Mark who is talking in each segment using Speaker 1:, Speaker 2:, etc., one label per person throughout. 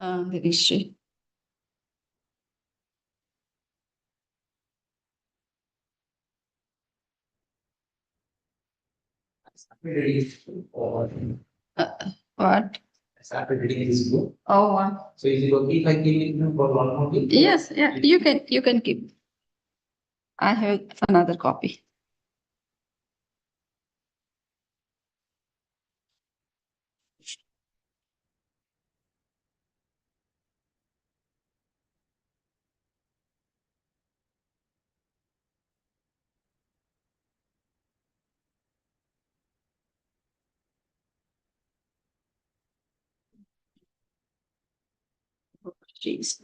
Speaker 1: Dirisci. Uh, what?
Speaker 2: I started reading this book.
Speaker 1: Oh,
Speaker 2: So is it okay if I keep it for one more week?
Speaker 1: yes, yeah, you can keep. I have another copy. Jeez.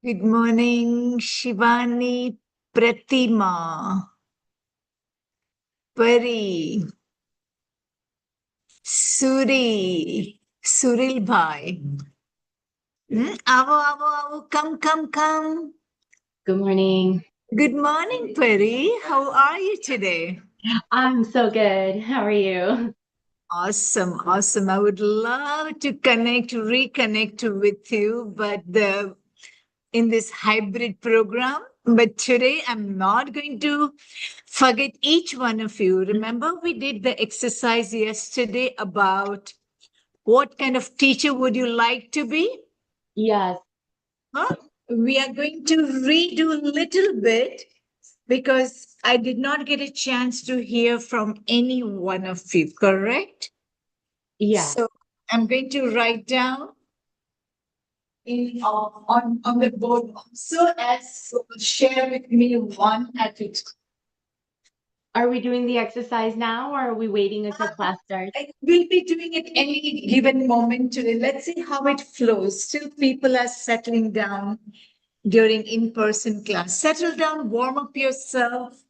Speaker 3: Good morning, Shivani, Pratima, Pari, Suri, Suril Bhai. Avo, come.
Speaker 4: Good morning.
Speaker 3: Good morning, Pari. How are you today?
Speaker 4: I'm so good. How are you?
Speaker 3: Awesome. I would love to reconnect with you, but in this hybrid program. But today I'm not going to forget each one of you. Remember, we did the exercise yesterday about what kind of teacher would you like to be?
Speaker 4: Yes.
Speaker 3: Huh? We are going to redo a little bit because I did not get a chance to hear from any one of you, correct?
Speaker 4: Yes.
Speaker 3: So I'm going to write down on the board so as share with me one attitude.
Speaker 4: Are we doing the exercise now or are we waiting until class starts?
Speaker 3: I will be doing it any given moment today. Let's see how it flows. Still, people are settling down during in-person class. Settle down, warm up yourself.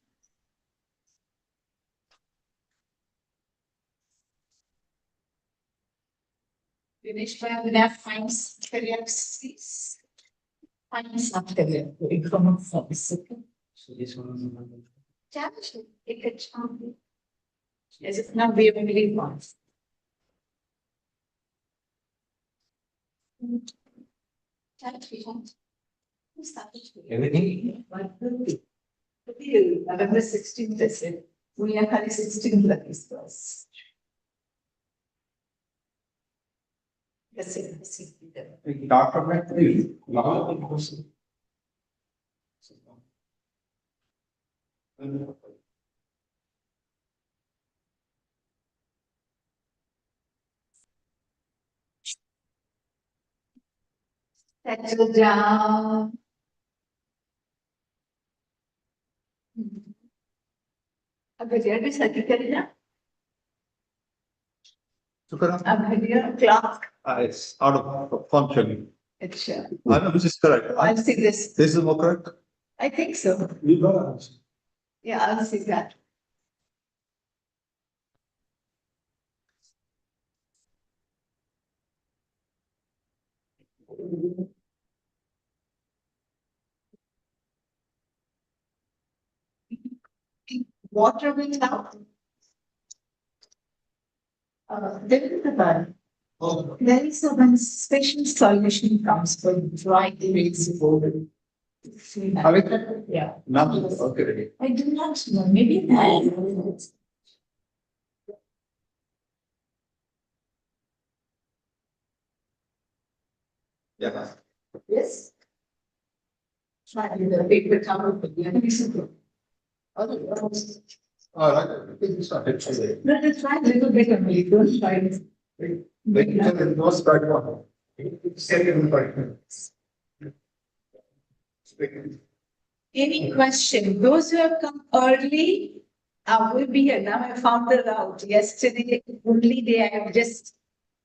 Speaker 3: Finish by enough finds career please. Find something.
Speaker 2: So this one is another.
Speaker 3: Challenge it. Take a chance. As if not be only once.
Speaker 2: Everything?
Speaker 3: November 16th, that's it. We are having 16th like this class. That's it.
Speaker 2: Doctor, now,
Speaker 3: Settle down. अब घड़ियाल भी सही करी ना अब घड़ियाल clock
Speaker 5: It's out of function.
Speaker 3: अच्छा
Speaker 5: I know this is correct.
Speaker 3: I'll see this
Speaker 5: This is more correct.
Speaker 3: I think so yeah I'll see that water will help there is a one.
Speaker 5: Oh,
Speaker 3: There is a one special solution comes for dry erase board.
Speaker 5: have it?
Speaker 3: Yeah.
Speaker 5: Now, okay.
Speaker 3: I do not know, maybe.
Speaker 5: Yeah.
Speaker 3: Yes. Try the paper cover for the other.
Speaker 5: All right. It's not actually.
Speaker 3: No, that's right, little bit only, don't try it.
Speaker 5: Like, it was right one. Second part.
Speaker 3: Any question? Those who have come early, will be here. Now I found the route. Yesterday, only day I have just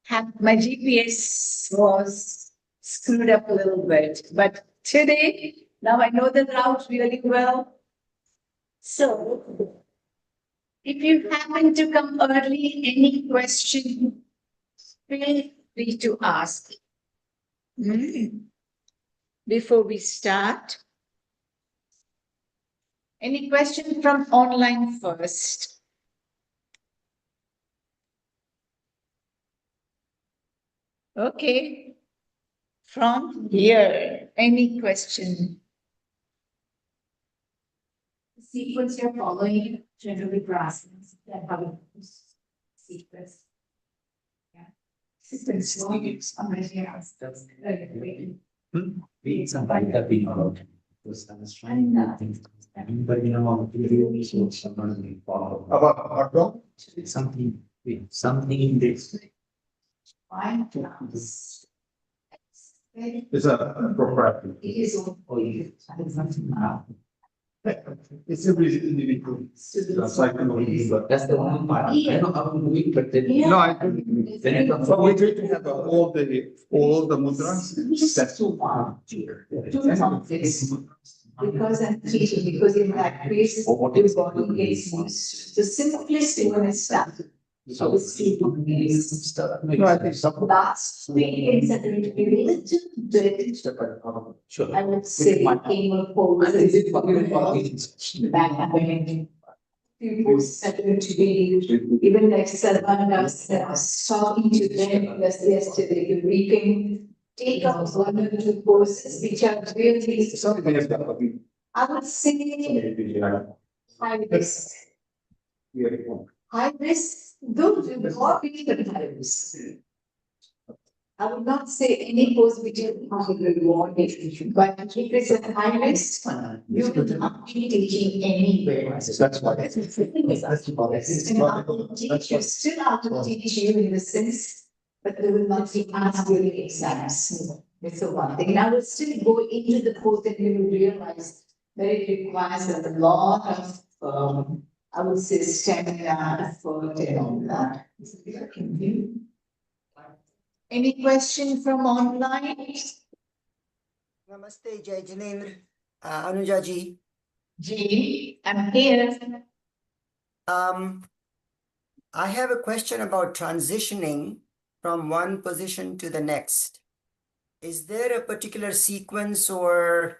Speaker 3: had my GPS was screwed up a little bit. But today, now I know the route really well. So if you happen to come early, any question, feel free to ask. Before we start. Any question from online first? Okay. From here, any question?
Speaker 6: The sequence you're following generally grasping that have a sequence.
Speaker 3: Sequence.
Speaker 2: Read some by the people. Because I was trying to think. But you know, really so someone will follow.
Speaker 5: About dog?
Speaker 2: Something, something in this.
Speaker 6: Fine.
Speaker 5: It's a proprietary.
Speaker 6: It is.
Speaker 2: Oh, yeah. Something now.
Speaker 5: It's a really individual. It's like, but
Speaker 2: That's the only part. I know how to do it, but then.
Speaker 5: no, I don't.
Speaker 2: Then it comes.
Speaker 5: But we try to have all the mudras. That's
Speaker 3: Two months. Because I'm teaching, because in that case, your body gets used to the simplest when it starts. So the sleep.
Speaker 5: No, I think some.
Speaker 3: Last 3 days that are related to it,
Speaker 2: Sure.
Speaker 3: I would say came back happening. Few posts that were to be, even like Salman does, I was talking to them just yesterday, if we can take out 1 or 2 posts which are really,
Speaker 5: Something is that.
Speaker 3: I would say high risk. High risk, those will not be the high risk. I would not say any post which is not a good one, but if it's a high risk, you will not be teaching anywhere.
Speaker 5: That's why.
Speaker 3: And I will teach you, still have to teach you in the sense, but they will not be asked during exams. That's the one thing. And I will still go into the course and you will realize that it requires a lot of, I would say, stamina, effort and all that. Any question from online?
Speaker 7: Namaste, Jai Jinendra, Anuja ji.
Speaker 3: G, I'm here.
Speaker 7: I have a question about transitioning from one position to the next. Is there a particular sequence or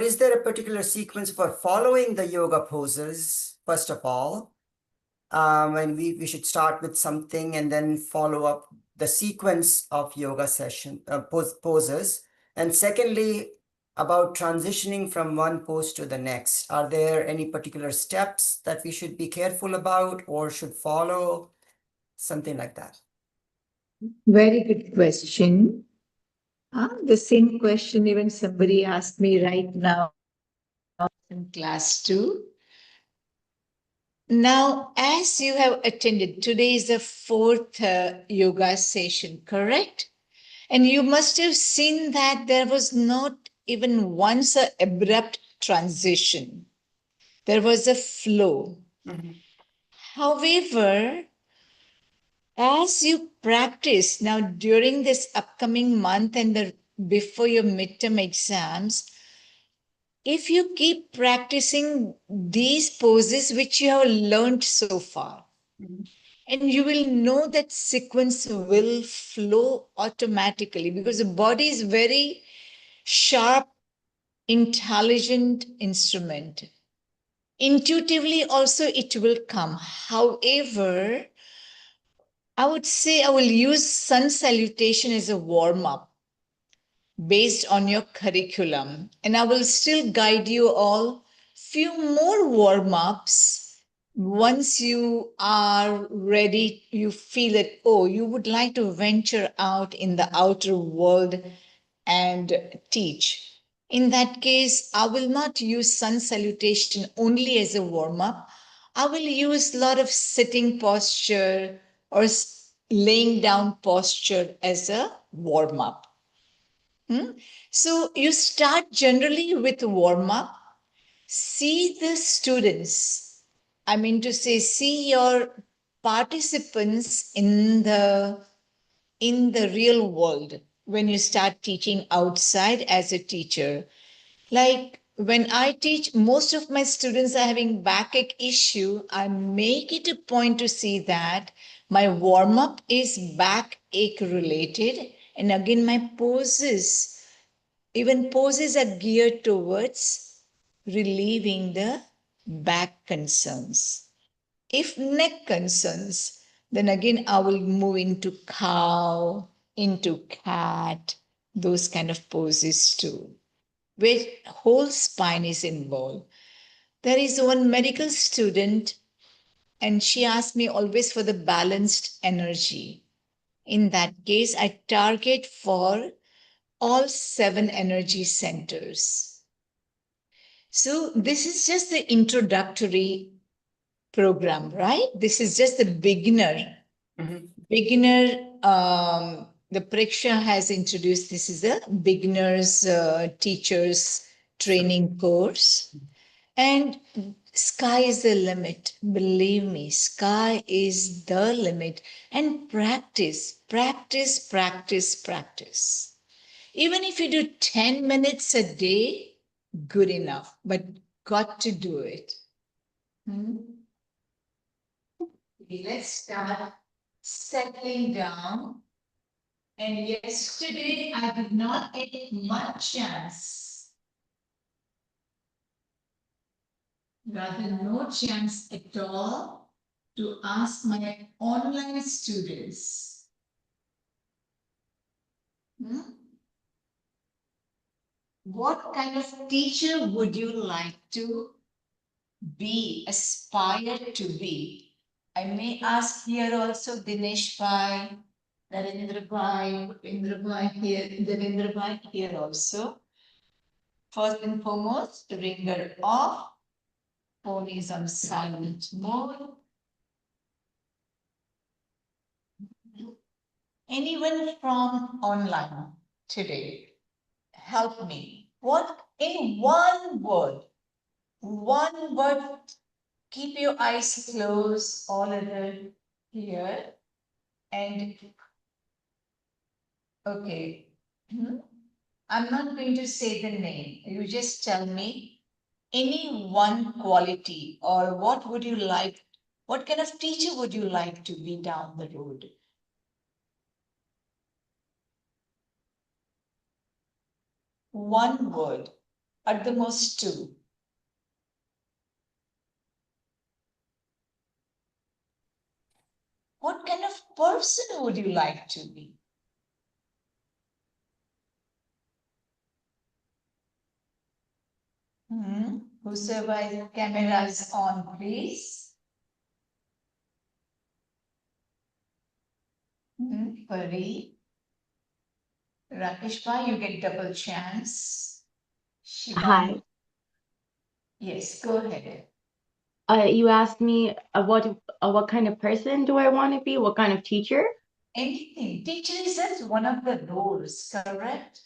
Speaker 7: is there a particular sequence for following the yoga poses, first of all? And we should start with something and then follow up the sequence of yoga session poses. And secondly, about transitioning from one pose to the next. Are there any particular steps that we should be careful about or should follow? Something like that.
Speaker 3: Very good question. The same question even somebody asked me right now in class 2. Now, as you have attended, today is the 4th yoga session, correct? And you must have seen that there was not even once an abrupt transition. There was a flow. However, as you practice now during this upcoming month and before your midterm exams, if you keep practicing these poses which you have learned so far, and you will know that sequence will flow automatically because the body is very sharp, intelligent instrument. Intuitively also it will come. However, I would say I will use sun salutation as a warm-up based on your curriculum. And I will still guide you all few more warm-ups. Once you are ready, you feel that, oh, you would like to venture out in the outer world and teach. In that case, I will not use sun salutation only as a warm-up. I will use a lot of sitting posture or laying down posture as a warm-up. So you start generally with warm-up. See the students. I mean to say, see your participants in the real world when you start teaching outside as a teacher. Like when I teach, most of my students are having backache issue. I make it a point to see that my warm-up is backache related. And again, my poses, even poses are geared towards relieving the back concerns. If neck concerns, then again, I will move into cow, into cat, those kind of poses too, where whole spine is involved. There is one medical student, and she asked me always for the balanced energy. In that case, I target for all 7 energy centers. So this is just the introductory program, right? This is just the beginner. The Preksha has introduced, this is a beginners teachers training course. And sky is the limit. Believe me, sky is the limit. And practice, practice, practice, practice. Even if you do 10 minutes a day, good enough, but got to do it. Okay, let's start settling down. And yesterday I did not get much chance, rather no chance at all, to ask my online students. What kind of teacher would you like to be, aspire to be? I may ask here also Dinesh Bhai, Narendra Bhai, Bhupendra Bhai here, Devendra Bhai here also. First and foremost, ringer off. Phone is on silent mode. Anyone from online today, help me. What in one word, keep your eyes closed, all other here, and okay. I'm not going to say the name. You just tell me any one quality or what would you like, what kind of teacher would you like to be down the road? One word, at the most two. What kind of person would you like to be? Whosoever camera is on, please. Pari. Rakesh Bhai, you get double chance. Shivani.
Speaker 4: Hi.
Speaker 3: Yes, go ahead.
Speaker 4: You asked me what kind of person do I want to be? What kind of teacher?
Speaker 3: Anything. Teacher is just one of the roles, correct?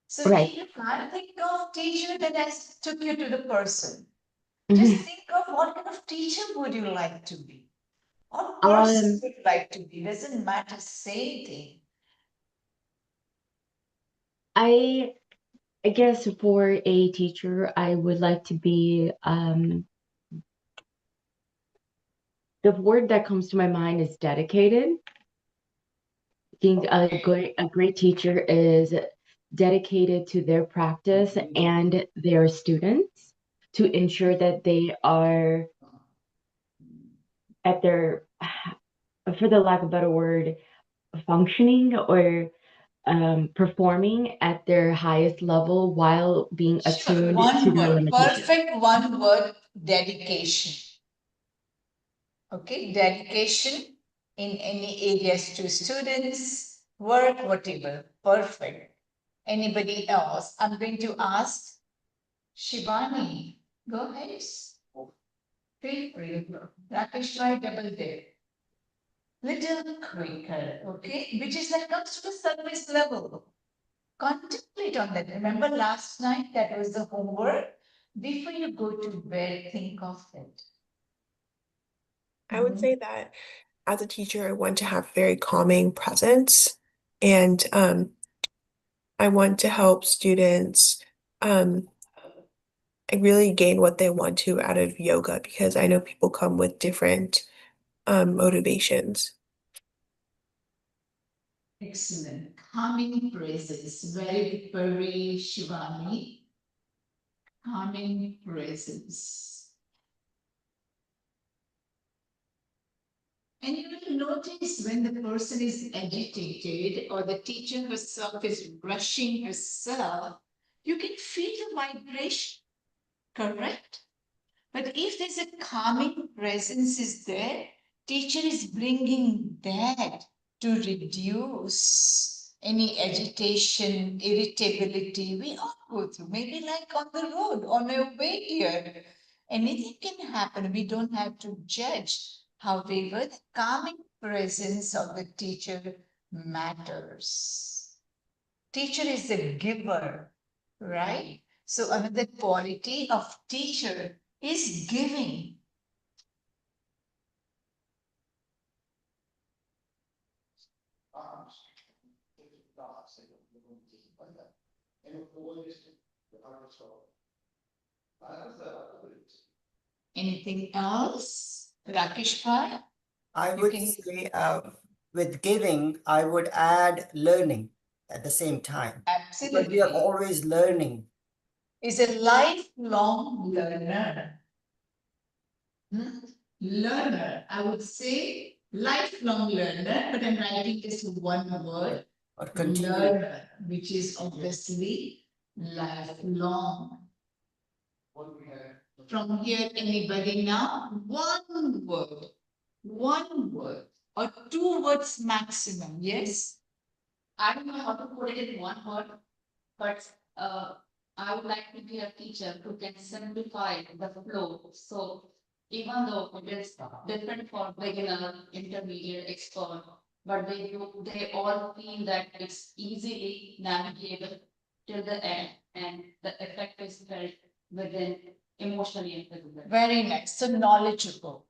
Speaker 3: So
Speaker 4: Right.
Speaker 3: if you can't think of teacher, then I took you to the person.
Speaker 4: Mhm.
Speaker 3: Just think of what kind of teacher would you like to be? What person would you like to be? Doesn't matter, say anything.
Speaker 4: I guess for a teacher, I would like to be the word that comes to my mind is dedicated. I think a great teacher is dedicated to their practice and their students to ensure that they are at their, for the lack of a better word, functioning or performing at their highest level while being attuned to
Speaker 3: One
Speaker 4: their
Speaker 3: word,
Speaker 4: limitations.
Speaker 3: perfect one word, dedication. Okay, dedication in any areas to students, work, whatever, perfect. Anybody else? I'm going to ask Shivani. Go ahead. Feel free. Rakesh Bhai, double dip. Little quicker, okay? Which is like comes to the service level. Contemplate on that. Remember last night that was the homework? Before you go to bed, think of it.
Speaker 8: I would say that as a teacher, I want to have very calming presence and I want to help students really gain what they want to out of yoga because I know people come with different motivations.
Speaker 3: Excellent. Calming presence. Very, very Shivani. Calming presence. And you will notice when the person is agitated or the teacher herself is rushing herself, you can feel the vibration, correct? But if there's a calming presence is there, teacher is bringing that to reduce any agitation, irritability. We all go through, maybe like on the road, on our way here. Anything can happen. We don't have to judge. However, the calming presence of the teacher matters. Teacher is a giver, right? So another quality of teacher is giving. Anything else? Rakesh Bhai?
Speaker 7: I
Speaker 3: You
Speaker 7: would
Speaker 3: can-
Speaker 7: say, with giving, I would add learning at the same time. Because we are
Speaker 3: Absolutely.
Speaker 7: always learning.
Speaker 3: Is a lifelong learner. Learner, I would say lifelong learner, but I'm writing just one word,
Speaker 7: Or continue.
Speaker 3: learner, which is obviously lifelong. From here, anybody now? One word, or 2 words maximum, yes?
Speaker 6: I don't know how to put it in one word, but I would like to be a teacher who can simplify the flow. So even though it is different for beginner, intermediate, expert, but they all feel that it's easily navigable till the end, and the effect is felt within emotionally and physically.
Speaker 3: Very nice. So knowledgeable,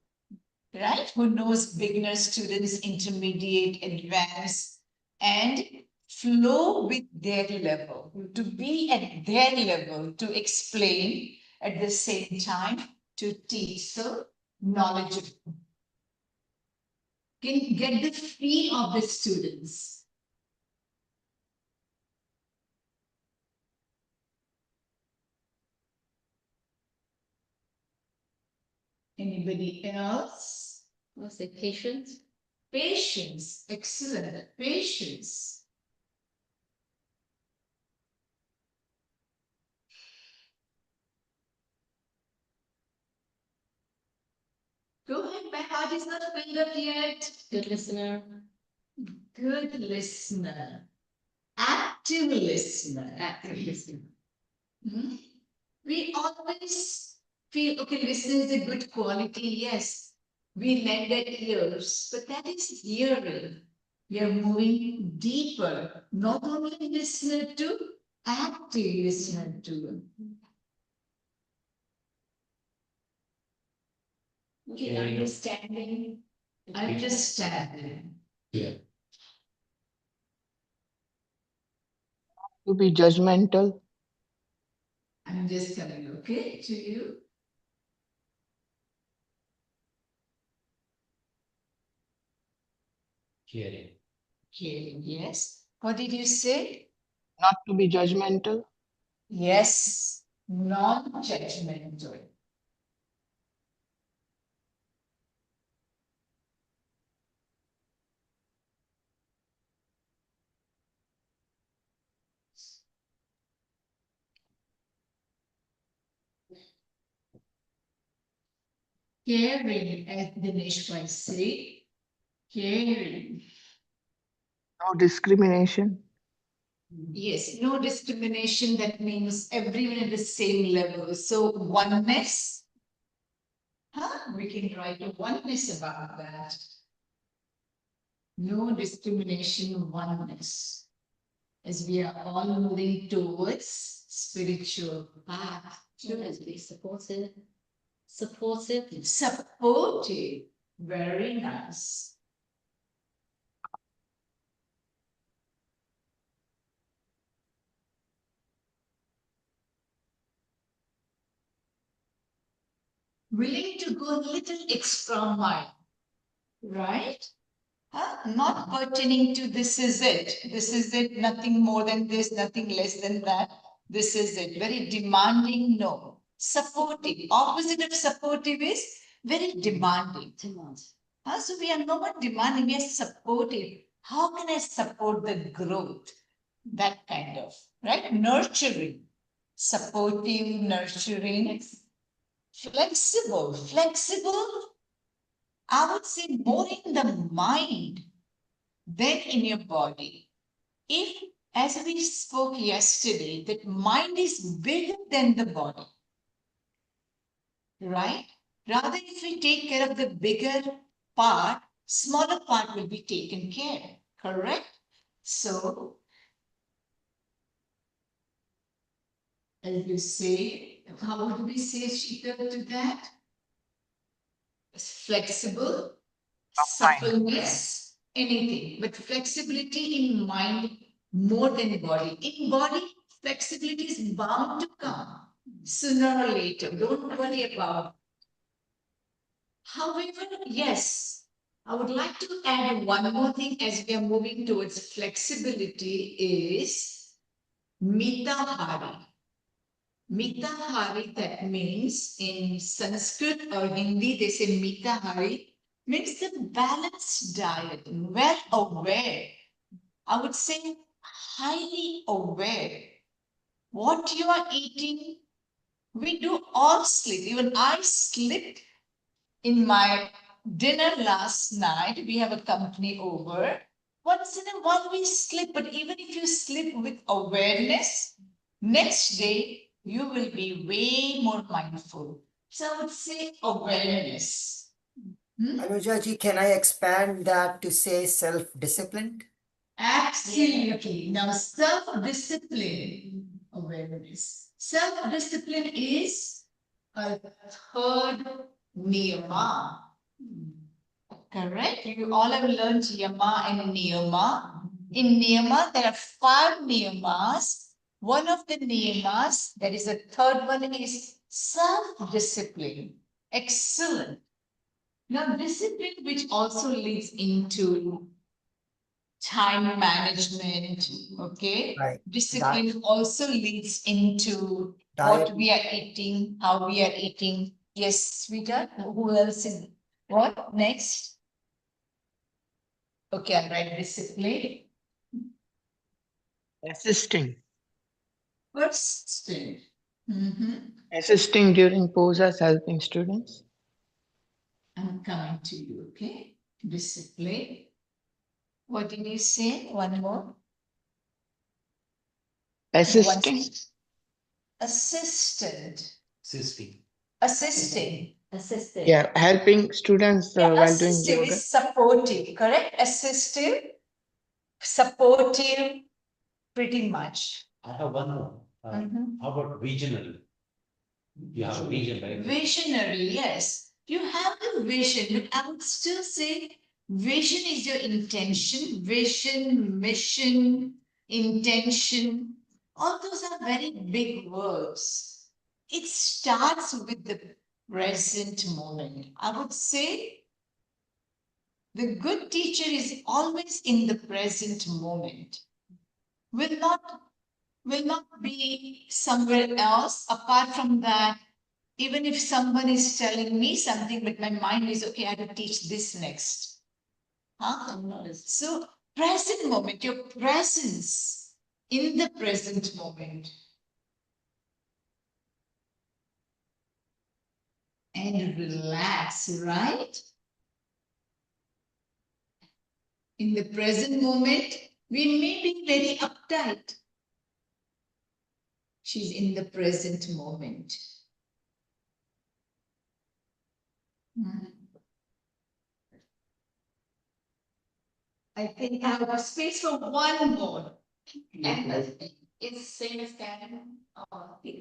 Speaker 3: right? Who knows beginner, students, intermediate, advanced, and flow with their level. To be at their level, to explain at the same time, to teach. So knowledgeable. Can get the feel of the students. Anybody else?
Speaker 6: What's it, patient?
Speaker 3: Patience, excellent. Patience. Go ahead, my heart is not filled up yet.
Speaker 6: Good listener.
Speaker 3: Good listener. Active listener.
Speaker 6: Active listener.
Speaker 3: Hmm? We always feel, okay, listening is a good quality. Yes, we lend our ears, but that is hearing. We are moving deeper, not only listener to active listener to.
Speaker 6: Okay, understanding.
Speaker 3: Understanding.
Speaker 9: To be judgmental.
Speaker 3: I'm just telling you, okay, to you.
Speaker 2: Hearing.
Speaker 3: Caring, yes. What did you say?
Speaker 9: Not to be judgmental.
Speaker 3: Yes, non-judgmental. Caring, as Dinesh might say, caring.
Speaker 9: No discrimination.
Speaker 3: Yes, no discrimination, that means everyone at the same level. So oneness, we can write a oneness about that. No discrimination, oneness. As we are all moving towards spiritual path.
Speaker 6: Students be supportive. Supportive.
Speaker 3: Supportive, very nice. Willing to go a little extra mile, right? Not pertaining to this is it, nothing more than this, nothing less than that. This is it. Very demanding, no. Supportive. Opposite of supportive is very demanding.
Speaker 6: Demand.
Speaker 3: So we are not demanding, we are supportive. How can I support the growth? That kind of, right? Nurturing. Supportive, nurturing. Flexible. Flexible, I would say more in the mind than in your body. If, as we spoke yesterday, that mind is bigger than the body, right? Rather, if we take care of the bigger part, smaller part will be taken care, correct? So, as you say, how would we say, Sheetal, to that? Flexible, suppleness, anything, but flexibility in mind more than body. In body, flexibility is bound to come sooner or later. Don't worry about it. However, yes, I would like to add one more thing as we are moving towards flexibility is mitahari. Mitahari, that means in Sanskrit or Hindi, they say mitahari, means the balanced diet, well aware. I would say highly aware. What you are eating, we do all sleep. Even I slept in my dinner last night. We have a company over. Once in a while we sleep, but even if you sleep with awareness, next day you will be way more mindful. So I would say awareness.
Speaker 7: Anujaji, can I expand that to say self-disciplined?
Speaker 3: Absolutely. Now, self-discipline, awareness. Self-discipline is a third niyama. Correct? You all have learned yama and niyama. In niyama, there are 5 niyamas. One of the niyamas, that is the third one, is self-discipline. Excellent. Now, discipline, which also leads into time management, okay?
Speaker 7: Right.
Speaker 3: Discipline also leads into
Speaker 7: Diet.
Speaker 3: what we are eating, how we are eating. Yes, sweetheart, who else is, what next? Okay, I'll write discipline.
Speaker 9: Assisting.
Speaker 3: Persistent. Mhm.
Speaker 9: Assisting during posas, helping students.
Speaker 3: I'm coming to you, okay? Discipline. What did you say? One more.
Speaker 9: Assisting.
Speaker 3: Assistant.
Speaker 2: Assisting.
Speaker 3: Assisting.
Speaker 1: Assisted.
Speaker 9: Yeah, helping students
Speaker 3: Yeah,
Speaker 9: while doing
Speaker 3: assistive
Speaker 9: yoga.
Speaker 3: is supportive, correct? Assistive, supportive, pretty much.
Speaker 2: I have one more.
Speaker 3: Mhm.
Speaker 2: How about visionary? You have a vision, right?
Speaker 3: Visionary, yes. You have the vision, but I would still say vision is your intention, vision, mission, intention. All those are very big words. It starts with the present moment. I would say the good teacher is always in the present moment. Will not be somewhere else. Apart from that, even if someone is telling me something, but my mind is okay, I have to teach this next. Huh? So present moment, your presence in the present moment. And relax, right? In the present moment, we may be very uptight. She's in the present moment. I think I have space for one more. Empathy. It's same as caring.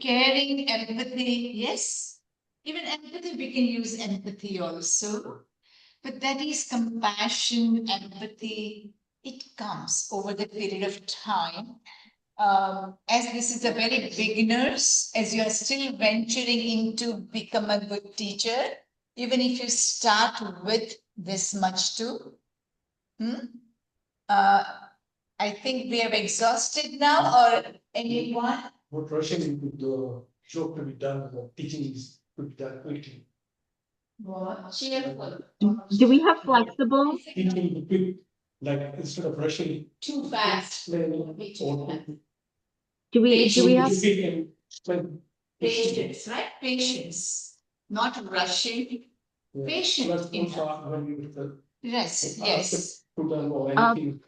Speaker 3: Caring, empathy, yes. Even empathy, we can use empathy also. But that is compassion, empathy. It comes over the period of time. As this is a very beginners, as you are still venturing into become a good teacher, even if you start with this much too. I think we have exhausted now, or anyone?
Speaker 5: What rushing into the job to be done, the teaching is to be done quickly.
Speaker 6: Cheerful.
Speaker 4: Do we have flexible?
Speaker 5: Teaching the quick, like instead of rushing.
Speaker 6: Too fast.
Speaker 5: Explain
Speaker 6: Be too
Speaker 5: or
Speaker 6: fast.
Speaker 4: Do we have?
Speaker 5: speak and explain.
Speaker 3: Patience, right? Patience, not rushing.
Speaker 5: Yeah.
Speaker 3: Patient
Speaker 5: That's
Speaker 3: enough.
Speaker 5: also when you
Speaker 3: Yes, yes,
Speaker 5: put them or anything.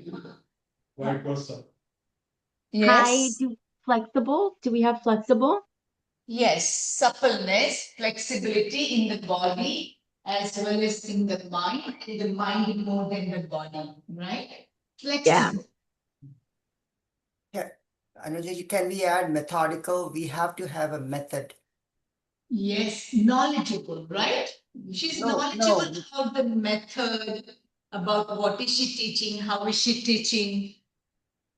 Speaker 5: Vice versa.
Speaker 4: Hi,
Speaker 3: yes,
Speaker 4: flexible? Do we have flexible?
Speaker 3: yes. Suppleness, flexibility in the body as well as in the mind, and the mind more than the body, right? Flexible.
Speaker 7: Anuja, can we add methodical? We have to have a method.
Speaker 3: Yes, knowledgeable, right? She's
Speaker 7: No,
Speaker 3: knowledgeable
Speaker 7: no.
Speaker 3: about the method, about what is she teaching, how is she teaching.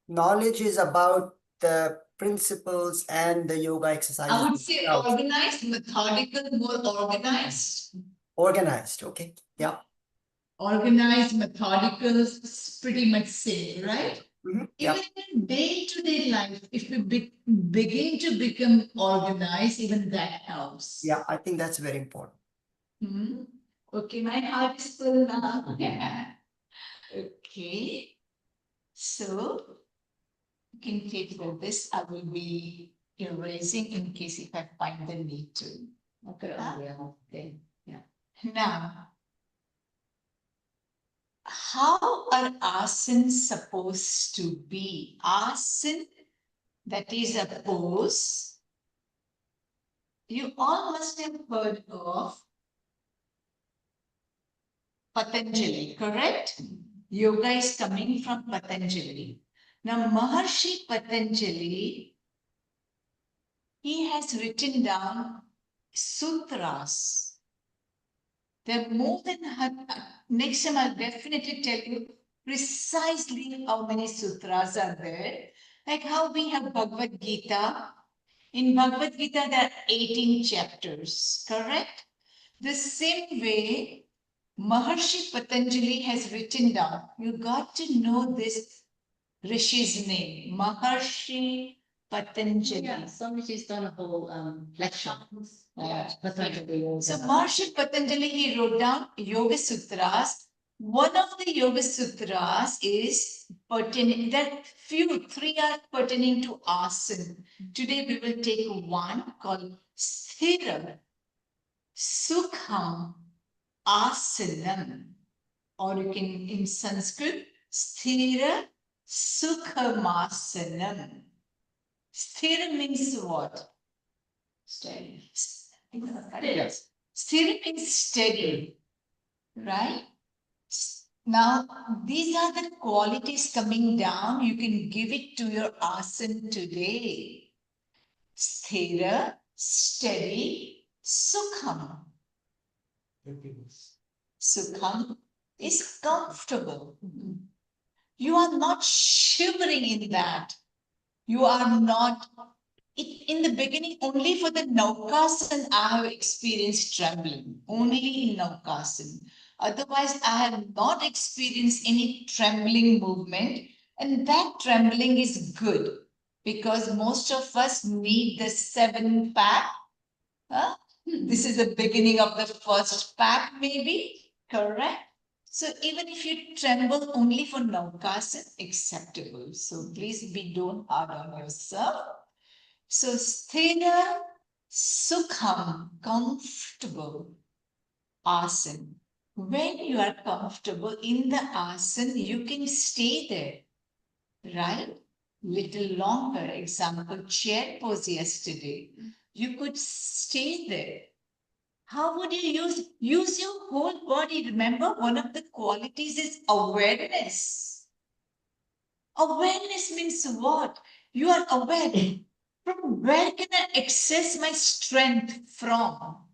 Speaker 7: Knowledge is about the principles and the yoga exercises.
Speaker 3: I would say
Speaker 7: themselves.
Speaker 3: organized, methodical, more organized.
Speaker 7: Organized, okay? Yeah.
Speaker 3: Organized, methodical, pretty much same, right?
Speaker 7: Yeah.
Speaker 3: Even in day-to-day life, if we begin to become organized, even that helps.
Speaker 7: Yeah, I think that's very important.
Speaker 3: Hmm. Okay, my heart is full now. Okay. So, you can take for this. I will be erasing in case if I find the need to. Okay. Okay. Yeah. Now, how are asanas supposed to be? Asana, that is a pose. You all must have heard of Patanjali, correct? Yoga is coming from Patanjali. Now, Maharshi Patanjali, he has written down sutras. There are more than, next time I'll definitely tell you precisely how many sutras are there. Like how we have Bhagavad Gita. In Bhagavad Gita, there are 18 chapters, correct? The same way, Maharshi Patanjali has written down, you got to know this Rishi's name, Maharshi Patanjali.
Speaker 6: Yeah, Swamiji's done a whole lecture. Patanjali.
Speaker 3: So Maharshi Patanjali, he wrote down Yoga Sutras. One of the Yoga Sutras is pertaining, that three are pertaining to asana. Today we will take one called Sthira Sukham Asanam, or you can in Sanskrit, Sthira Sukhamasanam. Sthira means what? Steady. Sthira means steady, right? Now, these are the qualities coming down. You can give it to your asana today. Sthira, steady, Sukham. Sukham is comfortable. You are not shivering in that. You are not. In the beginning, only for the Naukasan, I have experienced trembling. Only in Naukasan. Otherwise, I have not experienced any trembling movement. And that trembling is good because most of us need the 7-pack. Huh? This is the beginning of the first pack, maybe, correct? So even if you tremble only for Naukasan, acceptable. So please don't hard on yourself. So sthira, sukham, comfortable asana. When you are comfortable in the asana, you can stay there, right? Little longer. Example, chair pose yesterday. You could stay there. How would you use your whole body? Remember, one of the qualities is awareness. Awareness means what? You are aware. From where can I access my strength from?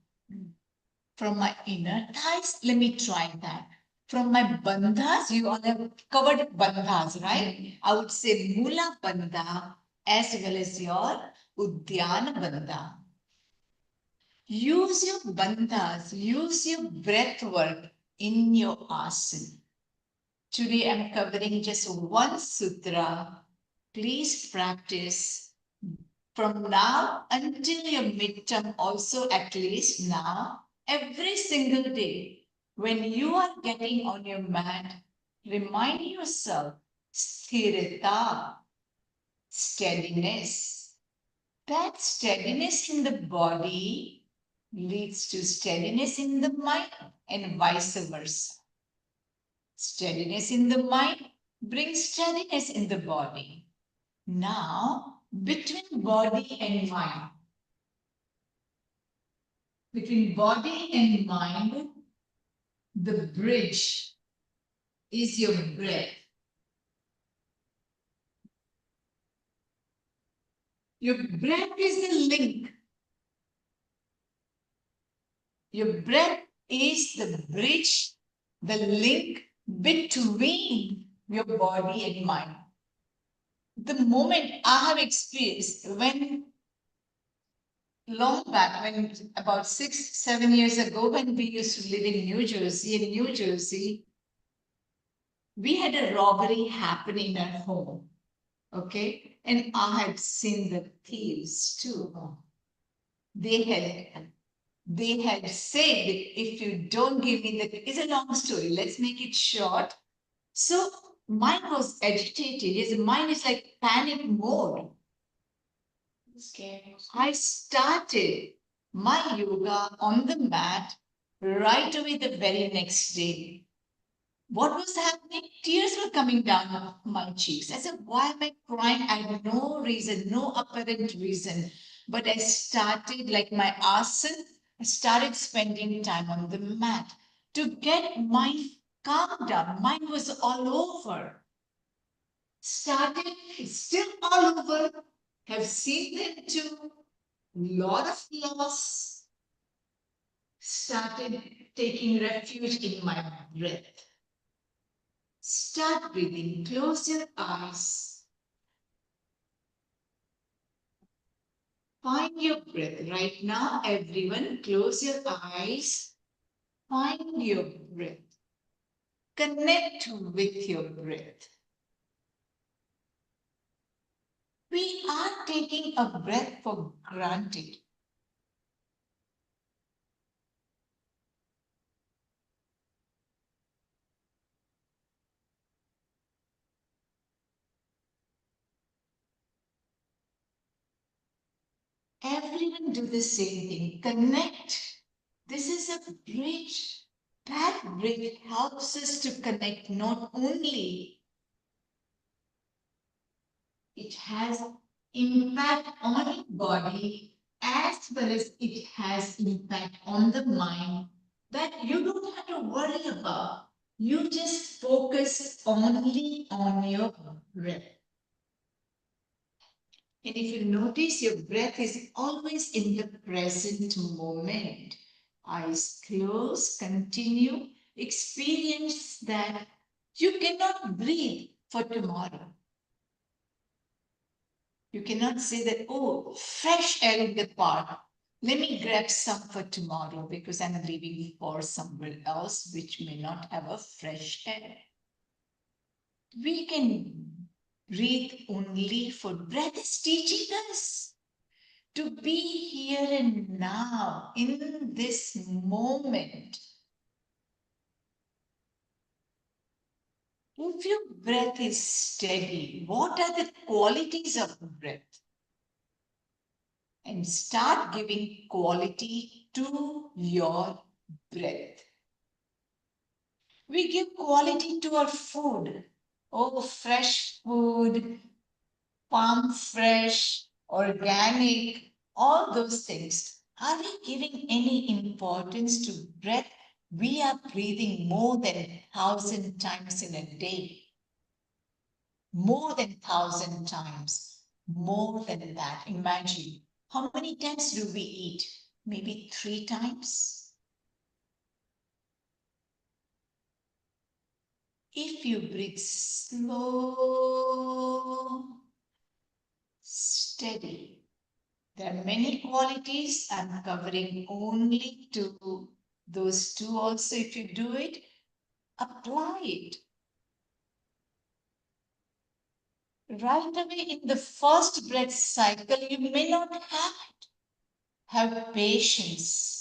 Speaker 3: From my inner thighs? Let me try that. From my bandhas, you all have covered bandhas, right? I would say Mula Bandha as well as your Udyana Bandha. Use your bandhas, use your breath work in your asana. Today I'm covering just one sutra. Please practice from now until your midterm, also at least now, every single day. When you are getting on your mat, remind yourself, sthirata, steadiness. That steadiness in the body leads to steadiness in the mind and vice versa. Steadiness in the mind brings steadiness in the body. Now, between body and mind, the bridge is your breath. Your breath is the link. Your breath is the bridge, the link between your body and mind. The moment I have experienced when long back, when about 6, 7 years ago, when we used to live in New Jersey, we had a robbery happen in our home. Okay. And I had seen the thieves too. They had said that if you don't give me it's a long story. Let's make it short. So mine was agitated. His mind is like panic mode. I started my yoga on the mat right away the very next day. What was happening? Tears were coming down my cheeks. I said, why am I crying? I had no reason, no apparent reason. But I started, like my asana, I started spending time on the mat to get my calm down. Mine was all over. Started, it's still all over. Have seen them too. Lot of loss. Started taking refuge in my breath. Start breathing. Close your eyes. Find your breath. Right now, everyone, close your eyes. Find your breath. Connect with your breath. We are taking a breath for granted. Everyone do the same thing. Connect. This is a bridge. That bridge helps us to connect not only it has impact on body as well as it has impact on the mind that you don't have to worry about. You just focus only on your breath. And if you notice, your breath is always in the present moment. Eyes closed, continue, experience that you cannot breathe for tomorrow. You cannot say that, oh, fresh air in the park. Let me grab some for tomorrow because I'm leaving for somewhere else which may not have a fresh air. We can breathe only for breath is teaching us to be here and now in this moment. If your breath is steady, what are the qualities of breath? And start giving quality to your breath. We give quality to our food. Oh, fresh food, farm fresh, organic, all those things. Are we giving any importance to breath? We are breathing more than 1,000 times in a day. More than 1,000 times. More than that. Imagine. How many times do we eat? Maybe 3 times? If you breathe slow, steady, there are many qualities. I'm covering only those 2 also. If you do it, apply it. Right away in the first breath cycle, you may not have it. Have patience.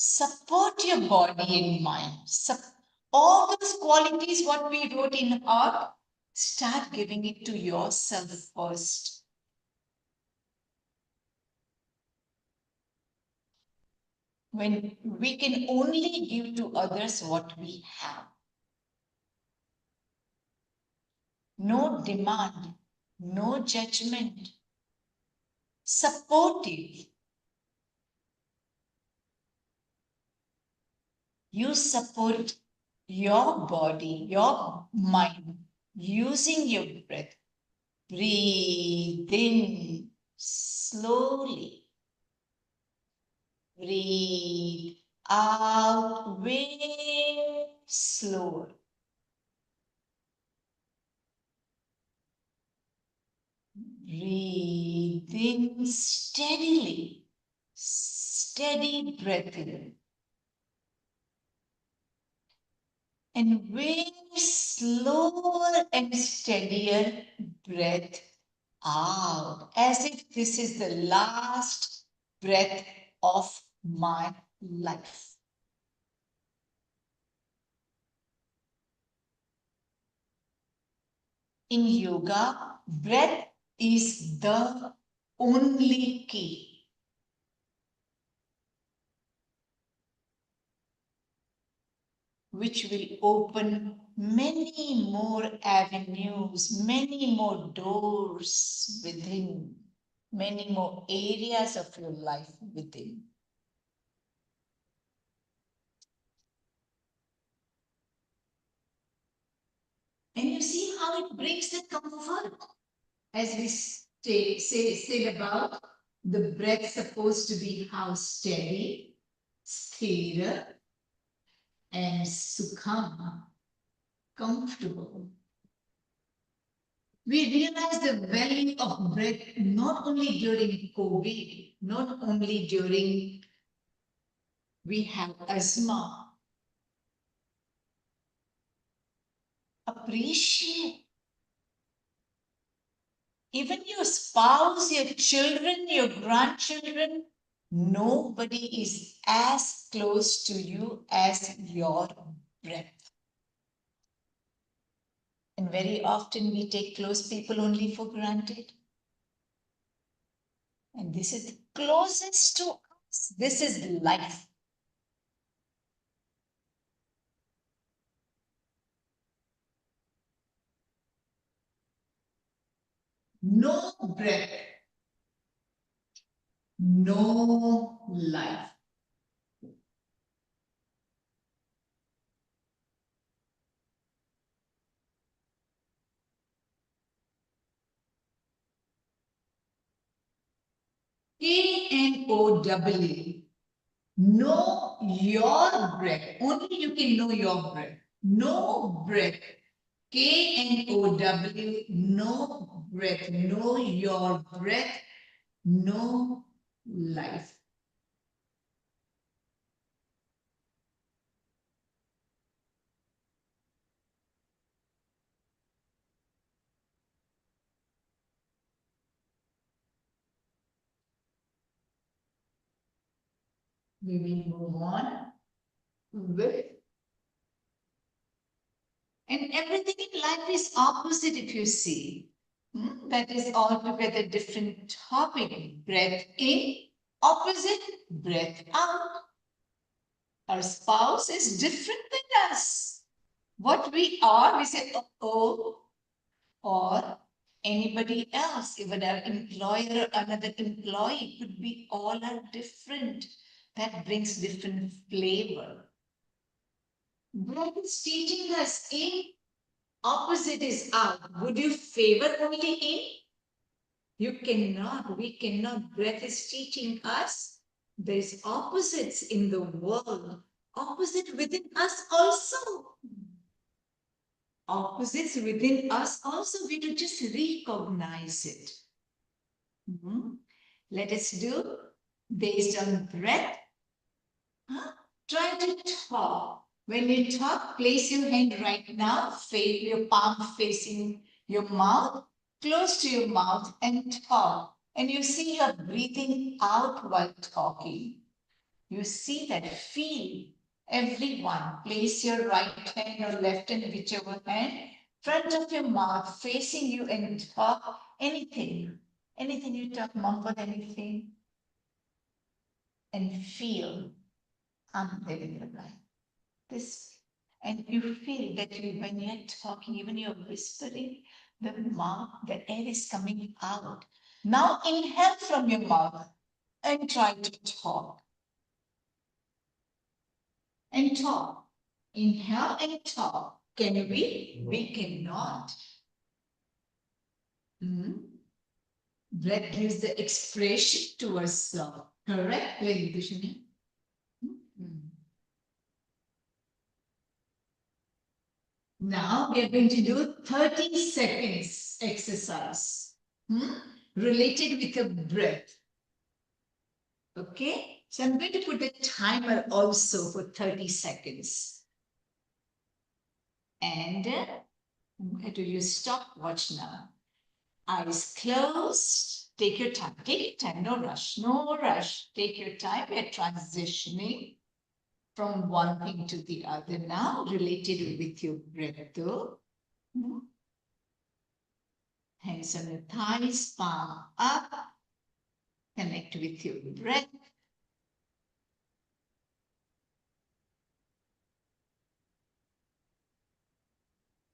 Speaker 3: Support your body and mind. All those qualities, what we wrote in art, start giving it to yourself first. When we can only give to others what we have. No demand, no judgment. Supportive. You support your body, your mind, using your breath. Breathe in slowly. Breathe out very slower. Breathe in steadily. Steady breath in. And very slower and steadier breath out, as if this is the last breath of my life. In yoga, breath is the only key. Which will open many more avenues, many more doors within, many more areas of your life within. And you see how it brings the comfort. As we said about the breath supposed to be how steady, sthira, and sukham, comfortable. We realize the value of breath not only during COVID, not only during we have asthma. Appreciate. Even your spouse, your children, your grandchildren, nobody is as close to you as your breath. And very often we take close people only for granted. And this is the closest to us. This is life. No breath, no life. K-N-O-W. Know your breath. Only you can know your breath. No breath. K-N-O-W. No breath. Know your breath. No life. We will move on with. And everything in life is opposite if you see. That is altogether different topic. Breath in, opposite, breath out. Our spouse is different than us. What we are, we say, oh, or anybody else, even our employer or another employee could be, all are different. That brings different flavor. Breath is teaching us in, opposite is out. Would you favor only in? You cannot, we cannot. Breath is teaching us there's opposites in the world, opposite within us also. Opposites within us also, we do just recognize it. Let us do based on breath. Try to talk. When you talk, place your hand right now, your palm facing your mouth, close to your mouth and talk. And you see you're breathing out while talking. You see that, feel. Everyone, place your right hand or left hand, whichever hand, front of your mouth, facing you and talk anything. Anything you talk, mumble anything. And feel, I'm living the life. This, and you feel that when you're talking, even you're whispering, the mouth, the air is coming out. Now inhale from your mouth and try to talk. And talk. Inhale and talk. Can we? We cannot. Breath gives the expression to ourselves. Correct? Very good, Shani. Now we are going to do 30 seconds exercise related with your breath. Okay? So I'm going to put a timer also for 30 seconds. And I'm going to use stopwatch now. Eyes closed. Take your time. Take your time. No rush. No rush. Take your time. We are transitioning from one thing to the other now, related with your breath though. Hands on your thighs, palm up. Connect with your breath.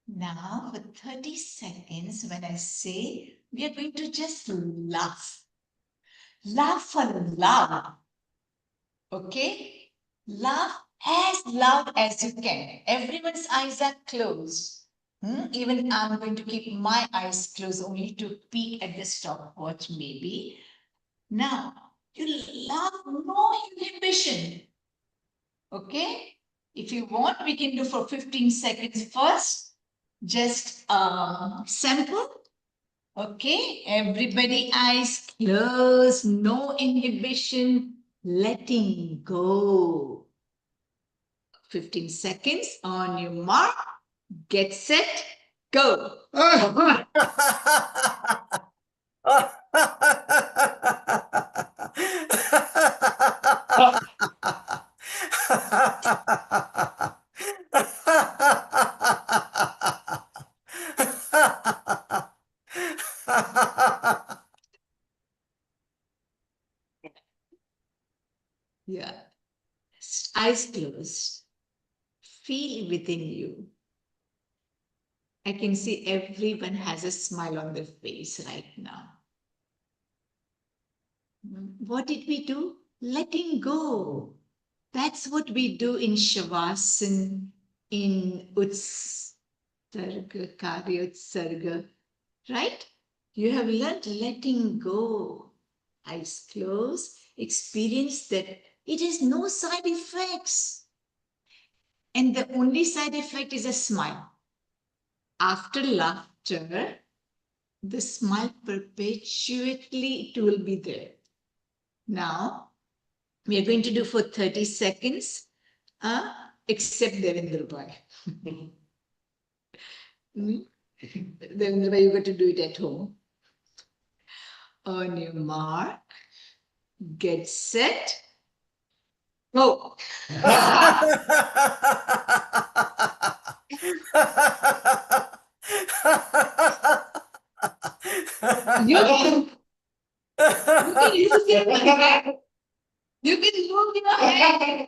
Speaker 3: Now for 30 seconds, when I say, we are going to just laugh. Laugh for loud. Okay? Laugh as loud as you can. Everyone's eyes are closed. Even I'm going to keep my eyes closed only to peek at the stopwatch maybe. Now, you laugh, no inhibition. Okay? If you want, we can do for 15 seconds first. Just sample. Okay? Everybody eyes closed, no inhibition. Letting go. 15 seconds on your mark. Get set, go. Yeah. Eyes closed. Feel within you. I can see everyone has a smile on their face right now. What did we do? Letting go. That's what we do in Shavasana, in Utsarga, Karya Utsarga, right? You have learned letting go. Eyes closed. Experience that it has no side effects. And the only side effect is a smile. After laughter, the smile perpetually it will be there. Now, we are going to do for 30 seconds, except Devendra Bhai. Devendra Bhai, you got to do it at home. On your mark, get set, go. You can move your head.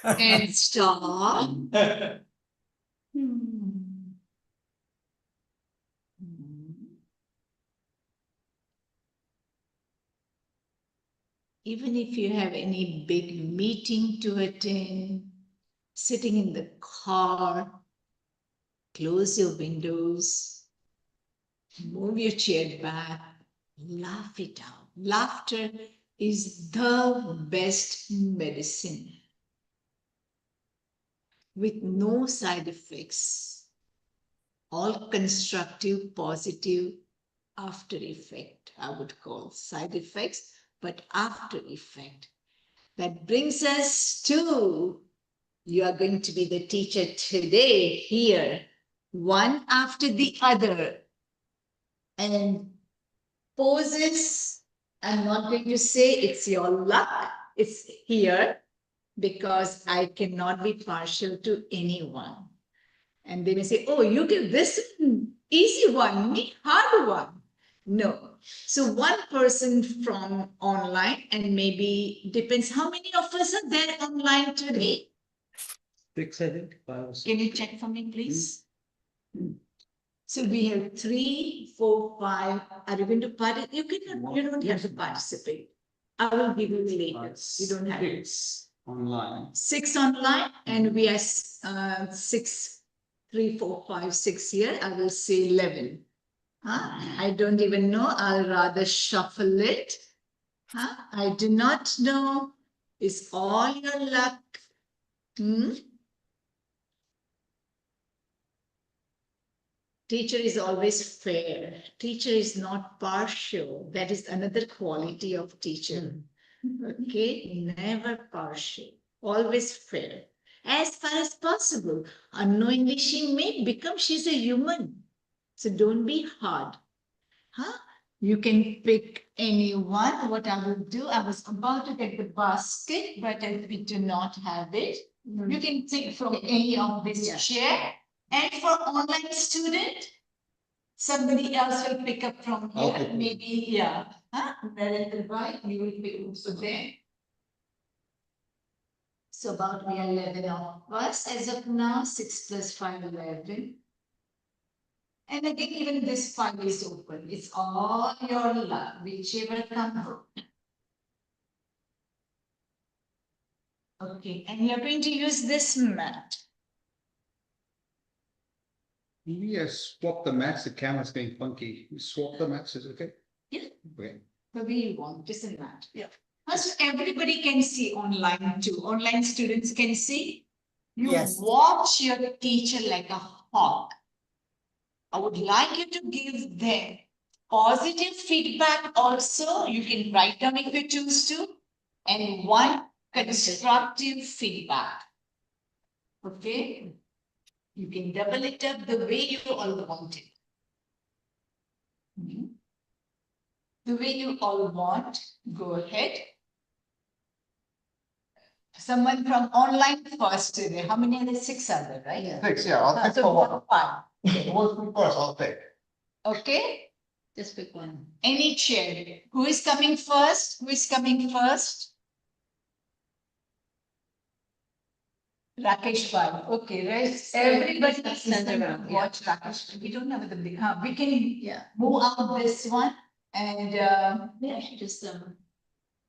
Speaker 3: And stop. Even if you have any big meeting to attend, sitting in the car, close your windows, move your chair back, laugh it out. Laughter is the best medicine with no side effects, all constructive, positive after effect, I would call side effects, but after effect. That brings us to, you are going to be the teacher today here, one after the other. And poses, I'm not going to say it's your luck, it's here because I cannot be partial to anyone. And they may say, oh, you give this easy one, me hard one. No. So one person from online and maybe depends how many of us are there online today?
Speaker 2: 6, I think, 5 or 6.
Speaker 3: Can you check for me, please? So we have 3, 4, 5. Are you going to participate? You don't have to participate. I will give you later. You don't have to.
Speaker 2: 6 online.
Speaker 3: 6 online and we are 6, 3, 4, 5, 6 here. I will say 11. I don't even know. I'll rather shuffle it. I do not know. It's all your luck. Teacher is always fair. Teacher is not partial. That is another quality of teacher. Okay, never partial. Always fair. As far as possible. Unknowingly, she may become, she's a human. So don't be hard. You can pick any one. What I will do, I was about to get the basket, but we do not have it. You can pick from any of this chair. And for online student, somebody else will pick up from here.
Speaker 2: Okay.
Speaker 3: Maybe, yeah. There at the right, you will pick also there. So about we are 11 of us as of now. 6 plus 5, 11. And again, even this file is open. It's all your luck, whichever comes. Okay, and you're going to use this mat.
Speaker 5: Yes, swap the mats, the camera's getting funky. We swap the mats, is it okay?
Speaker 3: Yeah.
Speaker 5: Okay.
Speaker 3: The way you want, just a mat. Yeah. First, everybody can see online too. Online students can see. You
Speaker 7: Yes.
Speaker 3: watch your teacher like a hawk. I would like you to give them positive feedback also. You can write down if you choose to. And one constructive feedback. Okay? You can double it up the way you all want it. The way you all want, go ahead. Someone from online first today. How many are there? 6 are there, right?
Speaker 5: 6, yeah, I'll pick
Speaker 3: So
Speaker 5: for one.
Speaker 3: fine.
Speaker 5: Who's first, I'll pick.
Speaker 3: Okay?
Speaker 6: Just pick one.
Speaker 3: Any chair. Who is coming first? Who is coming first? Rakesh Bhai. Okay, right. Everybody is going to watch Rakesh. We don't have the big, we can move out this one and
Speaker 6: Yeah, she just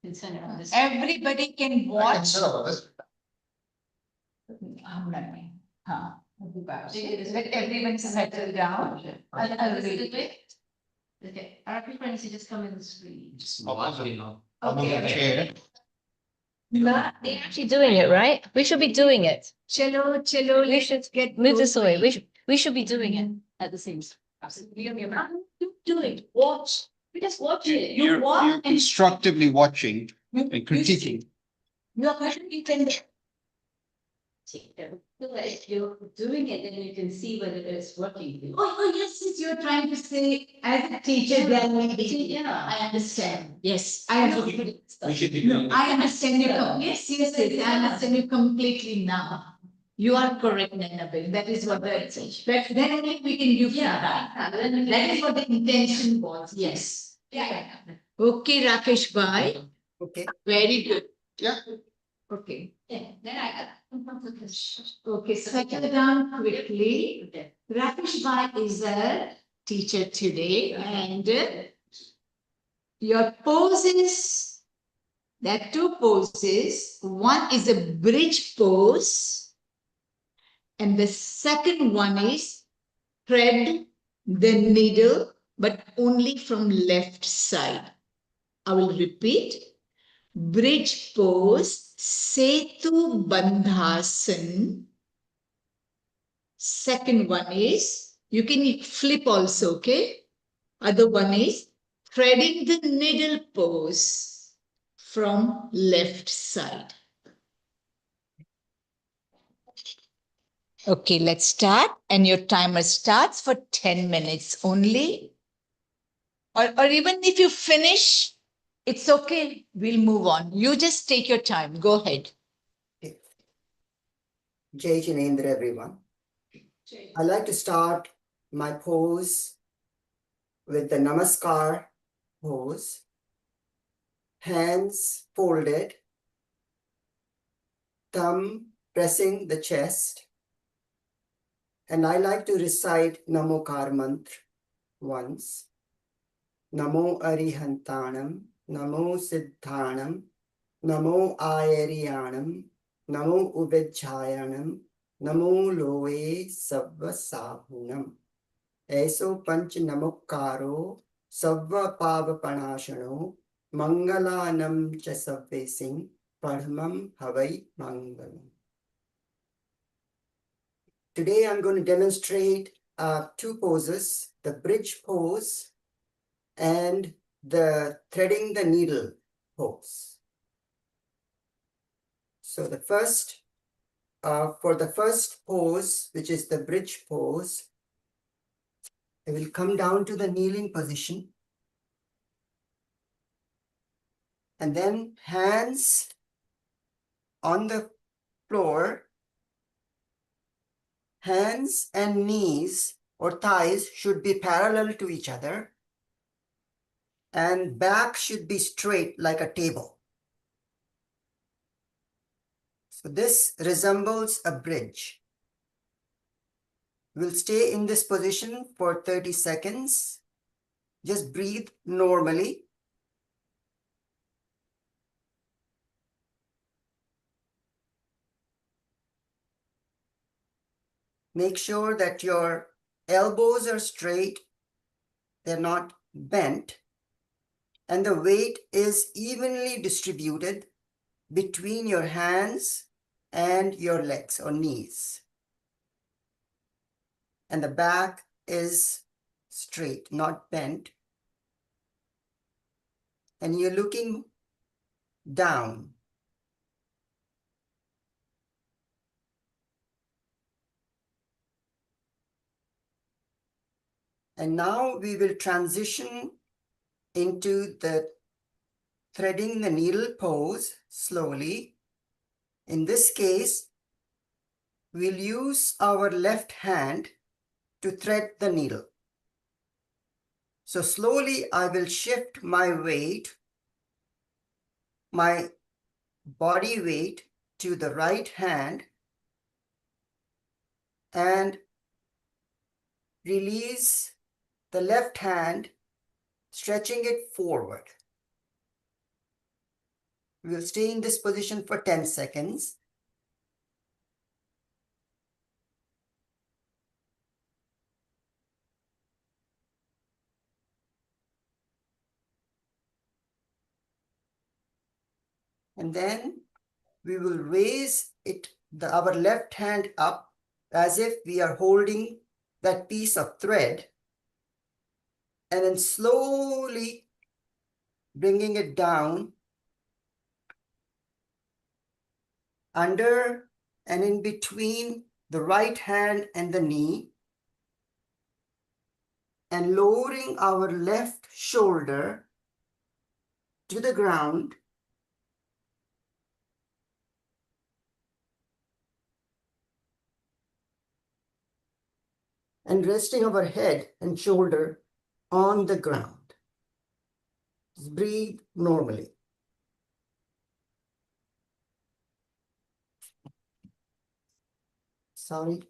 Speaker 6: can send it on this.
Speaker 3: everybody can
Speaker 5: I can
Speaker 3: watch.
Speaker 5: sit over this.
Speaker 3: Let everyone settle down.
Speaker 6: I'll read it. Okay, our friends, you just come in the screen.
Speaker 2: Just watching,
Speaker 5: I'll move the chair.
Speaker 10: They're actually doing it, right? We should be doing it.
Speaker 3: Chalo,
Speaker 10: We should
Speaker 3: get
Speaker 10: move this away.
Speaker 3: going.
Speaker 10: We should be doing it at the same time.
Speaker 3: You do it, watch.
Speaker 6: We just watch it.
Speaker 3: You watch and
Speaker 5: constructively watching
Speaker 3: you
Speaker 5: and critiquing.
Speaker 3: You are critiquing.
Speaker 6: If you're doing it, then you can see whether it's working.
Speaker 3: Oh, yes, you're trying to say as a teacher, then maybe.
Speaker 6: Yeah, I understand.
Speaker 3: Yes, I know.
Speaker 2: We should be
Speaker 3: No,
Speaker 2: doing.
Speaker 3: I understand you. Yes, I understand you completely now. You are correct, Nanabel. That is what the, but then only we can give feedback. That is what the intention was. Yes.
Speaker 6: Yeah.
Speaker 3: Okay, Rakesh Bhai.
Speaker 7: Okay.
Speaker 3: Very good.
Speaker 5: Yeah.
Speaker 3: Okay.
Speaker 6: Yeah, then I.
Speaker 3: Okay, settle down quickly. Rakesh Bhai is a teacher today and your poses, there are 2 poses. One is a bridge pose and the second one is thread the needle but only from left side. I will repeat. Bridge pose, Setu Bandhasan. Second one is, you can flip also, okay? Other one is threading the needle pose from left side. Okay, let's start. And your timer starts for 10 minutes only. Or even if you finish, it's okay. We'll move on. You just take your time. Go ahead.
Speaker 7: Jai Jinendra, everyone. I like to start my pose with the Namaskar pose, hands folded, thumb pressing the chest, and I like to recite Namokar mantra once. Namo Arihantanam, Namo Siddhanam, Namo Ayariyanam, Namo Ubejjayanam, Namo Loe Savva Sahunam. Eso Panch Namokaro, Savva Pava Panashano, Mangalanam Cha Savve Singh, Padmam Havai Mangalam. Today I'm going to demonstrate two poses, the bridge pose and the threading the needle pose. So the first, for the first pose, which is the bridge pose, I will come down to the kneeling position and then hands on the floor, hands and knees or thighs should be parallel to each other and back should be straight like a table. So this resembles a bridge. We'll stay in this position for 30 seconds. Just breathe normally. Make sure that your elbows are straight, they're not bent, and the weight is evenly distributed between your hands and your legs or knees. And the back is straight, not bent. And you're looking down. And now we will transition into the threading the needle pose slowly. In this case, we'll use our left hand to thread the needle. So slowly I will shift my weight, my body weight to the right hand and release the left hand, stretching it forward. We'll stay in this position for 10 seconds. And then we will raise it, our left hand up as if we are holding that piece of thread, and then slowly bringing it down under and in between the right hand and the knee, and lowering our left shoulder to the ground. And resting our head and shoulder on the ground. Just breathe normally. Sorry,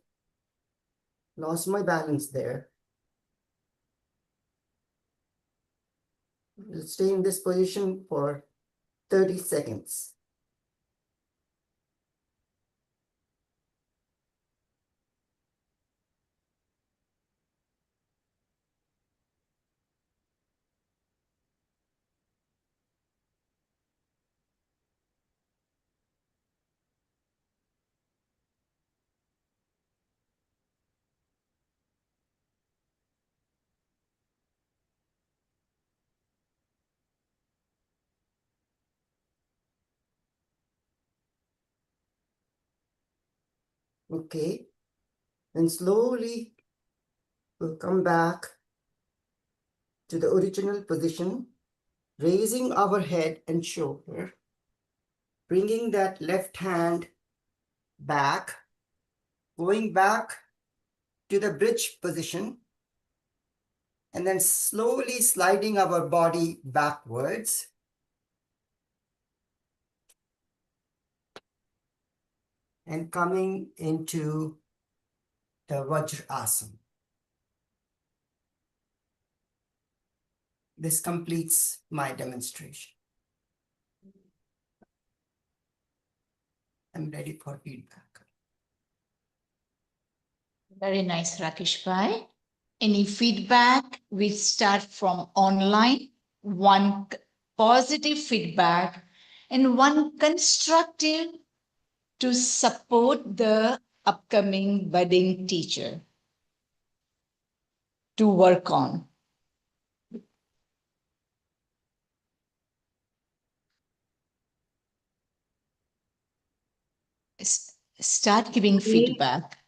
Speaker 7: lost my balance there. We'll stay in this position for 30 seconds. Okay, and slowly we'll come back to the original position, raising our head and shoulder, bringing that left hand back, going back to the bridge position, and then slowly sliding our body backwards. And coming into the Vajrasana. This completes my demonstration. I'm ready for feedback.
Speaker 3: Very nice, Rakesh Bhai. Any feedback? We start from online. One positive feedback and one constructive to support the upcoming budding teacher to work on. Start giving feedback.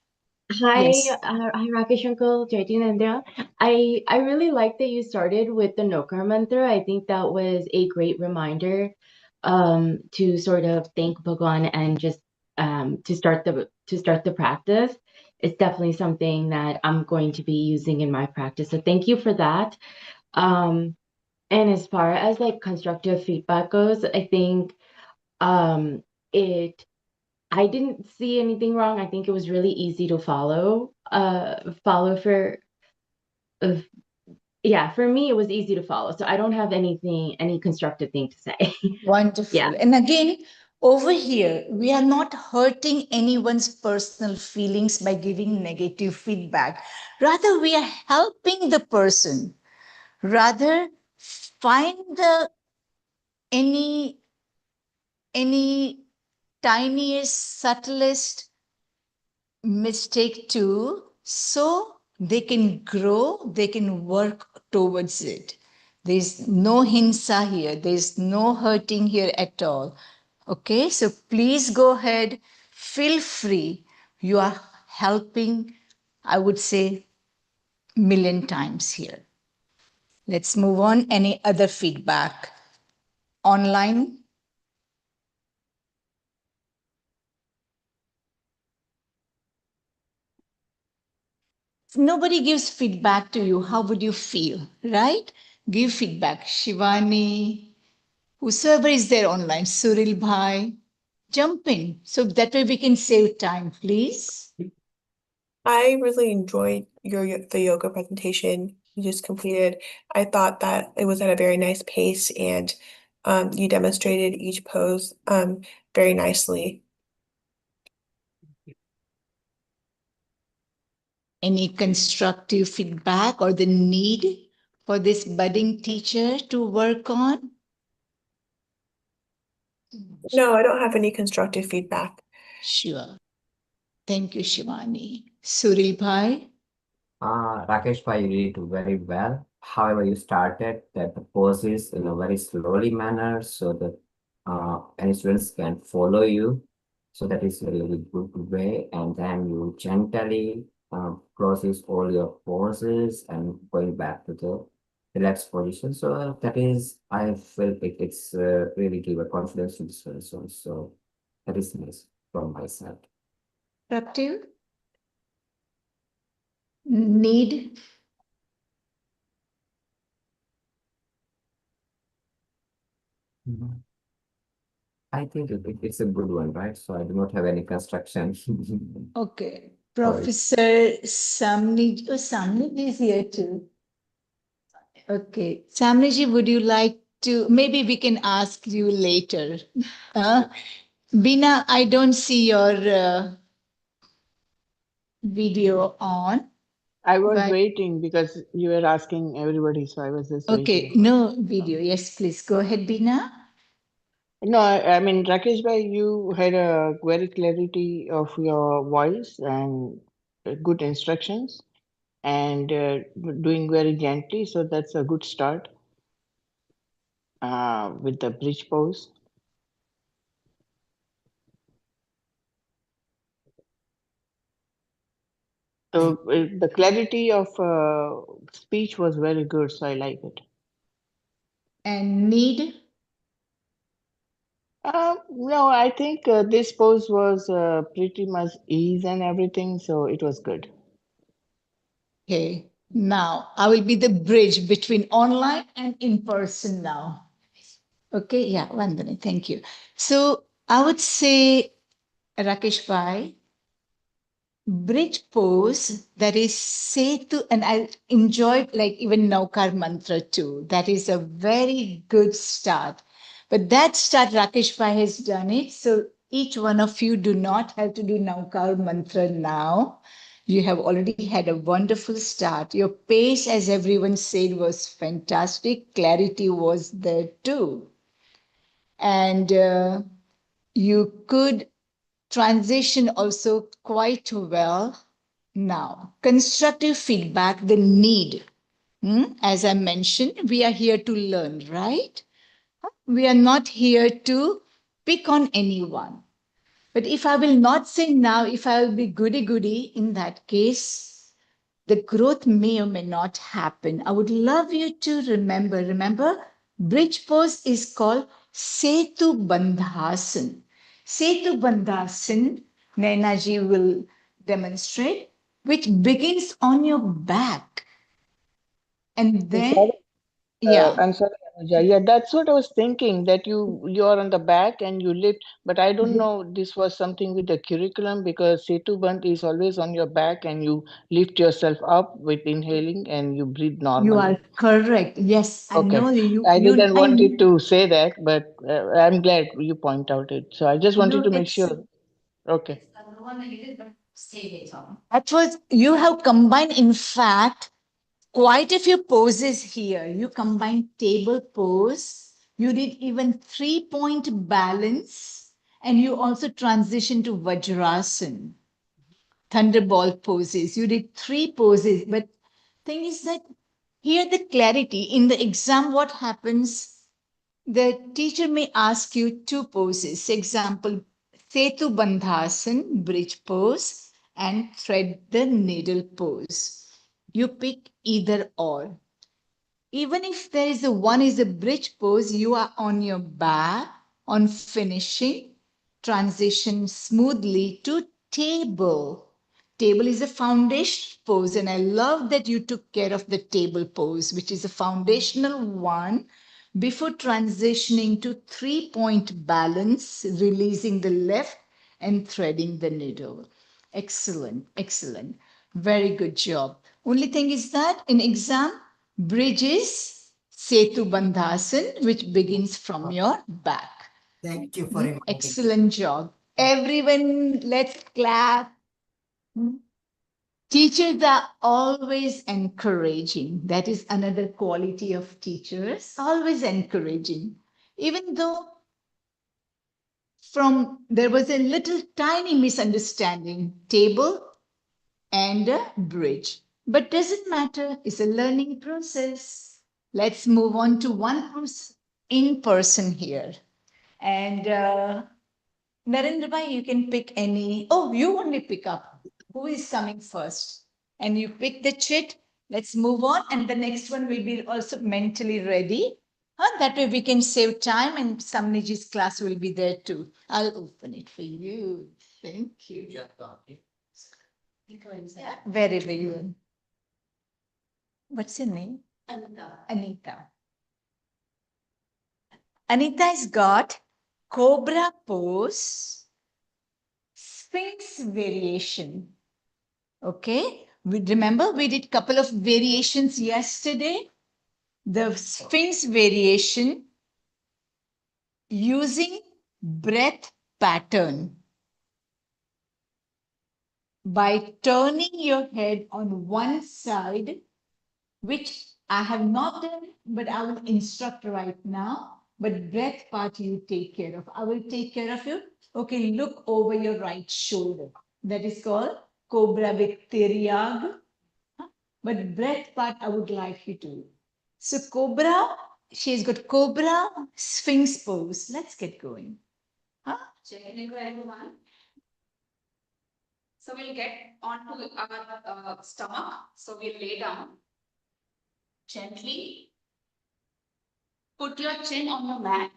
Speaker 4: Hi,
Speaker 3: Yes.
Speaker 4: hi Rakesh Uncle, Jaitin India. I really like that you started with the Nokar mantra. I think that was a great reminder to sort of thank Bhagwan and just to start the practice. It's definitely something that I'm going to be using in my practice. So thank you for that. And as far as like constructive feedback goes, I think it I didn't see anything wrong. I think it was really easy to follow. Uh, yeah, for me, it was easy to follow. So I don't have any constructive thing to say.
Speaker 3: Wonderful.
Speaker 4: Yeah.
Speaker 3: And again, over here, we are not hurting anyone's personal feelings by giving negative feedback. Rather, we are helping the person. Rather, find the any tiniest, subtlest mistake too, so they can grow, they can work towards it. There's no hinsa here, there's no hurting here at all. Okay, so please go ahead, feel free. You are helping, I would say, million times here. Let's move on. Any other feedback? Online? If nobody gives feedback to you, how would you feel, right? Give feedback. Shivani, whosoever is there online, Suril Bhai, jump in. So that way we can save time, please.
Speaker 8: I really enjoyed the yoga presentation you just completed. I thought that it was at a very nice pace and you demonstrated each pose very nicely.
Speaker 3: Any constructive feedback or the need for this budding teacher to work on?
Speaker 8: No, I don't have any constructive feedback.
Speaker 3: Sure. Thank you, Shivani. Suril Bhai?
Speaker 2: Rakesh Bhai, you did very well. However, you started that the poses in a very slowly manner so that any students can follow you. So that is a really good way. And then you gently process all your poses and going back to the relaxed position. So that is, I feel it's really give a confidence to the person. So that is nice from my side.
Speaker 3: Praptil? Need?
Speaker 2: I think it's a good one, right? So I do not have any construction.
Speaker 3: Okay.
Speaker 2: Sorry.
Speaker 3: Professor Samniji, oh, Samniji is here too. Okay. Samniji, would you like to, maybe we can ask you later. Bina, I don't see your video on.
Speaker 9: I was
Speaker 3: But-
Speaker 9: waiting because you were asking everybody, so I was just
Speaker 3: Okay,
Speaker 9: waiting.
Speaker 3: no video. Yes, please go ahead, Bina.
Speaker 9: No, I mean, Rakesh bhai, you had a very clarity of your voice and good instructions and doing very gently. So that's a good start with the bridge pose. So the clarity of speech was very good. So I like it.
Speaker 3: And need?
Speaker 9: No, I think this pose was pretty much ease and everything. So it was good.
Speaker 3: Okay.
Speaker 11: Now, I will be the bridge between online and in person now. Okay, yeah, Vandana, thank you. So I would say, Rakesh Bhai, bridge pose, that is Setu, and I enjoyed like even Naukar mantra too. That is a very good start. But that start, Rakesh Bhai has done it. So each one of you do not have to do Naukar mantra now. You have already had a wonderful start. Your pace, as everyone said, was fantastic. Clarity was there too. And you could transition also quite well. Now, constructive feedback, the need. As I mentioned, we are here to learn, right? We are not here to pick on anyone. But if I will not say now, if I will be goody goody, in that case, the growth may or may not happen. I would love you to remember, bridge pose is called Setu Bandhasan. Setu Bandhasan, Naina ji will demonstrate, which begins on your back. And then, yeah.
Speaker 9: I'm sorry, Anuja. Yeah, that's what I was thinking, that you're on the back and you lift, but I don't know this was something with the curriculum, because Setu Band is always on your back and you lift yourself up with inhaling and you breathe
Speaker 11: You are
Speaker 9: normally.
Speaker 11: correct. Yes, I know
Speaker 9: Okay.
Speaker 11: you.
Speaker 9: I
Speaker 11: You.
Speaker 9: didn't want it to say that, but I'm glad you point out it. So I just wanted
Speaker 11: No,
Speaker 9: to make
Speaker 11: it's
Speaker 9: sure. Okay.
Speaker 11: that was you have combined. In fact, quite a few poses here. You combined table pose. You did even 3-point balance, and you also transitioned to Vajrasan, thunderbolt poses. You did 3 poses, but thing is that here the clarity in the exam. What happens? The teacher may ask you 2 poses. Example, Setu Bandhasan, bridge pose, and thread the needle pose. You pick either or. Even if there is one is a bridge pose, you are on your back, on finishing, transition smoothly to table. Table is a foundation pose, and I love that you took care of the table pose, which is a foundational one, before transitioning to 3-point balance, releasing the left and threading the needle. Excellent, excellent. Very good job. Only thing is that in exam, bridge is Setu Bandhasan, which begins from your back.
Speaker 7: Thank you for reminding.
Speaker 11: Excellent job. Everyone, let's clap. Teachers are always encouraging. That is another quality of teachers, always encouraging. Even though there was a little tiny misunderstanding, table and a bridge. But doesn't matter, it's a learning process. Let's move on to one in person here. And Narendra Bhai, you can pick any. Oh, you only pick up. Who is coming first? And you pick the chit. Let's move on. And the next one will be also mentally ready. That way we can save time, and Samniji's class will be there too. I'll open it for you. Thank you. Yeah, very, very good. What's your name? Anita. Anita has got cobra pose, sphinx variation. Okay. Remember we did couple of variations yesterday. The sphinx variation using breath pattern. By turning your head on one side, which I have not done, but I will instruct right now. But breath part you take care of. I will take care of you. Okay, look over your right shoulder. That is called Cobra with Tiryag. But breath part I would like you to. So Cobra, she's got Cobra Sphinx pose. Let's get going.
Speaker 6: Everyone. So we'll get onto our stomach. So we'll lay down gently. Put your chin on your mat,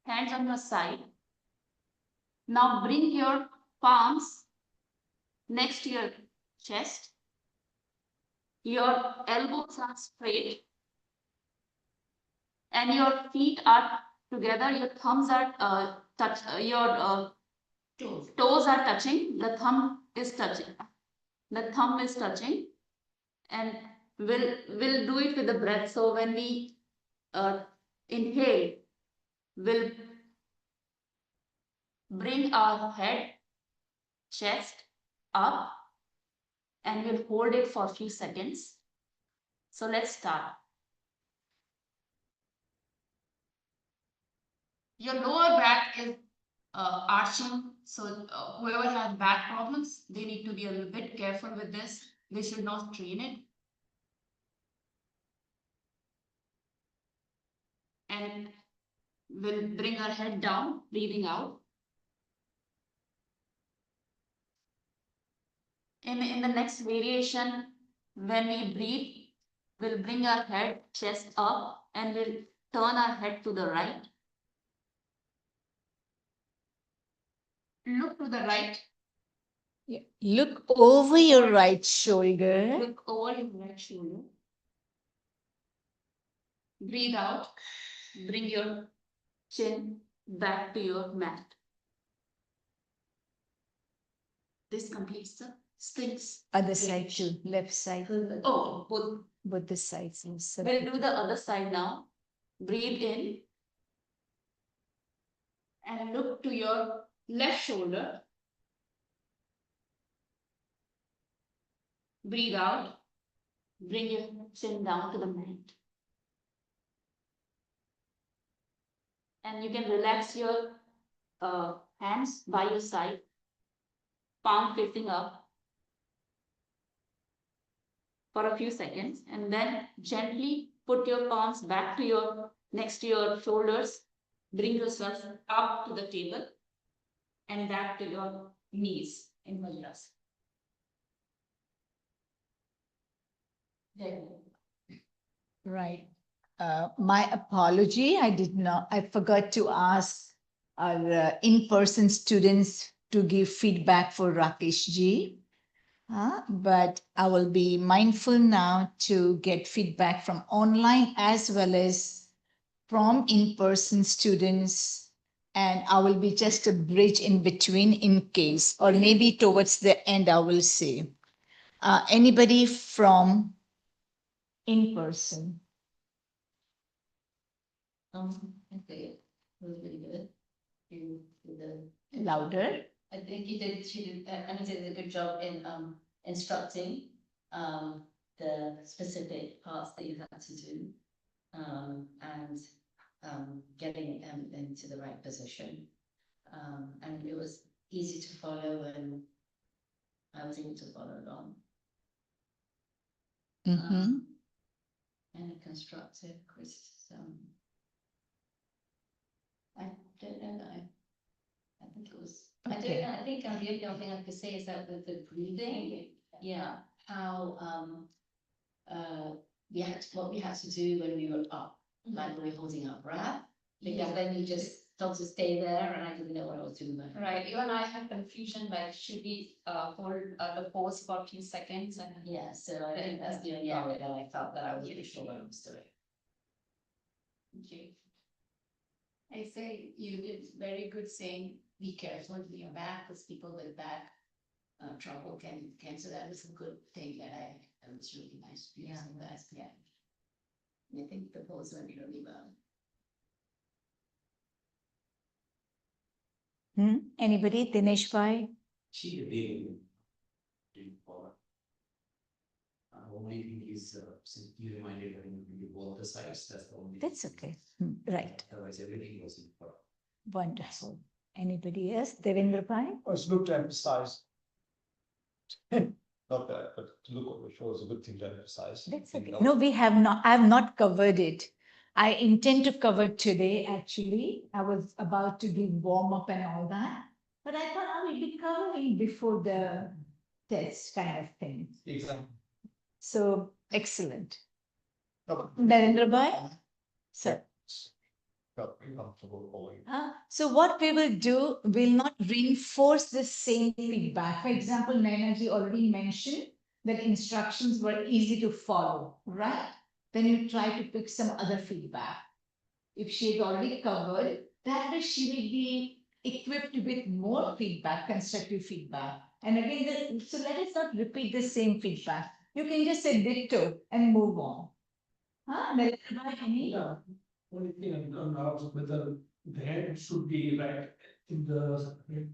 Speaker 6: hands on your side. Now bring your palms next to your chest. Your elbows are straight and your feet are together. Your thumbs are your toes are touching. The thumb is touching. The thumb is touching, and we'll do it with the breath. So when we inhale, we'll bring our head, chest up, and we'll hold it for a few seconds. So let's start. Your lower back is arching, so whoever has back problems, they need to be a little bit careful with this. They should not strain it. And we'll bring our head down, breathing out. In the next variation, when we breathe, we'll bring our head, chest up, and we'll turn our head to the right. Look to the right.
Speaker 11: Yeah. Look over your right shoulder.
Speaker 6: Look over your right shoulder. Breathe out. Bring your chin back to your mat. This completes the splits.
Speaker 11: Other side too, left side.
Speaker 6: Oh, both.
Speaker 11: Both the sides. Yes.
Speaker 6: We'll do the other side now. Breathe in. And look to your left shoulder. Breathe out. Bring your chin down to the mat. And you can relax your hands by your side, palm facing up for a few seconds, and then gently put your palms back to your next to your shoulders. Bring yourself up to the table and back to your knees in Vajrasana. There you go.
Speaker 11: Right. My apology. I forgot to ask our in-person students to give feedback for Rakesh ji. But I will be mindful now to get feedback from online as well as from in-person students. And I will be just a bridge in between in case, or maybe towards the end, I will say. Anybody from in-person?
Speaker 12: Okay, it was really good. You did the
Speaker 11: Louder.
Speaker 12: I think she did, Anna did a good job in instructing the specific parts that you had to do. And getting them into the right position. And it was easy to follow and I was able to follow along. And a constructive criticism. I don't know. I think it was.
Speaker 11: Okay.
Speaker 12: I think the only other thing I could say is that with the breathing, yeah, how what we had to do when we were up, like we were holding our breath, because then you just felt to stay there, and I didn't know what I was doing there.
Speaker 6: Right, you and I had confusion, like should we hold the pose for a few seconds and
Speaker 12: Yeah, so I think that's the only area that I felt that I wasn't sure what I was doing.
Speaker 6: okay. I say you did very good saying be careful with your back because people with back trouble can so that was a good thing that was really nice.
Speaker 12: Yeah.
Speaker 6: That, yeah. I think the pose went really well.
Speaker 11: Anybody? Dinesh Bhai?
Speaker 13: She didn't follow. Only thing is, since you reminded her in both the sides, that's the only.
Speaker 11: That's okay. Right.
Speaker 13: Otherwise, everything was in front.
Speaker 11: Wonderful. Anybody else? Devendra Bhai?
Speaker 5: It's good to emphasize. Not that, but to look over the show is a good thing to emphasize.
Speaker 11: That's okay. No, we have not. I have not covered it. I intend to cover today, actually. I was about to give warm up and all that. But I thought I will be covering before the test kind of thing.
Speaker 5: Exactly.
Speaker 11: So, excellent.
Speaker 5: No,
Speaker 11: Narendra Bhai? Sir.
Speaker 5: felt pretty comfortable following.
Speaker 11: So what we will do, we'll not reinforce the same feedback. For example, Naina ji already mentioned that instructions were easy to follow, right? Then you try to pick some other feedback. If she has already covered, that way she will be equipped with more feedback, constructive feedback. And again, so let us not repeat the same feedback. You can just say ditto and move on. Huh? Any?
Speaker 5: Only thing I'm not sure whether the head should be right in the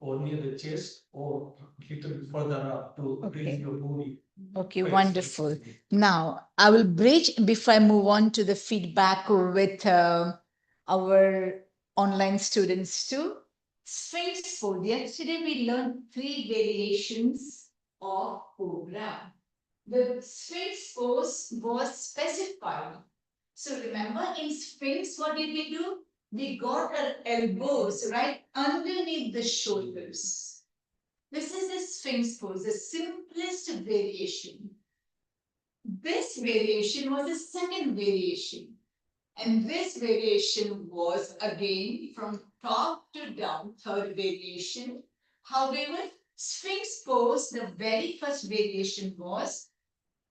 Speaker 5: or near the chest or little bit further up to
Speaker 11: Okay.
Speaker 5: raise your body.
Speaker 11: Okay,
Speaker 5: Right.
Speaker 11: wonderful. Now, I will bridge before I move on to the feedback with our online students too. Sphinx pose. Yesterday we learned 3 variations of program. The Sphinx pose was specified. So remember in Sphinx, what did we do? We got our elbows right underneath the shoulders. This is the Sphinx pose, the simplest variation. This variation was the second variation. And this variation was again from top to down, third variation. However, Sphinx pose, the very first variation was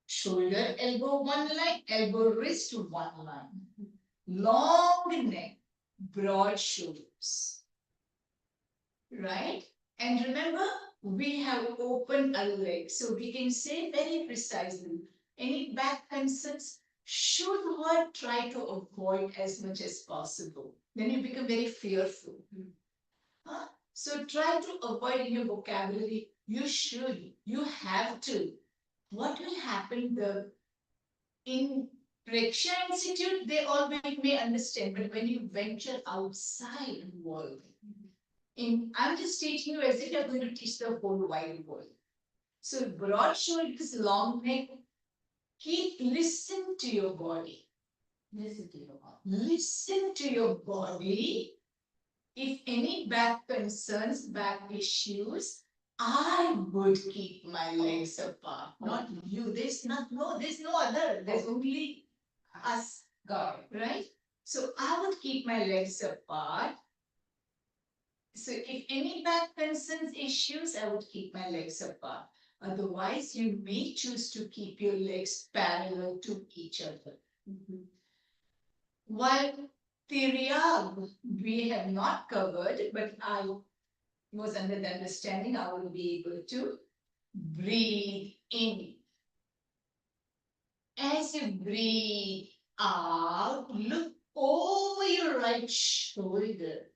Speaker 11: shoulder, elbow, one line, elbow, wrist, one line. Long neck, broad shoulders. Right? And remember, we have opened a leg. So we can say very precisely, any back concerns should one try to avoid as much as possible. Then you become very fearful. Huh? So try to avoid in your vocabulary. You should, you have to. What will happen in Preksha Institute, they all may understand, but when you venture outside the world, I'm just teaching you as if you're going to teach the whole wide world. So broad shoulders, long neck, listen to your body. Listen to your body. Listen to your body. If any back concerns, back issues, I would keep my legs apart, not you. There's no other. There's only us, God, right? So I would keep my legs apart. So if any back concerns, issues, I would keep my legs apart. Otherwise, you may choose to keep your legs parallel to each other. While Tiriyag, we have not covered, but I was under the understanding I will be able to breathe in. As you breathe out, look over your right shoulder.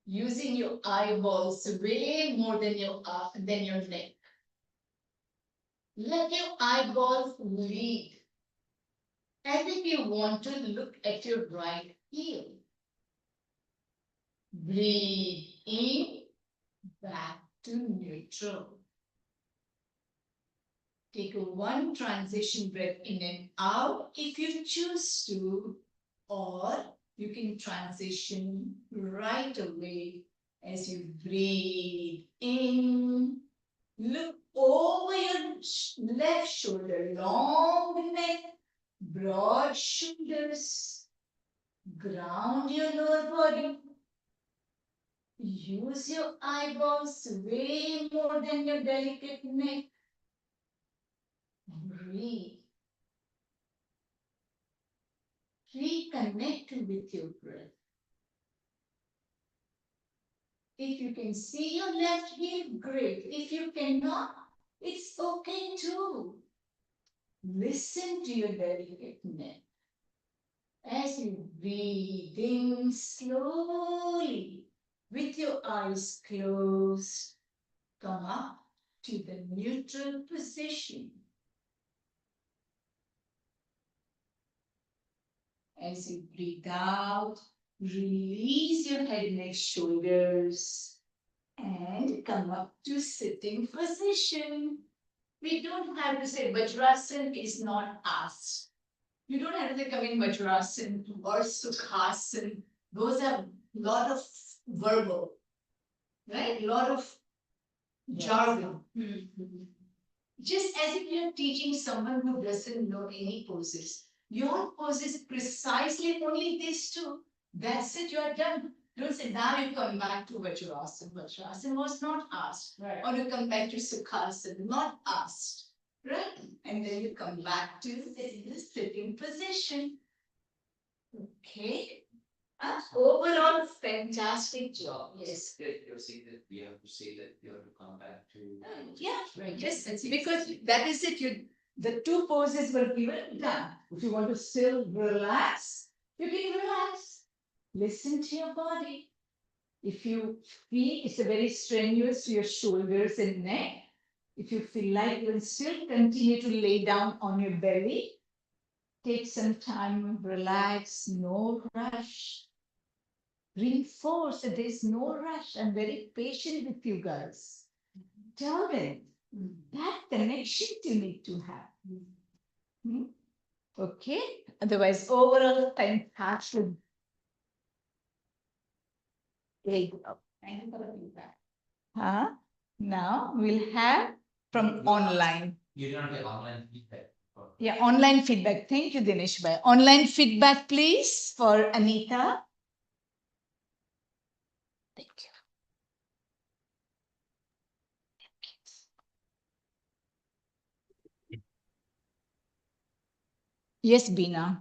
Speaker 11: Using your eyeballs way more than your neck. Let your eyeballs lead. And if you want to look at your right heel. Breathe in, back to neutral. Take a one transition breath in and out if you choose to, or you can transition right away as you breathe in. Look over your left shoulder, long neck, broad shoulders. Ground your lower body. Use your eyeballs way more than your delicate neck. Breathe. Reconnect with your breath. If you can see your left heel, great. If you cannot, it's okay too. Listen to your delicate neck. As you breathe in slowly, with your eyes closed, come up to the neutral position. As you breathe out, release your head, neck, shoulders, and come up to sitting position. We don't have to say Vajrasana is not asked. You don't have to say come in Vajrasana or Sukhasana. Those are a lot of verbal, right? A lot of jargon. Just as if you're teaching someone who doesn't know any poses. Your poses precisely only these two. That's it, you're done. Don't say now you come back to Vajrasana. Vajrasana was not asked.
Speaker 5: Right.
Speaker 11: Or you come back to Sukhasana, not asked. Right? And then you come back to the sitting position. Okay. Overall, fantastic job. Yes.
Speaker 13: You're saying that we have to say that you have to come back to.
Speaker 11: Yeah, right. Yes, because that is it. The two poses were given done. If you want to still relax, you can relax. Listen to your body. If you feel it's a very strenuous to your shoulders and neck, if you feel like you will still continue to lay down on your belly, take some time, relax, no rush. Reinforce that there is no rush. I'm very patient with you guys. Tell them that connection you need to have. Hmm? Okay. Otherwise, overall, fantastic. Thank you for the feedback. Now we'll have from online.
Speaker 13: You don't get online feedback.
Speaker 11: Yeah, online feedback. Thank you, Dinesh Bhai. Online feedback, please, for Anita. Thank you. Yes, Bina.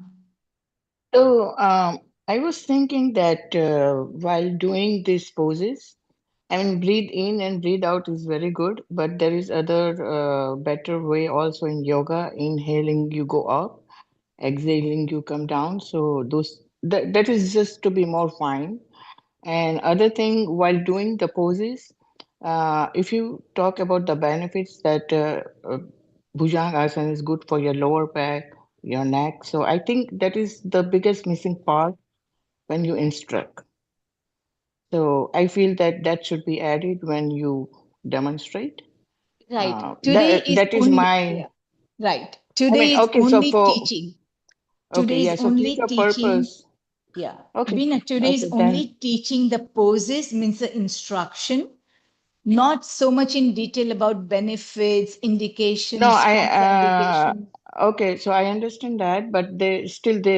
Speaker 9: So I was thinking that while doing these poses, I mean, breathe in and breathe out is very good, but there is other better way also in yoga. Inhaling, you go up, exhaling, you come down. So that is just to be more fine. And other thing, while doing the poses, if you talk about the benefits that Bhujanga Asana is good for your lower back, your neck. So I think that is the biggest missing part when you instruct. So I feel that that should be added when you demonstrate.
Speaker 11: Right. Today is
Speaker 9: That is
Speaker 11: only,
Speaker 9: my,
Speaker 11: yeah. Right.
Speaker 9: I mean,
Speaker 11: Today is
Speaker 9: okay, so
Speaker 11: only
Speaker 9: for,
Speaker 11: teaching.
Speaker 9: okay,
Speaker 11: Today
Speaker 9: yeah,
Speaker 11: is
Speaker 9: so
Speaker 11: only
Speaker 9: future
Speaker 11: teaching.
Speaker 9: purpose.
Speaker 11: Yeah.
Speaker 9: Okay,
Speaker 11: Bina, today is
Speaker 9: okay,
Speaker 11: only
Speaker 9: then,
Speaker 11: teaching the poses, means the instruction, not so much in detail about benefits,
Speaker 9: no,
Speaker 11: indications, contraindications.
Speaker 9: okay, so I understand that, but they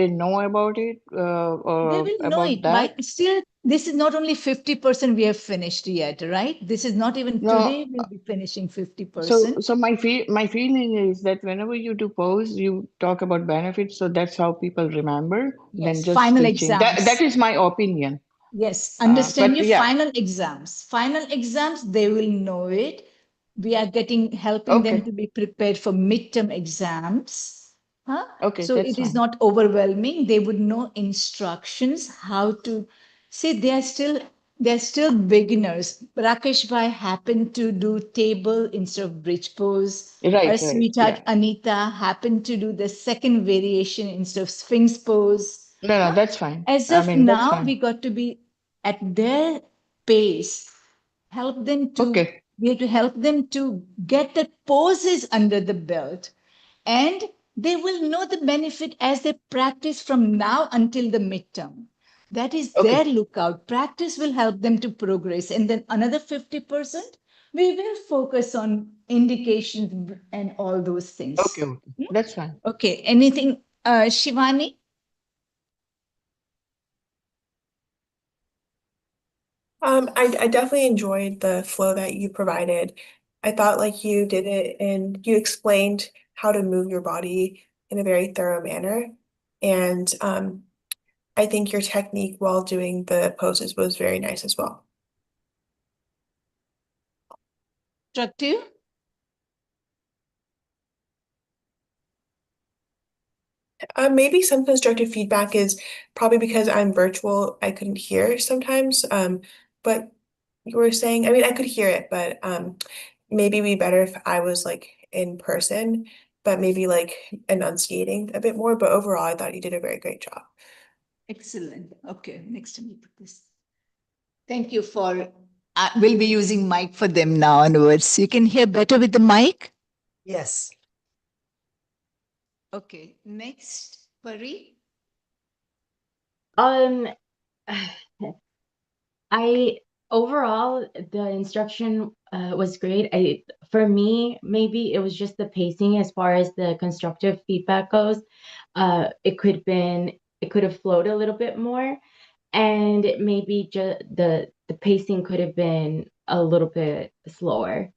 Speaker 9: know about it,
Speaker 11: They
Speaker 9: or
Speaker 11: will know
Speaker 9: about
Speaker 11: it by
Speaker 9: that.
Speaker 11: still. This is not only 50% we have finished yet, right? This is not even
Speaker 9: No,
Speaker 11: today we'll be finishing 50%.
Speaker 9: so my feeling is that whenever you do pose, you talk about benefits, so that's how people remember than
Speaker 11: Yes,
Speaker 9: just
Speaker 11: final
Speaker 9: teaching. That
Speaker 11: exams.
Speaker 9: is my opinion.
Speaker 11: Yes, understand
Speaker 9: But
Speaker 11: your
Speaker 9: yeah,
Speaker 11: final exams. Final exams, they will know it. We are helping them
Speaker 9: okay,
Speaker 11: to be prepared for midterm exams. Huh?
Speaker 9: okay,
Speaker 11: So
Speaker 9: that's
Speaker 11: it is
Speaker 9: fine.
Speaker 11: not overwhelming. They would know instructions, how to see they're still beginners. Rakesh Bhai happened to do table instead of bridge pose. Our
Speaker 9: Right,
Speaker 11: sweetheart
Speaker 9: yeah.
Speaker 11: Anita happened to do the second variation instead of Sphinx pose.
Speaker 9: No,
Speaker 11: Huh?
Speaker 9: that's fine.
Speaker 11: As
Speaker 9: I
Speaker 11: of
Speaker 9: mean, that's
Speaker 11: now, we
Speaker 9: fine.
Speaker 11: got to be at their pace, help them to,
Speaker 9: Okay,
Speaker 11: we have to help them to get the poses under the belt. And they will know the benefit as they practice from now until the midterm. That is their
Speaker 9: okay,
Speaker 11: lookout. Practice will help them to progress. And then another 50%, we will focus on indications and all those things.
Speaker 9: okay, that's fine.
Speaker 11: Okay, anything, Shivani?
Speaker 8: I definitely enjoyed the flow that you provided. I thought like you did it and you explained how to move your body in a very thorough manner. And I think your technique while doing the poses was very nice as well.
Speaker 11: Constructive?
Speaker 8: Maybe some constructive feedback is probably because I'm virtual, I couldn't hear sometimes. But you were saying, I mean, I could hear it, but maybe it'd be better if I was like in person, but maybe like enunciating a bit more. But overall, I thought you did a very great job.
Speaker 11: Excellent. Okay, next time you put this. Thank you for, we'll be using mic for them now onwards. You can hear better with the mic?
Speaker 7: Yes.
Speaker 11: Okay, next, Pari.
Speaker 4: I overall the instruction was great. For me, maybe it was just the pacing as far as the constructive feedback goes. It could have flowed a little bit more. and maybe just the pacing could have been a little bit slower.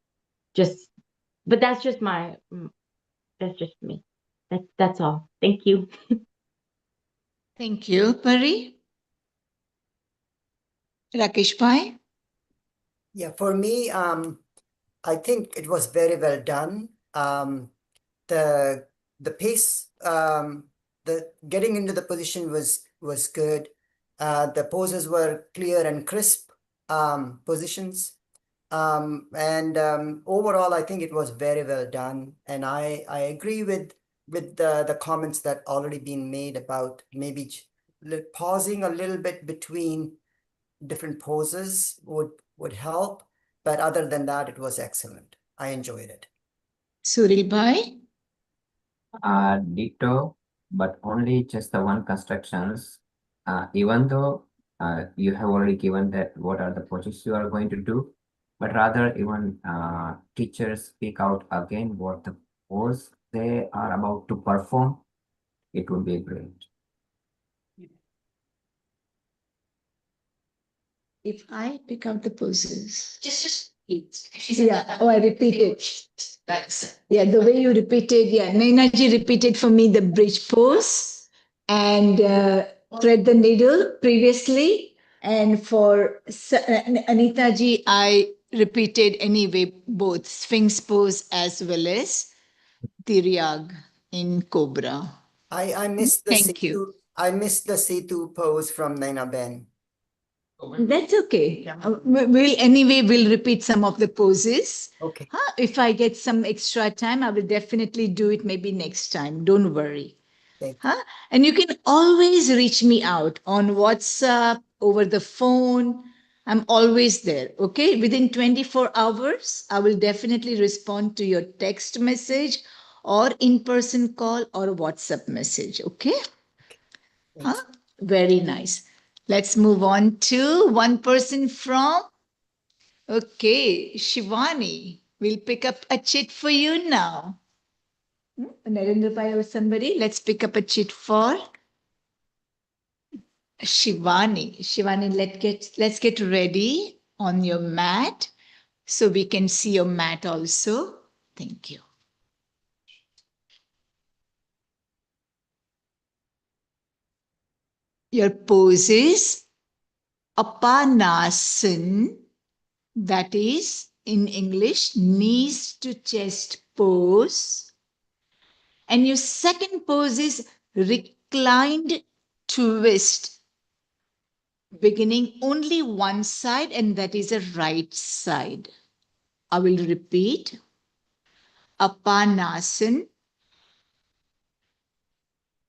Speaker 4: But that's just that's just me. That's all. Thank you.
Speaker 11: Thank you, Pari. Rakesh Bhai?
Speaker 7: Yeah, for me, I think it was very well done. The pace, the getting into the position was good. The poses were clear and crisp positions. And overall, I think it was very well done. And I agree with the comments that already been made about maybe pausing a little bit between different poses would help. But other than that, it was excellent. I enjoyed it.
Speaker 11: Suril Bhai?
Speaker 2: Ditto, but only just the one constructions. Even though you have already given that what are the projects you are going to do, but rather even teachers speak out again what the pose they are about to perform, it would be great.
Speaker 11: If I pick out the poses.
Speaker 6: Just
Speaker 11: Yeah, oh, I repeated.
Speaker 6: That's
Speaker 11: Yeah, the way you repeated, yeah, Nainaji repeated for me the bridge pose and thread the needle previously. And for Anita ji, I repeated anyway both Sphinx pose as well as Tiryag in Cobra.
Speaker 7: I missed the
Speaker 11: Thank you.
Speaker 7: I missed the Setu pose from Naina Ben.
Speaker 11: That's okay. We'll repeat some of the poses.
Speaker 7: Okay.
Speaker 11: If I get some extra time, I will definitely do it maybe next time. Don't worry.
Speaker 7: Thank you.
Speaker 11: And you can always reach me out on WhatsApp, over the phone. I'm always there. Okay. Within 24 hours, I will definitely respond to your text message or in-person call or WhatsApp message. Okay.
Speaker 7: Thanks.
Speaker 11: Very nice. Let's move on to one person from, okay, Shivani. We'll pick up a chit for you now. Narendra Pai or somebody, let's pick up a chit for Shivani. Shivani, let's get ready on your mat so we can see your mat also. Thank you. Your pose is Apanasan, that is in English, knees to chest pose. And your second pose is reclined twist, beginning only one side, and that is a right side. I will repeat. Apanasan.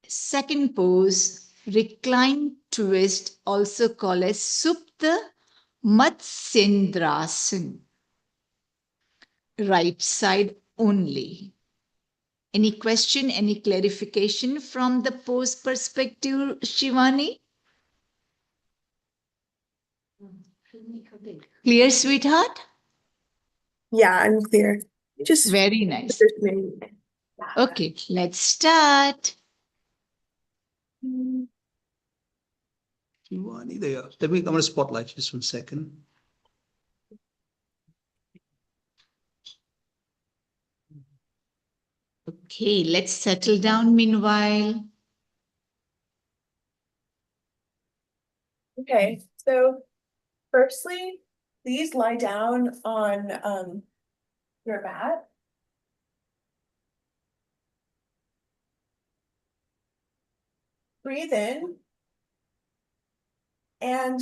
Speaker 11: Second pose, reclined twist, also called as Supta Matsyendrasan. Right side only. Any question, any clarification from the pose perspective, Shivani? Clear, sweetheart?
Speaker 8: Yeah, I'm clear. Just
Speaker 11: Very nice.
Speaker 8: positioning.
Speaker 11: Okay, let's start.
Speaker 5: Shivani there. Let me, I'm gonna spotlight just 1 second.
Speaker 11: Okay, let's settle down meanwhile.
Speaker 8: Okay, so firstly, please lie down on your mat. Breathe in and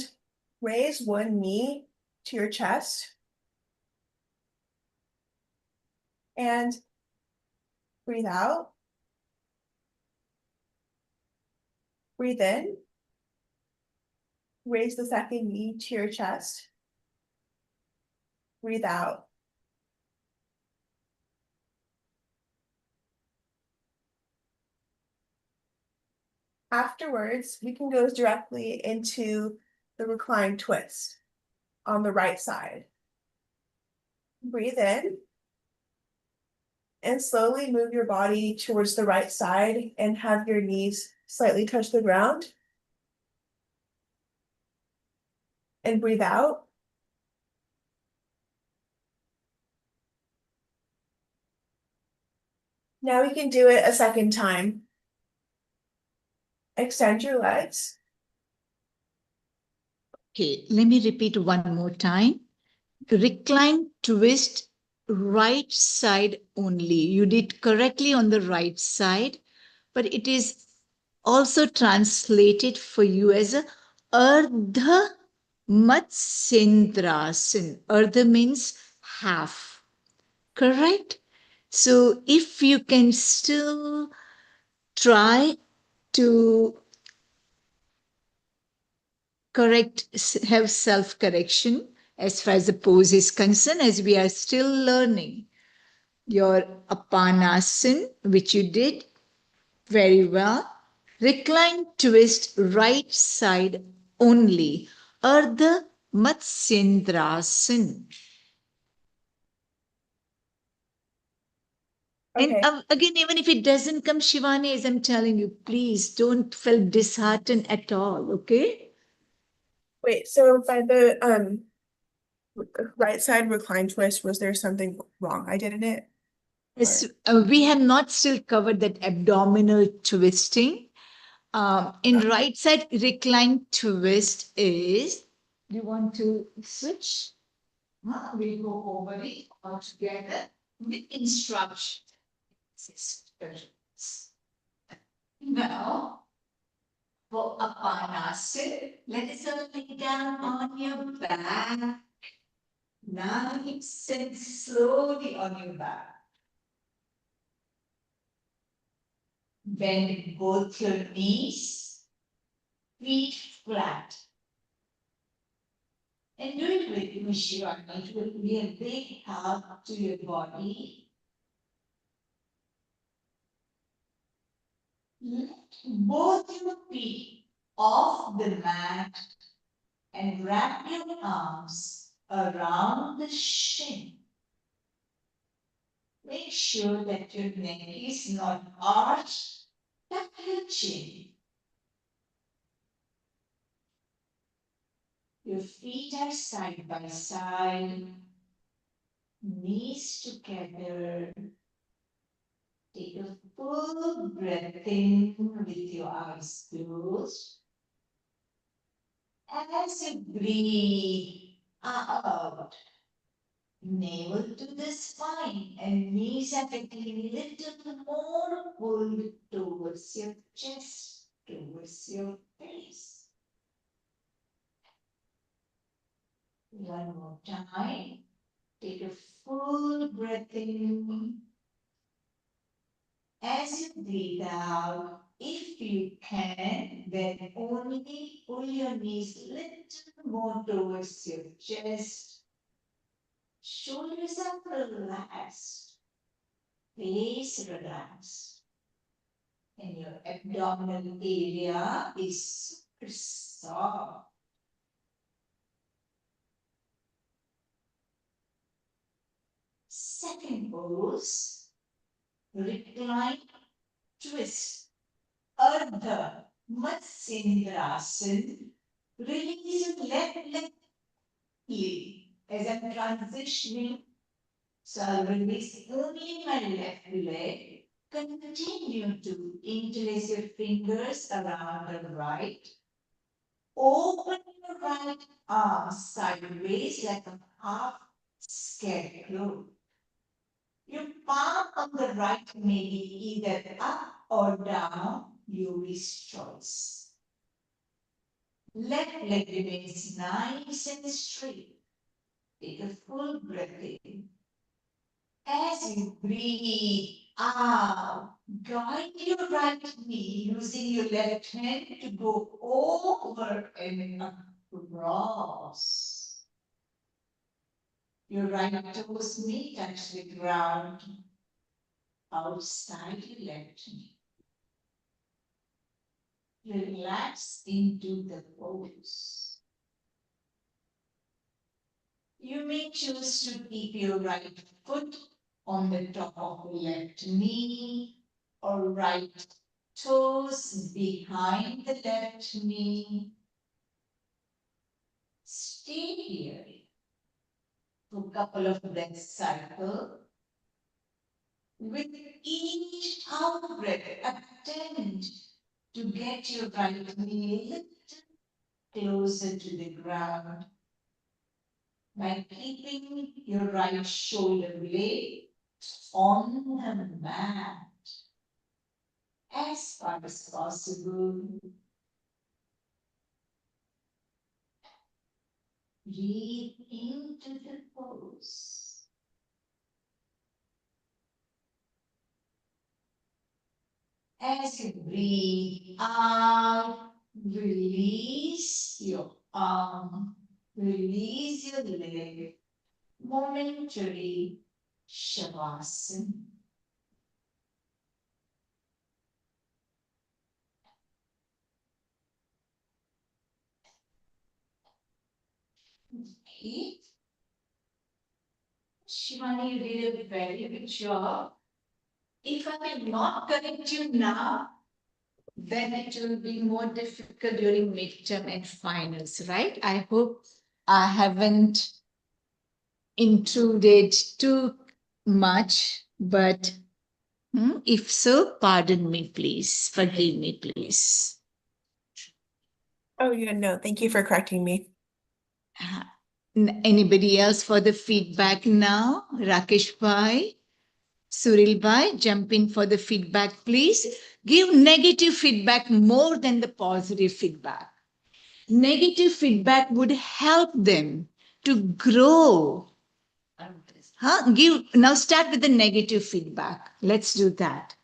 Speaker 8: raise one knee to your chest. And breathe out. Breathe in. Raise the second knee to your chest. Breathe out. Afterwards, we can go directly into the reclined twist on the right side. Breathe in. And slowly move your body towards the right side and have your knees slightly touch the ground. and breathe out. Now we can do it a second time. Extend your legs.
Speaker 11: Okay, let me repeat one more time. Recline, twist, right side only. You did correctly on the right side, but it is also translated for you as a Ardha Matsyendrasana. Ardha means half. Correct? So if you can still try to have self-correction as far as the pose is concerned, as we are still learning your Apanasana, which you did very well. Recline, twist, right side only. Ardha Matsyendrasana.
Speaker 8: Okay.
Speaker 11: And again, even if it doesn't come, Shivani, as I'm telling you, please don't feel disheartened at all, okay?
Speaker 8: Wait, so by the right side recline twist, was there something wrong I did in it?
Speaker 11: Yes, we have not still covered that abdominal twisting. In right side recline twist is, do you want to switch? We go over it all together with instruction. Now, for Apanasana, let us all lay down on your back. Nice and slowly on your back. Bend both your knees, feet flat. And do it with me, Shivani. It will be a big help to your body. Lift both your feet off the mat and wrap your arms around the shin. Make sure that your neck is not arched. Tuck your chin. Your feet are side by side, knees together. Take a full breath in with your eyes closed. As you breathe out, navel to the spine and knees are getting a little more pulled towards your chest, towards your face. One more time. Take a full breath in. As you breathe out, if you can, then only pull your knees a little more towards your chest. Shoulders are relaxed. Face relaxed. And your abdominal area is super soft. Second pose. Recline, twist, Ardha Matsyendrasana. Release your left leg as I'm transitioning. So I'll release only my left leg. Continue to interlace your fingers around the right. Open your right arm sideways like a half scarecrow. Your palm on the right may be either up or down, your wish choice. Left leg remains nice and straight. Take a full breath in. As you breathe out, guide your right knee using your left hand to go over and across. Your right toes may touch the ground outside your left knee. Relax into the pose. You may choose to keep your right foot on the top of the left knee or right toes behind the left knee.
Speaker 3: stay here. For a couple of breaths cycle. With each out breath, attempt to get your right knee a little closer to the ground by keeping your right shoulder blade on the mat as far as possible. Breathe into the pose. As you breathe out, release your arm, release your leg, momentary Shavasana. Okay. Shivani, you did a very good job. If I will not correct you now, then it will be more difficult during midterm and finals, right? I hope I haven't intruded too much, but if so, pardon me, please. Forgive me, please.
Speaker 8: Oh, yeah, no, thank you for correcting me.
Speaker 11: Anybody else for the feedback now? Rakesh Bhai, Suril Bhai, jump in for the feedback, please. Give negative feedback more than the positive feedback. Negative feedback would help them to grow. Now start with the negative feedback. Let's do that.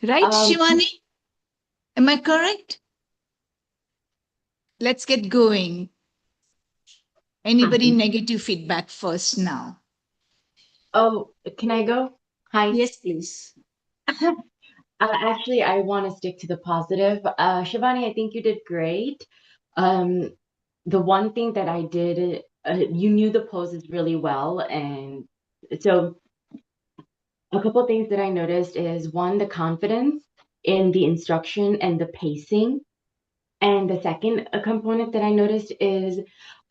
Speaker 11: Right, Shivani? Am I correct? Let's get going. Anybody negative feedback first now?
Speaker 4: Oh, can I go? Hi.
Speaker 11: Yes, please.
Speaker 4: Actually, I want to stick to the positive. Shivani, I think you did great. The one thing that I did, you knew the poses really well. And so a couple things that I noticed is one, the confidence in the instruction and the pacing. And the second component that I noticed is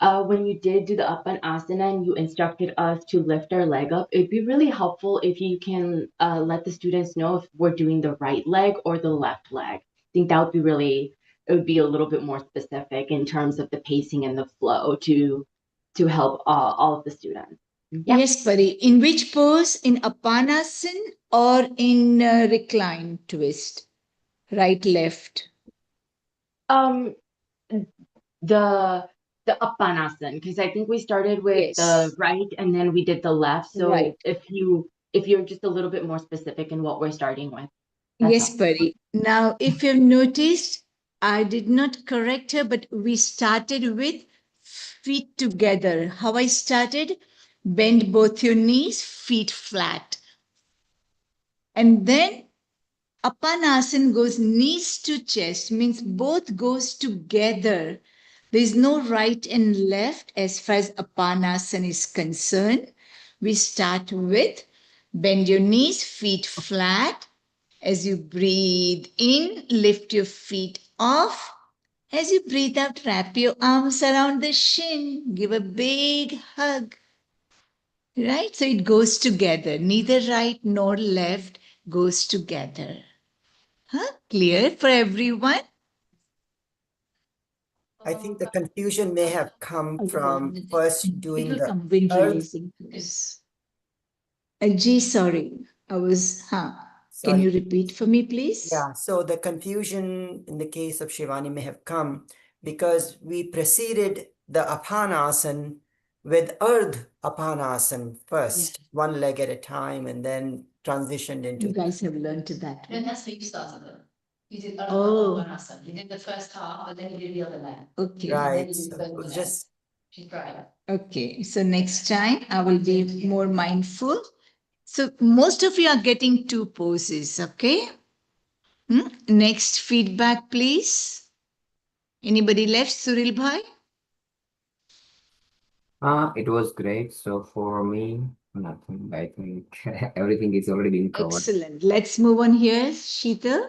Speaker 4: when you did do the Apanasana and you instructed us to lift our leg up, it'd be really helpful if you can let the students know if we're doing the right leg or the left leg. I think that would be really, it would be a little bit more specific in terms of the pacing and the flow to help all of the students. Yeah.
Speaker 11: Yes, Pari. In which pose? In Apanasana or in recline twist? Right, left?
Speaker 4: The Apanasana, because I think we started with
Speaker 11: Yes.
Speaker 4: the right and then we did the left. So
Speaker 11: Right.
Speaker 4: if you're just a little bit more specific in what we're starting with. That's
Speaker 11: Yes,
Speaker 4: all.
Speaker 11: Pari. Now, if you've noticed, I did not correct her, but we started with feet together. How I started? Bend both your knees, feet flat. And then Apanasana goes knees to chest, means both goes together. There is no right and left as far as Apanasana is concerned. We start with bend your knees, feet flat. As you breathe in, lift your feet off. As you breathe out, wrap your arms around the shin. Give a big hug. Right? So it goes together. Neither right nor left goes together. Clear for everyone?
Speaker 7: I think the confusion may have come from first doing
Speaker 11: It will
Speaker 7: the
Speaker 11: come wind
Speaker 7: earth.
Speaker 11: releasing. Yes. Gee, sorry. I was, Can
Speaker 7: Sorry.
Speaker 11: you repeat for me, please?
Speaker 7: Yeah, so the confusion in the case of Shivani may have come because we preceded the Apanasana with Ardh Apanasana first, one leg at a time, and then transitioned
Speaker 11: You
Speaker 7: into.
Speaker 11: guys have learned to that.
Speaker 12: Then that's how you started it. You did
Speaker 11: Oh.
Speaker 12: Apanasana. You did the first half, but then you did the other leg.
Speaker 11: Okay.
Speaker 7: Right,
Speaker 12: you
Speaker 7: so
Speaker 12: did
Speaker 7: it was
Speaker 12: both
Speaker 7: just
Speaker 12: She's right.
Speaker 11: Okay. So next time I will be more mindful. So most of you are getting two poses, okay? Next feedback, please. Anybody left, Suril Bhai?
Speaker 2: It was great. So for me, nothing. I think everything is already been covered.
Speaker 11: Excellent. Let's move on here, Sheetal.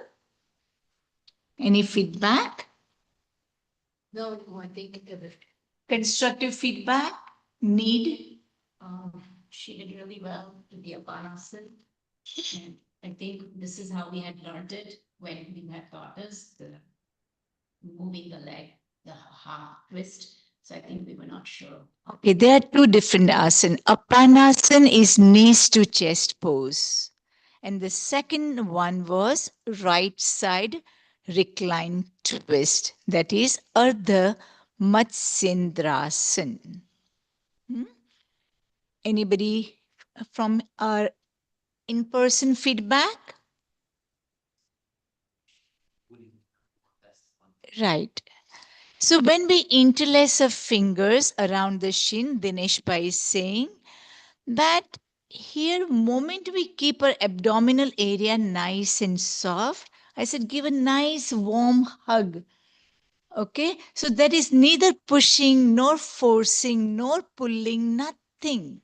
Speaker 11: Any feedback?
Speaker 6: No, I think
Speaker 11: Constructive feedback, need.
Speaker 12: She did really well with the Apanasan. And I think this is how we had learned it when we had taught us the moving the leg, the half twist. So I think we were not sure.
Speaker 11: Okay, there are two different asana. Apanasan is knees to chest pose. And the second one was right side recline twist. That is Ardha Matsyendrasan. Anybody from our in-person feedback? Right. So when we interlace our fingers around the shin, Dinesh Bhai is saying that here, moment we keep our abdominal area nice and soft, I said give a nice warm hug. Okay, so that is neither pushing nor forcing nor pulling, nothing.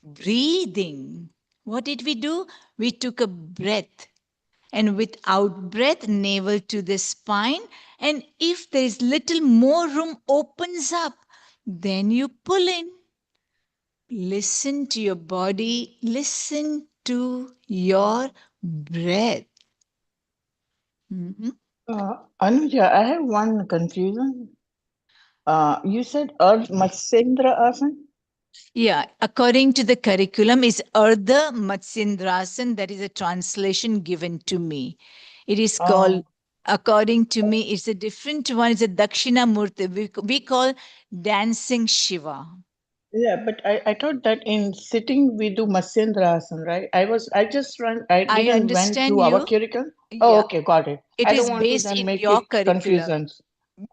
Speaker 11: Breathing. What did we do? We took a breath. And with out breath, navel to the spine. And if there is little more room opens up, then you pull in. Listen to your body. Listen to your breath. Mhm.
Speaker 9: Anuja, I have one confusion. You said Ardh Matsyendra Asana?
Speaker 11: Yeah, according to the curriculum is Ardha Matsyendrasan. That is a translation given to me. It is called, according to me, it's a different one. It's a Dakshina Murti. We call dancing Shiva.
Speaker 9: Yeah, but I thought that in sitting we do Matsyendra Asana, right? I
Speaker 11: I
Speaker 9: didn't went
Speaker 11: understand
Speaker 9: through our
Speaker 11: you.
Speaker 9: curriculum. Oh,
Speaker 11: Yeah,
Speaker 9: okay, got it.
Speaker 11: it
Speaker 9: I don't
Speaker 11: is
Speaker 9: want to
Speaker 11: based
Speaker 9: then
Speaker 11: in
Speaker 9: make
Speaker 11: your
Speaker 9: it
Speaker 11: curriculum.
Speaker 9: confusions.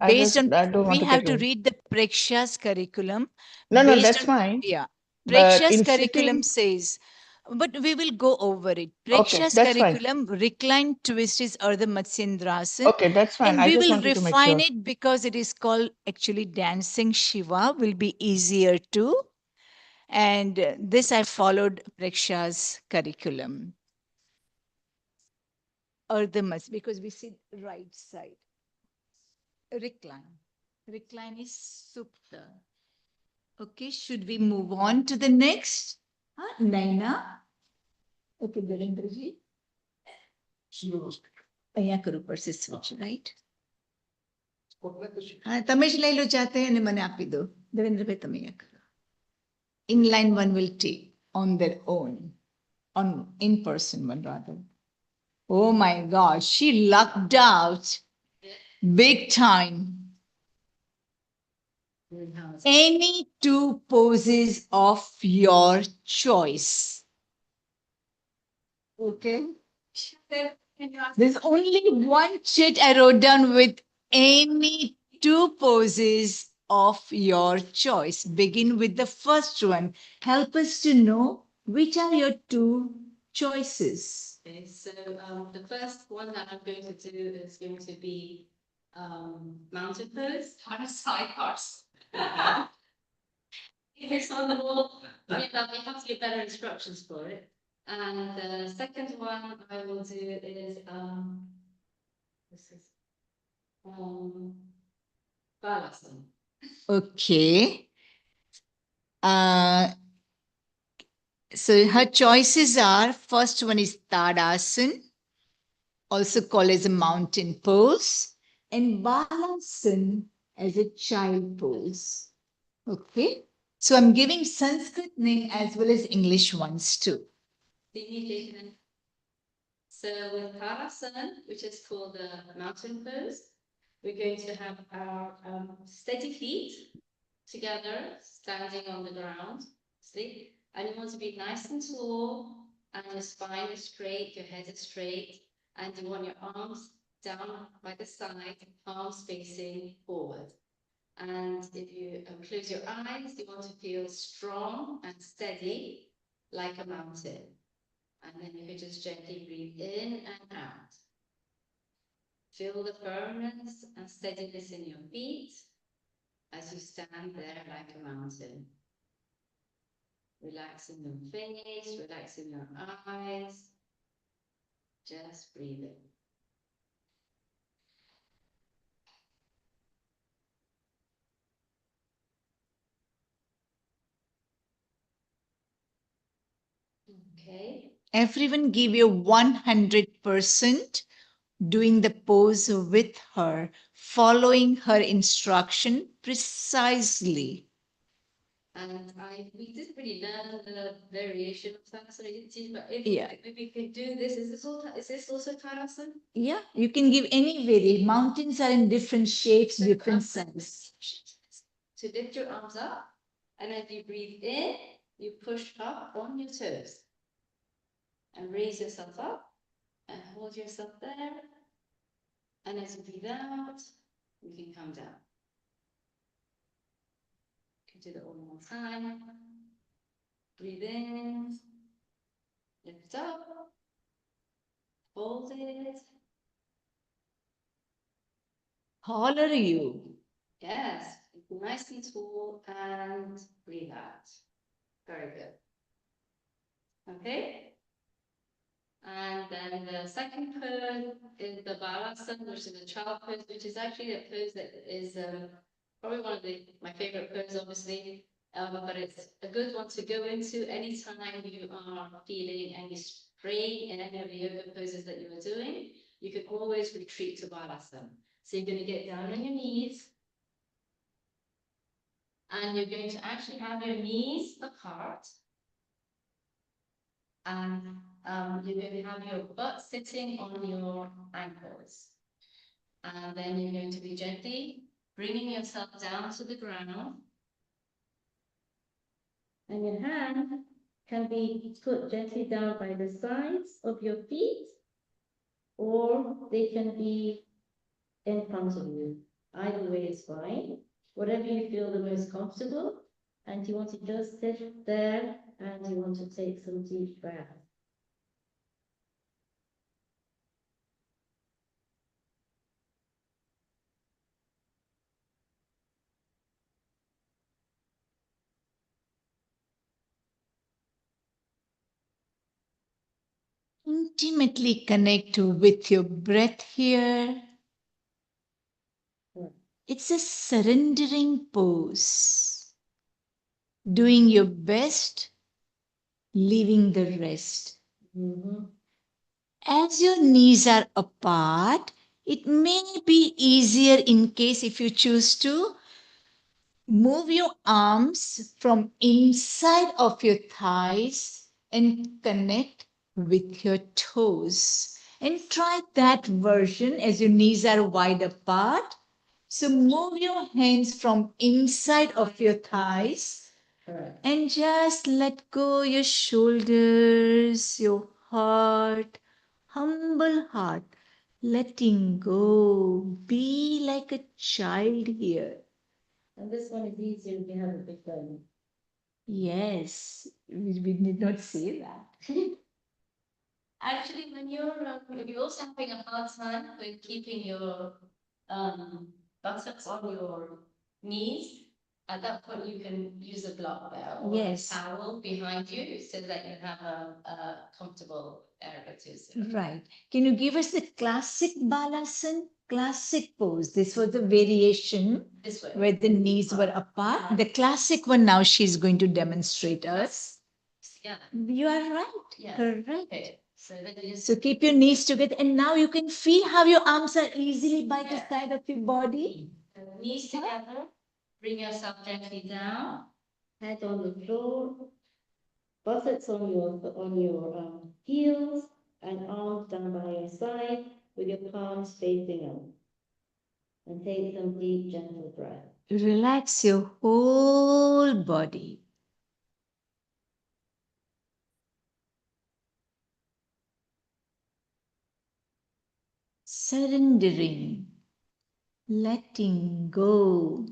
Speaker 11: Based on,
Speaker 9: I don't
Speaker 11: we
Speaker 9: want to
Speaker 11: have
Speaker 9: get
Speaker 11: to
Speaker 9: you.
Speaker 11: read the Preksha's curriculum.
Speaker 9: No,
Speaker 11: Based
Speaker 9: that's
Speaker 11: on,
Speaker 9: fine.
Speaker 11: yeah,
Speaker 9: But
Speaker 11: Preksha's
Speaker 9: in
Speaker 11: curriculum
Speaker 9: sitting,
Speaker 11: says, but we will go over it.
Speaker 9: okay,
Speaker 11: Preksha's
Speaker 9: that's fine.
Speaker 11: curriculum, recline twist is Ardha Matsyendrasan.
Speaker 9: Okay, that's fine.
Speaker 11: And
Speaker 9: I
Speaker 11: we
Speaker 9: just
Speaker 11: will
Speaker 9: wanted to make
Speaker 11: refine
Speaker 9: sure.
Speaker 11: it because it is called actually dancing Shiva, will be easier to. And this I followed Preksha's curriculum. Ardha Mats, because we sit right side. Recline. Recline is Supta. Okay, should we move on to the next? Naina? Okay, Virendraji. અહીંયા કરું પડશે switch, right? તમે જ લઈ લો જાતે અને મને આપી દો. દેવેન્દ્રભાઈ તમે અહીંયા કરો. Inline one will take on their own. On in-person one rather. Oh my gosh, she lucked out. Big time. Any two poses of your choice. Okay. There's only one chit I wrote down with any two poses of your choice. Begin with the first one. Help us to know which are your two choices.
Speaker 12: Okay, so the first one that I'm going to do is going to be mountain pose, on a side horse. It's on the wall. We have to get better instructions for it. And the second one I will do is this is Balasana.
Speaker 11: Okay. So her choices are, first one is Tadasana, also called as a mountain pose, and Balasana as a child pose. Okay. So I'm giving Sanskrit name as well as English ones too.
Speaker 12: So with Tadasana, which is called the mountain pose, we're going to have our steady feet together, standing on the ground. See? And you want to be nice and tall, and your spine is straight, your head is straight, and you want your arms down by the side, palms facing forward. And if you close your eyes, you want to feel strong and steady, like a mountain. And then you can just gently breathe in and out. Feel the firmness and steadiness in your feet as you stand there like a mountain. Relaxing your face, relaxing your eyes. Just breathing. Okay.
Speaker 11: Everyone give your 100% doing the pose with her, following her instruction precisely.
Speaker 12: And we didn't really learn the variation of that, so it did, but
Speaker 11: Yeah.
Speaker 12: if we could do this, is this also Tadasana?
Speaker 11: Yeah, you can give any variation. Mountains are in different shapes, different sizes.
Speaker 12: So lift your arms up, and as you breathe in, you push up on your toes. And raise yourself up, and hold yourself there. And as you breathe out, you can come down. You can do that one more time. Breathe in, lift up, hold it.
Speaker 11: How are you?
Speaker 12: Yes, nice and tall, and breathe out. Very good. Okay. And then the second pose is the Balasana, which is a child pose, which is actually a pose that is probably one of my favorite poses, obviously. But it's a good one to go into anytime you are feeling any strain in any of the yoga poses that you are doing. You can always retreat to Balasana. So you're going to get down on your knees. And you're going to actually have your knees apart. And you're going to have your butt sitting on your ankles. And then you're going to be gently bringing yourself down to the ground. And your hand can be put gently down by the sides of your feet, or they can be in front of you. Either way is fine. Whatever you feel the most comfortable. And you want to just sit there and you want to take some deep breaths.
Speaker 11: Intimately connect with your breath here. It's a surrendering pose. Doing your best, leaving the rest. As your knees are apart, it may be easier in case if you choose to move your arms from inside of your thighs and connect with your toes. And try that version as your knees are wide apart. So move your hands from inside of your thighs and just let go your shoulders, your heart, humble heart, letting go. Be like a child here.
Speaker 12: And this one is easier if you have a big belly.
Speaker 11: Yes, we did not say that.
Speaker 12: Actually, when you're also having a hard time with keeping your buttocks on your knees, at that point you can use a block there or
Speaker 11: Yes.
Speaker 12: a towel behind you so that you have a comfortable area to sit.
Speaker 11: Right. Can you give us the classic Balasana? Classic pose. This was the variation
Speaker 12: This way.
Speaker 11: where the knees were apart. The classic one now she's going to demonstrate us.
Speaker 12: Yeah.
Speaker 11: You are right.
Speaker 12: Yeah.
Speaker 11: Correct.
Speaker 12: Okay. So then you just
Speaker 11: So keep your knees together and now you can feel how your arms are easily by the side of your body.
Speaker 12: knees together. Bring yourself gently down. Head on the floor. Buttocks on your heels and arms down by your side with your palms facing up. And take some deep, gentle breath.
Speaker 11: Relax your whole body. Surrendering, letting go.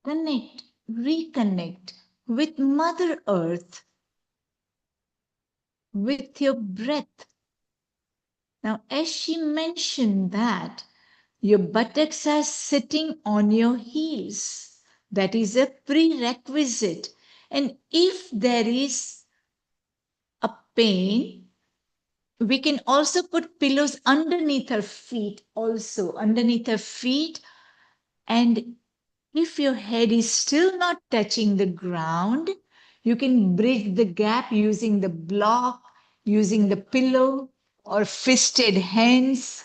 Speaker 11: Connect, reconnect with Mother Earth, with your breath. Now, as she mentioned that your buttocks are sitting on your heels, that is a prerequisite. And if there is a pain, we can also put pillows underneath her feet, also underneath her feet. And if your head is still not touching the ground, You can bridge the gap using the block, using the pillow, or fisted hands,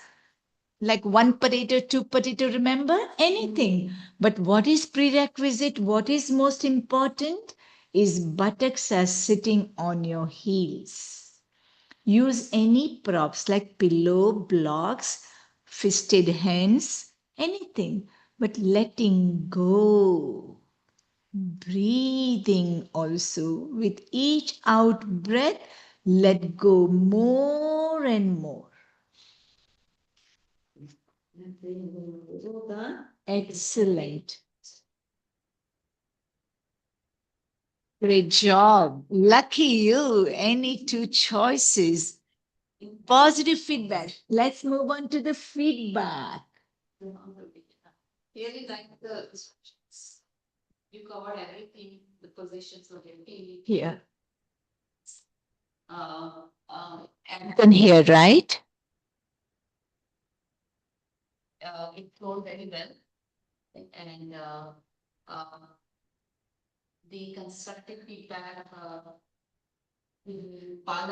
Speaker 11: like one potato, two potato, remember? Anything. But what is prerequisite, what is most important is buttocks are sitting on your heels. Use any props like pillow, blocks, fisted hands, anything, but letting go. Breathing also. With each out breath, let go more and more. Excellent. Great job. Lucky you. Any two choices. Positive feedback. Let's move on to the feedback.
Speaker 6: Really like the instructions. You covered everything, the positions of your feet.
Speaker 11: Here.
Speaker 6: And
Speaker 11: Can hear, right?
Speaker 6: it flowed very well. And the constructive feedback,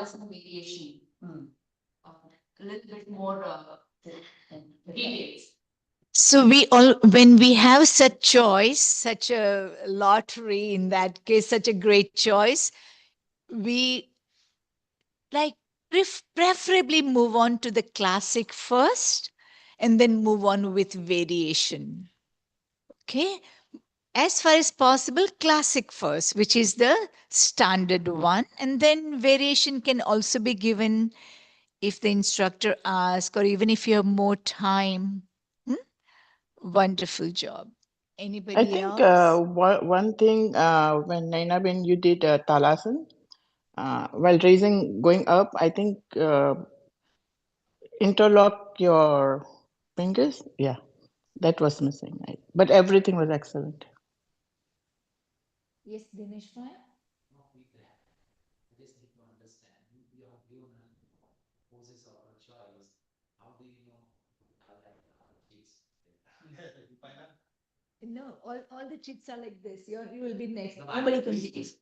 Speaker 6: some variation. A little bit more details.
Speaker 11: So we all, when we have such choice, such a lottery in that case, such a great choice, we like preferably move on to the classic first and then move on with variation. Okay. As far as possible, classic first, which is the standard one, and then variation can also be given if the instructor asks, or even if you have more time. Wonderful job.
Speaker 9: I
Speaker 11: Anybody
Speaker 9: think
Speaker 11: else?
Speaker 9: one thing when Naina, when you did Talasana, while raising, going up, I think interlock your fingers. Yeah, that was missing. But everything was excellent.
Speaker 11: Yes, Dinesh Bhai?
Speaker 13: I just need to understand, you have given poses of a choice. How do you know how that is?
Speaker 11: No, all the chits are like this. You will be next. Nobody can see.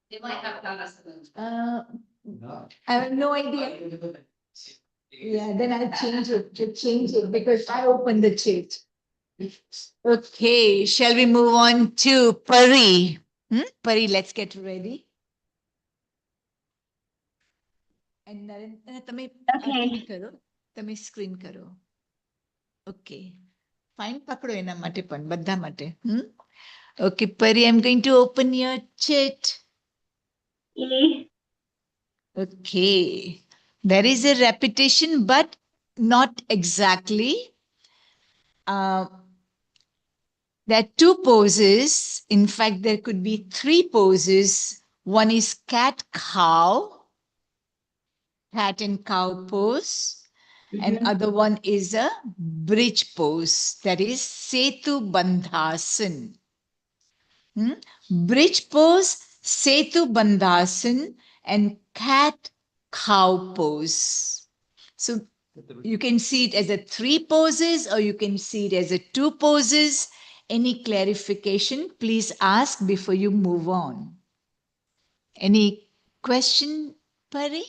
Speaker 6: They might have done us.
Speaker 11: I have no idea. Yeah, then I'll change it because I opened the chit. Okay, shall we move on to Pari? Pari, let's get ready. And Naren, તમે screen કરો. તમે screen કરો. Okay. Fine, પકડો એના માટે પણ બધા માટે. Okay, Pari, I'm going to open your chit. Okay. There is a repetition, but not exactly. There are two poses. In fact, there could be three poses. One is cat-cow, cat and cow pose. And other one is a bridge pose. That is Setu Bandhasan. Bridge pose, Setu Bandhasan, and cat-cow pose. So you can see it as a three poses or you can see it as a two poses. Any clarification, please ask before you move on. Any question, Pari?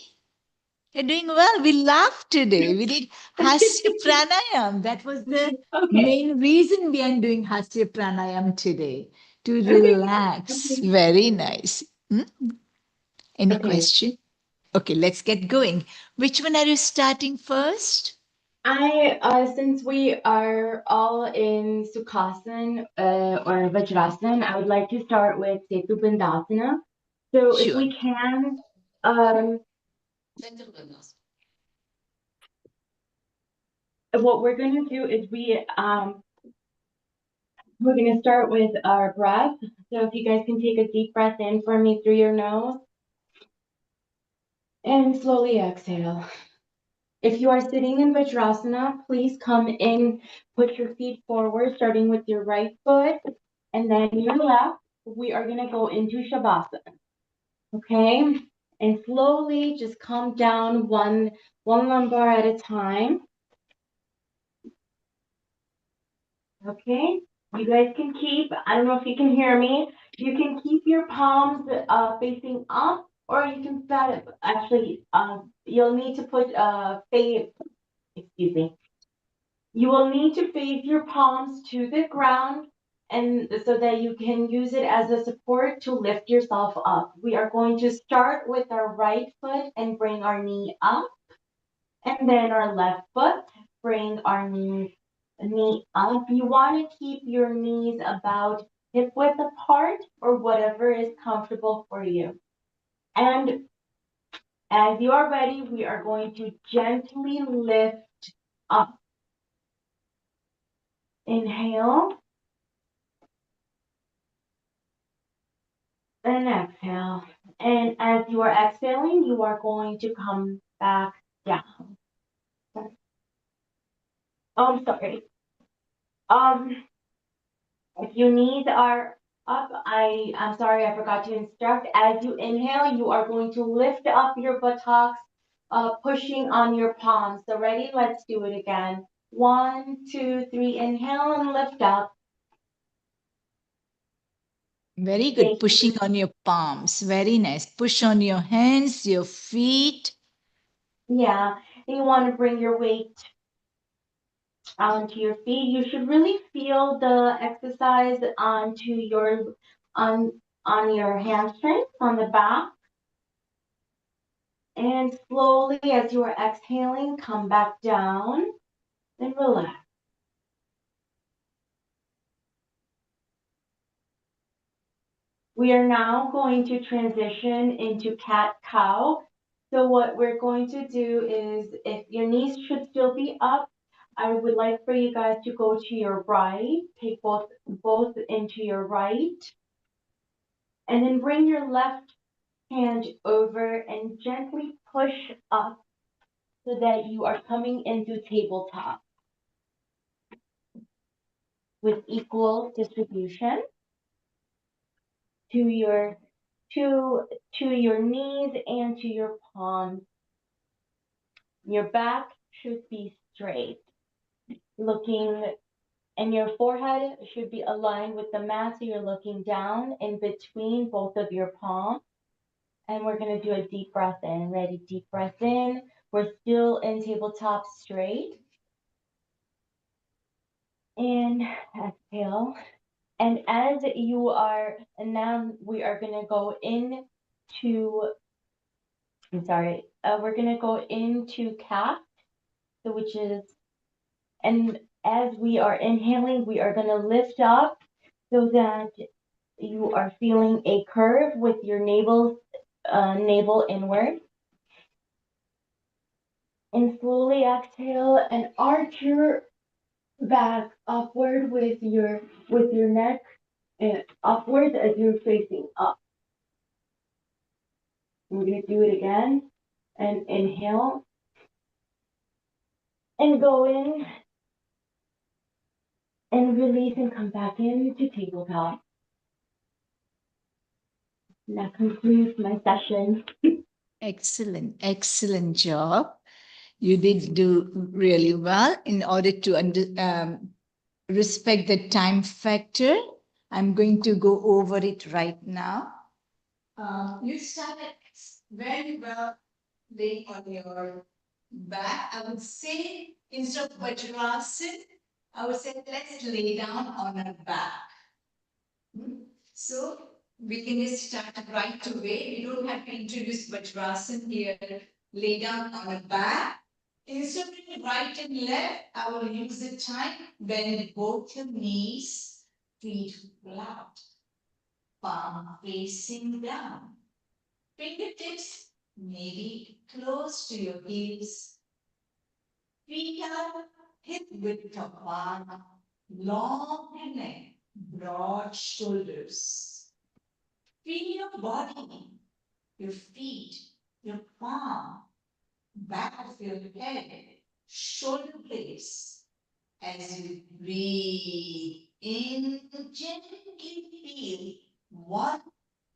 Speaker 11: You're doing well. We laughed today. We did Hasya Pranayam. That was the main reason behind doing Hasya Pranayam today, to relax. Very nice. Any question? Okay, let's get going. Which one are you starting first?
Speaker 4: Since we are all in Sukhasana or Vajrasana, I would like to start with Setu Bandhasana. So if we can, what we're going to do is we're going to start with our breath. So if you guys can take a deep breath in for me through your nose and slowly exhale. If you are sitting in Vajrasana, please come in, put your feet forward, starting with your right foot and then your left. We are going to go into Shavasana. Okay? And slowly just come down one lumbar at a time. Okay? You guys can keep, I don't know if you can hear me, you can keep your palms facing up, or you can set it, actually, you'll need to put face, excuse me. You will need to face your palms to the ground and so that you can use it as a support to lift yourself up. We are going to start with our right foot and bring our knee up, and then our left foot, bring our knee up. You want to keep your knees about hip width apart or whatever is comfortable for you. And as you are ready, we are going to gently lift up. Inhale. And exhale. And as you are exhaling, you are going to come back down. Oh, I'm sorry. If your knees are up, I'm sorry, I forgot to instruct. As you inhale, you are going to lift up your buttocks, pushing on your palms. So ready? Let's do it again. 1, 2, 3. Inhale and lift up.
Speaker 11: Very good. Pushing on your palms. Very nice. Push on your hands, your feet.
Speaker 4: Yeah, and you want to bring your weight onto your feet. You should really feel the exercise onto your on your hamstrings on the back. And slowly, as you are exhaling, come back down and relax. We are now going to transition into cat-cow. So what we're going to do is, if your knees should still be up, I would like for you guys to go to your right, take both into your right, and then bring your left hand over and gently push up so that you are coming into tabletop with equal distribution to your knees and to your palms. Your back should be straight, and your forehead should be aligned with the mat, so you're looking down in between both of your palms. And we're going to do a deep breath in. Ready? Deep breath in. We're still in tabletop straight. And exhale. And as you are, and now we are going to go into, we're going to go into cat, so which is, and as we are inhaling, we are going to lift up so that you are feeling a curve with your navel inward. And slowly exhale and arch your back upward with your neck upwards as you're facing up. We're going to do it again. And inhale. And go in. And release and come back into tabletop. And that concludes my session.
Speaker 11: Excellent. Excellent job. You did do really well. In order to respect the time factor, I'm going to go over it right now. You started very well laying on your back. I would say instead of Vajrasana, I would say let's lay down on our back. So we can just start right away. We don't have to introduce Vajrasana here. Lay down on a back. Instead of right and left, I will use the time, bend both your knees, feet flat, palm facing down. Fingertips maybe close to your heels. Feet are hip width apart, long neck, broad shoulders. Feel your body, your feet, your palm, back of your head, shoulder blades. As you breathe in, gently feel one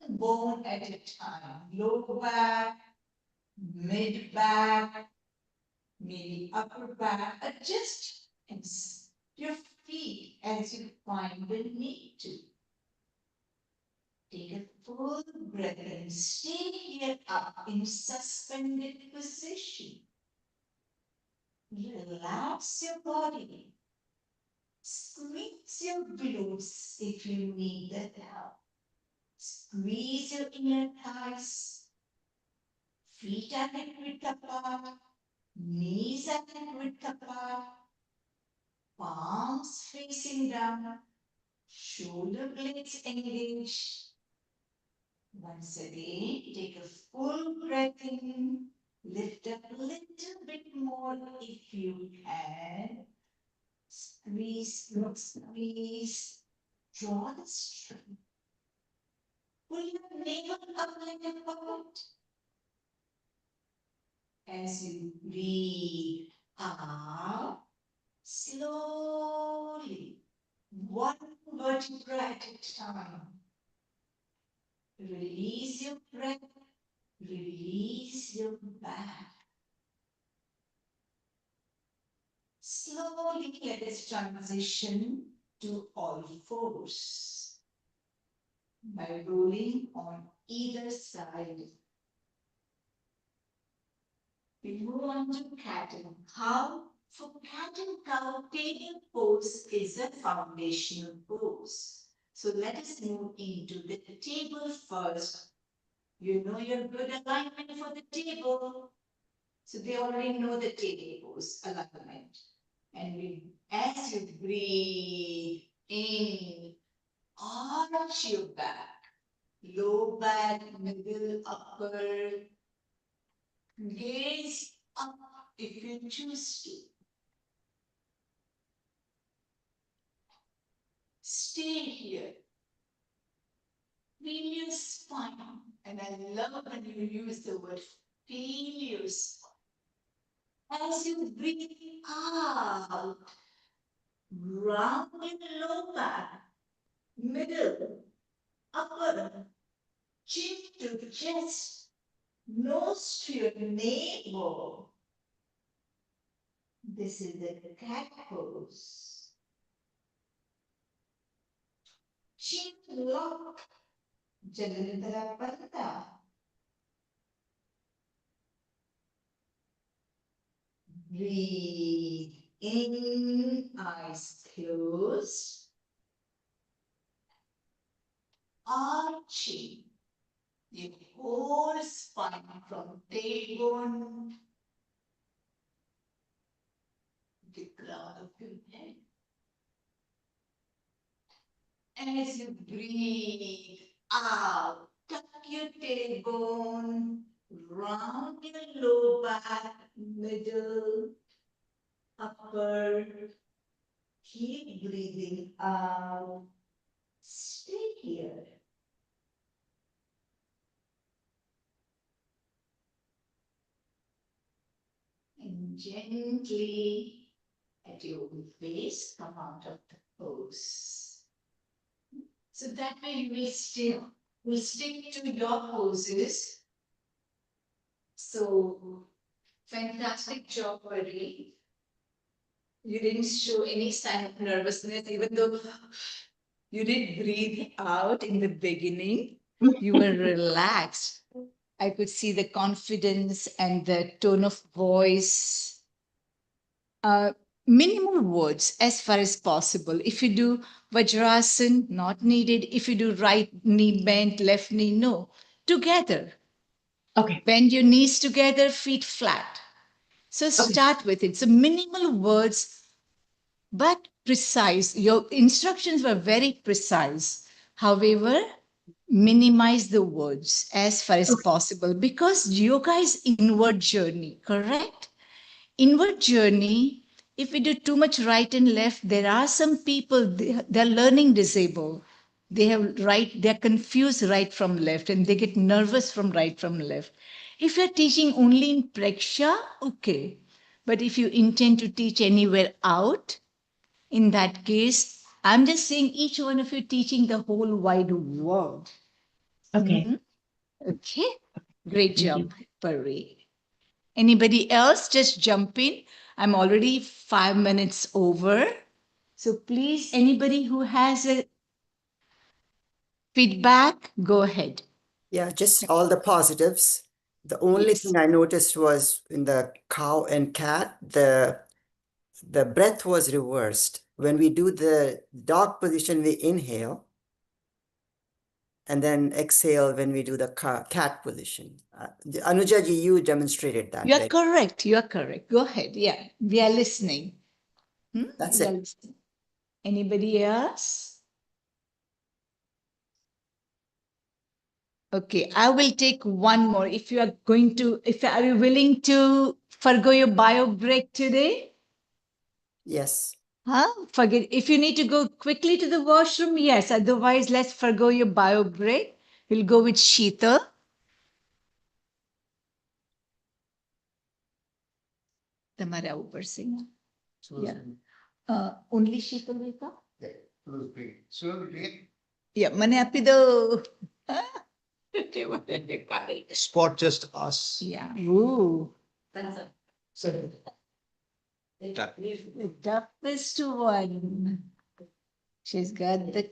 Speaker 11: bone at a time. Lower back, mid back, maybe upper back. Adjust your feet as you find the need to. Take a full breath and stay here up in suspended position. Relax your body. Squeeze your glutes if you need that help. Squeeze your inner thighs. Feet are hip width apart. Knees are hip width apart. Palms facing down. Shoulder blades engaged. Once again, take a full breath in. Lift up a little bit more if you can. Squeeze, squeeze. Draw the string. Pull your navel up like a puppet. As you breathe out, slowly, one vertebra at a time. Release your breath, release your back. Slowly let us transition to all fours by rolling on either side. We move on to cat and cow. For cat and cow, table pose is a foundational pose. So let us move into the table first. You know your good alignment for the table. So they already know the table pose alignment. And as you breathe in, arch your back, low back, middle, upper. Gaze up if you choose to. Stay here. Feel your spine. And I love when you use the word feel your spine. As you breathe out, round your low back, middle, upper, chin to chest, nose to your navel. This is the cat pose. Chin lock, Jalandhara Panta. Breathe in, eyes closed. Arching the whole spine from tailbone to the crown of your head. As you breathe out, tuck your tailbone, round your low back, middle, upper. Keep breathing out. Stay here. And gently, at your own pace, come out of the pose. So that way you will stick to your poses. So fantastic job, Pari. You didn't show any sign of nervousness, even though you did breathe out in the beginning. You were relaxed. I could see the confidence and the tone of voice. Minimal words as far as possible. If you do Vajrasan, not needed. If you do right knee bent, left knee, no. Together.
Speaker 4: Okay.
Speaker 11: Bend your knees together, feet flat. So start with it. So minimal words, but precise. Your instructions were very precise. However, minimize the words as far as possible because yoga is inward journey, correct? Inward journey, if we do too much right and left, there are some people, they're learning disabled. They're confused right from left and they get nervous from right from left. If you're teaching only in Preksha, okay. But if you intend to teach anywhere out, in that case, I'm just saying each one of you teaching the whole wide world.
Speaker 4: Okay.
Speaker 11: Mhm. Okay. Great job, Pari. Anybody else? Just jump in. I'm already 5 minutes over. So please, anybody who has a feedback, go ahead.
Speaker 7: Yeah, just all the positives. The only
Speaker 11: Yes.
Speaker 7: thing I noticed was in the cow and cat, the breath was reversed. When we do the dog position, we inhale and then exhale when we do the cat position. Anuja ji, you demonstrated that,
Speaker 11: You are
Speaker 7: right?
Speaker 11: correct. You are correct. Go ahead. Yeah, we are listening.
Speaker 7: That's
Speaker 11: We
Speaker 7: it.
Speaker 11: are listening. Anybody else? Okay, I will take one more. If you are going to, if are you willing to forgo your bio break today?
Speaker 7: Yes.
Speaker 11: Huh? Forget if you need to go quickly to the washroom, yes. Otherwise, let's forgo your bio break. We'll go with Sheetal. તમારે આવું પડશે. Yeah. Only Sheetal will come? Yeah, મને આપી દો.
Speaker 5: Spot just us.
Speaker 11: Yeah. Ooh.
Speaker 5: So,
Speaker 11: The toughest one. She's got the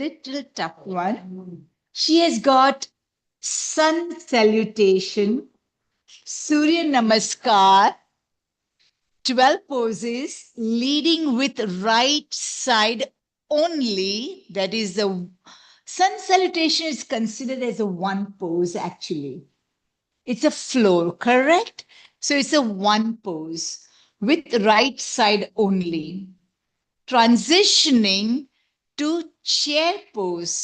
Speaker 11: little tough one. She has got sun salutation, Surya Namaskar, 12 poses, leading with right side only. That is the sun salutation is considered as a one pose actually. It's a flow, correct? So it's a one pose with right side only. Transitioning to chair pose,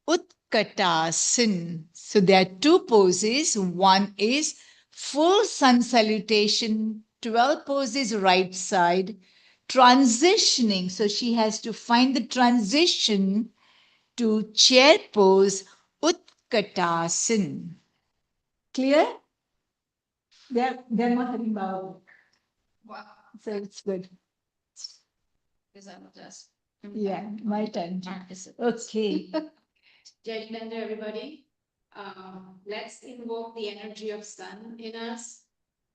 Speaker 11: Utkatasana. So there are two poses. One is full sun salutation, 12 poses right side. Transitioning, so she has to find the transition to chair pose, Utkatasana. Clear? They're not having about.
Speaker 6: Wow.
Speaker 11: So it's good.
Speaker 6: Because I'm just.
Speaker 11: Yeah, my turn. Okay.
Speaker 14: Judgment, everybody. Let's invoke the energy of sun in us.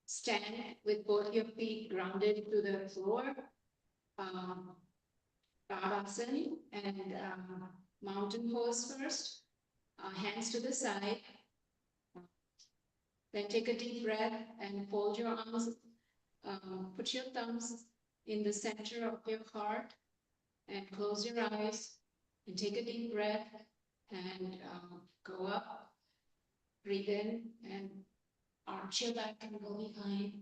Speaker 14: Stand with both your feet grounded to the floor. Tadasana and mountain pose first. Hands to the side. Then take a deep breath and fold your arms. Put your thumbs in the center of your heart and close your eyes and take a deep breath and go up. Breathe in and arch your back and go behind.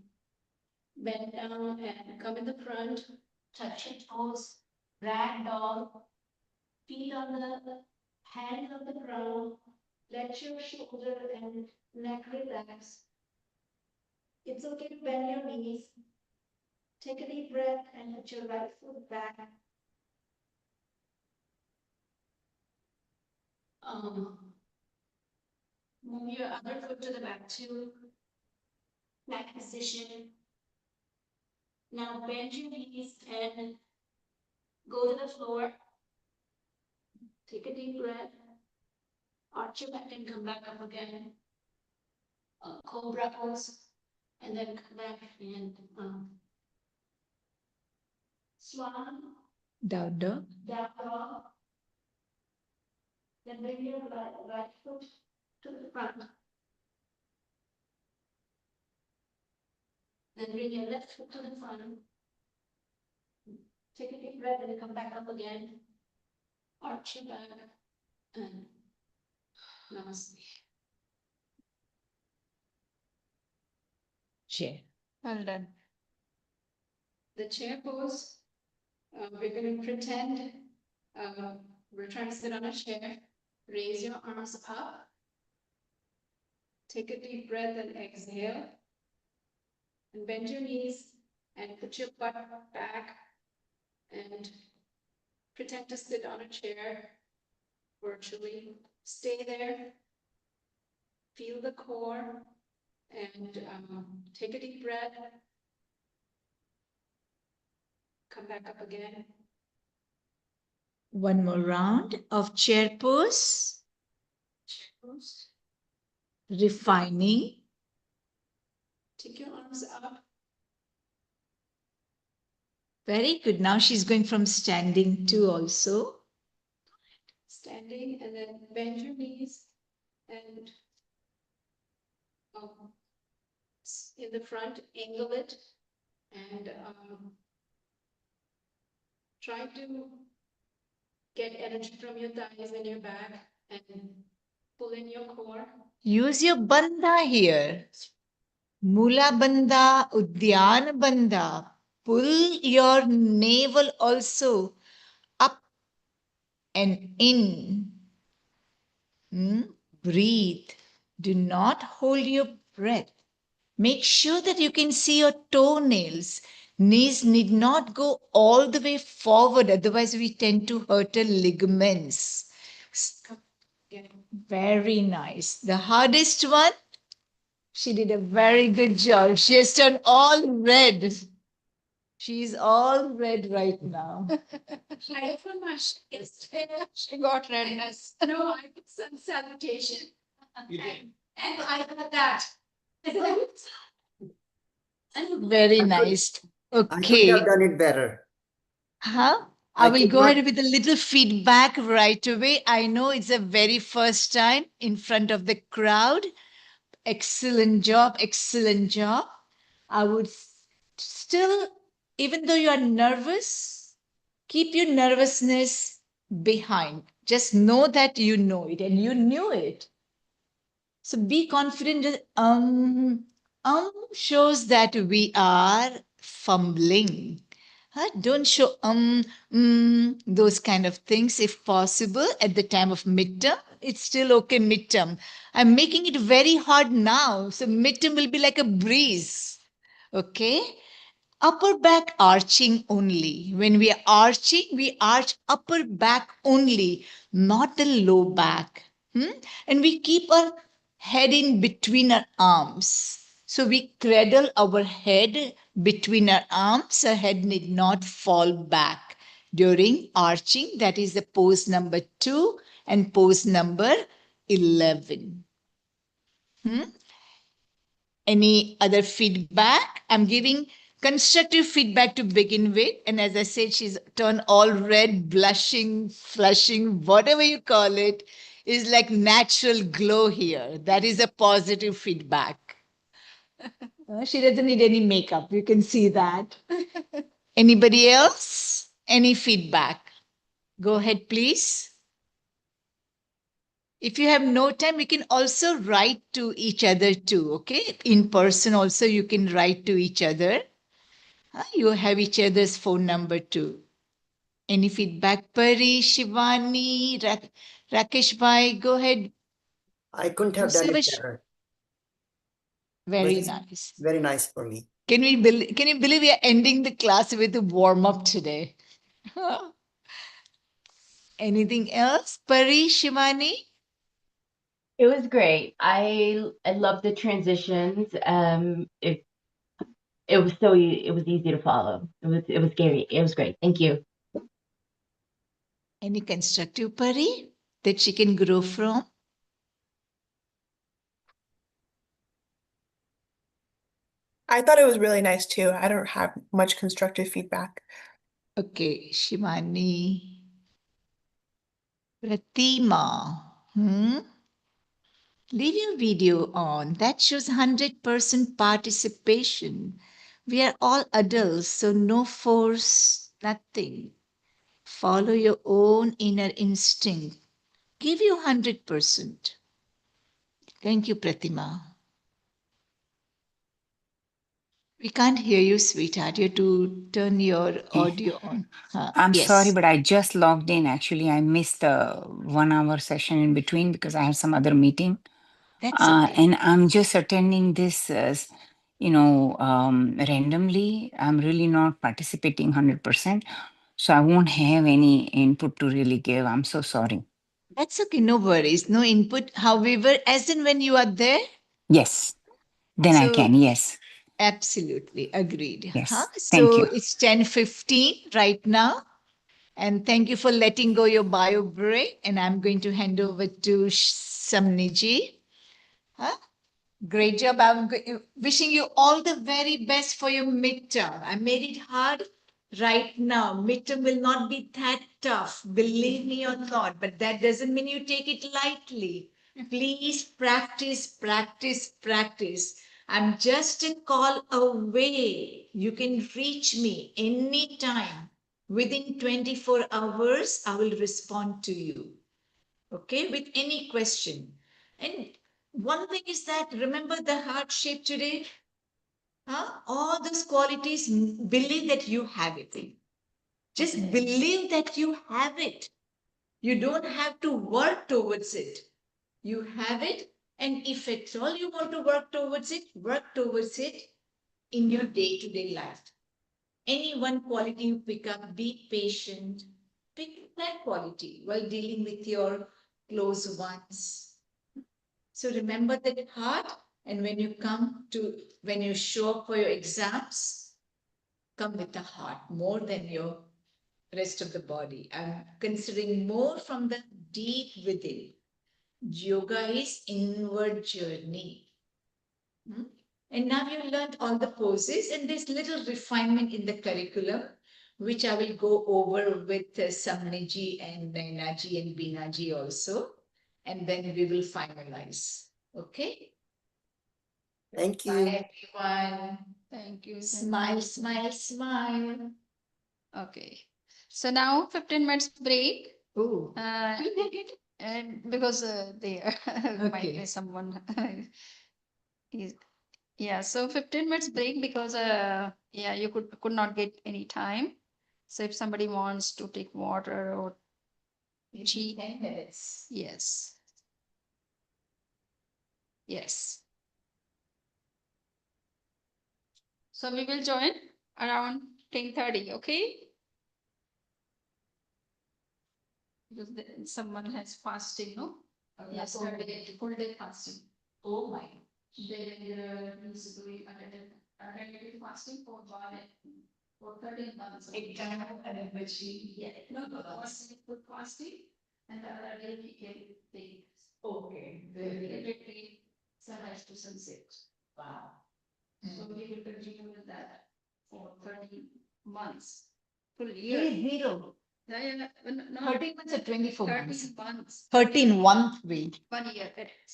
Speaker 14: Bend down and come in the front. Touch your toes. Ragdoll. Feet on the hands on the ground. Let your shoulder and neck relax. It's okay to bend your knees. Take a deep breath and put your right foot back. Move your other foot to the back too. Back position. Now bend your knees and go to the floor. Take a deep breath. Arch your back and come back up again. Cobra pose. And then come back and swan.
Speaker 11: Down dog.
Speaker 14: Down dog. Then bring your right foot to the front. Then bring your left foot to the front. Take a deep breath and come back up again. Arch your back and namaste.
Speaker 11: Chair.
Speaker 6: Well done.
Speaker 14: The chair pose, we're going to pretend we're trying to sit on a chair. Raise your arms up. Take a deep breath and exhale. And bend your knees and put your butt back and pretend to sit on a chair virtually. Stay there. Feel the core and take a deep breath. Come back up again.
Speaker 11: One more round of chair pose.
Speaker 14: Chair pose.
Speaker 11: Refining.
Speaker 14: Take your arms up.
Speaker 11: Very good. Now she's going from standing to also.
Speaker 14: Standing and then bend your knees and in the front, angle it and try to get energy from your thighs and your back and pull in your core.
Speaker 11: Use your bandha here. Mula bandha, Udyan bandha. Pull your navel also up and in. Breathe. Do not hold your breath. Make sure that you can see your toenails. Knees need not go all the way forward, otherwise we tend to hurt our ligaments. Very nice. The hardest one, she did a very good job. She has turned all red. She's all red right now.
Speaker 14: I from my she got redness. No, I put some salutation. And I got that.
Speaker 11: Very
Speaker 7: I could-
Speaker 11: nice.
Speaker 7: I could
Speaker 11: Okay.
Speaker 7: have done it better.
Speaker 11: Huh?
Speaker 7: I
Speaker 11: I will
Speaker 7: could
Speaker 11: go
Speaker 7: not-
Speaker 11: ahead with a little feedback right away. I know it's a very first time in front of the crowd. Excellent job, excellent job. I would still, even though you are nervous, keep your nervousness behind. Just know that you know it and you knew it. So be confident. Shows that we are fumbling. Don't show those kind of things if possible at the time of midterm. It's still okay midterm. I'm making it very hard now. So midterm will be like a breeze. Okay. Upper back arching only. When we are arching, we arch upper back only, not the low back. And we keep our head in between our arms. So we cradle our head between our arms. Our head need not fall back during arching. That is the pose number 2 and pose number 11. Any other feedback? I'm giving constructive feedback to begin with. And as I said, she's turned all red, blushing, flushing, whatever you call it, is like natural glow here. That is a positive feedback. She doesn't need any makeup. You can see that. Anybody else? Any feedback? Go ahead, please. If you have no time, you can also write to each other too, okay? In person also, you can write to each other. You have each other's phone number too. Any feedback? Pari, Shivani, Rakesh Bhai, go ahead.
Speaker 7: I couldn't have done it
Speaker 11: Sarvesh-
Speaker 7: better.
Speaker 11: Very
Speaker 7: This is
Speaker 11: nice.
Speaker 7: Very nice for me.
Speaker 11: Can you believe we are ending the class with a warm-up today? Anything else? Pari, Shivani?
Speaker 4: It was great. I love the transitions. It was it was easy to follow. It was scary. It was great. Thank you.
Speaker 11: Any constructive Pari that she can grow from?
Speaker 8: I thought it was really nice too. I don't have much constructive feedback.
Speaker 11: Okay, Shivani. Pratima. Leave your video on. That shows 100% participation. We are all adults, so no force, nothing. Follow your own inner instinct. Give you 100%. Thank you, Pratima. We can't hear you, sweetheart. You have to turn your audio on.
Speaker 15: I'm
Speaker 11: Yes.
Speaker 15: sorry, but I just logged in. Actually, I missed the 1 hour session in between because I had some other meeting.
Speaker 11: That's okay.
Speaker 15: And I'm just attending this, randomly. I'm really not participating 100%. So I won't have any input to really give. I'm so sorry.
Speaker 11: That's okay. No worries. No input. However, as and when you are there,
Speaker 15: Yes, then I
Speaker 11: So-
Speaker 15: can. Yes.
Speaker 11: absolutely agreed.
Speaker 15: Yes.
Speaker 11: So
Speaker 15: Thank you.
Speaker 11: it's 10:15 right now. And thank you for letting go your bio break. And I'm going to hand over to Samniji. Great job. I'm wishing you all the very best for your midterm. I made it hard right now. Midterm will not be that tough, believe me or not, but that doesn't mean you take it lightly. Please practice, practice, practice. I'm just a call away. You can reach me anytime. Within 24 hours, I will respond to you. Okay, with any question. And one thing is that remember the heart shape today? Huh? All those qualities, believe that you have it. Just believe that you have it. You don't have to work towards it. You have it, and if at all you want to work towards it in your day-to-day life. Any one quality you pick up, be patient. Pick that quality while dealing with your close ones. So remember that heart, and when you show up for your exams, come with the heart more than your rest of the body. I'm considering more from the deep within. Yoga is inward journey. And now you learned all the poses, and there's little refinement in the curriculum, which I will go over with Samniji and Nainaji and Binaji also. And then we will finalize. Okay?
Speaker 7: Thank you.
Speaker 11: Bye, everyone.
Speaker 1: Thank you.
Speaker 11: Smile, smile, smile.
Speaker 1: Okay. So now 15 minutes break.
Speaker 11: Oh.
Speaker 1: And because there might
Speaker 11: Okay.
Speaker 1: be someone is yeah, so 15 minutes break because yeah, you could not get any time. So if somebody wants to take water or
Speaker 11: Maybe 10 minutes.
Speaker 1: yes. Yes. So we will join around 10:30, okay? Because someone has fasting, no?
Speaker 11: Yes,
Speaker 1: Full day fasting.
Speaker 11: Oh my.
Speaker 1: They used to be attended fasting for 13 months.
Speaker 11: Yeah.
Speaker 1: No, food fasting, and the other day we can take.
Speaker 11: Okay.
Speaker 1: Every sunrise to sunset.
Speaker 11: Wow.
Speaker 1: So we will continue with that for 30 months. Full
Speaker 11: Day
Speaker 1: year.
Speaker 11: zero.
Speaker 1: No,
Speaker 11: 13 months or 24 months?
Speaker 1: 13 months.
Speaker 11: 13 one week.
Speaker 1: 1 year.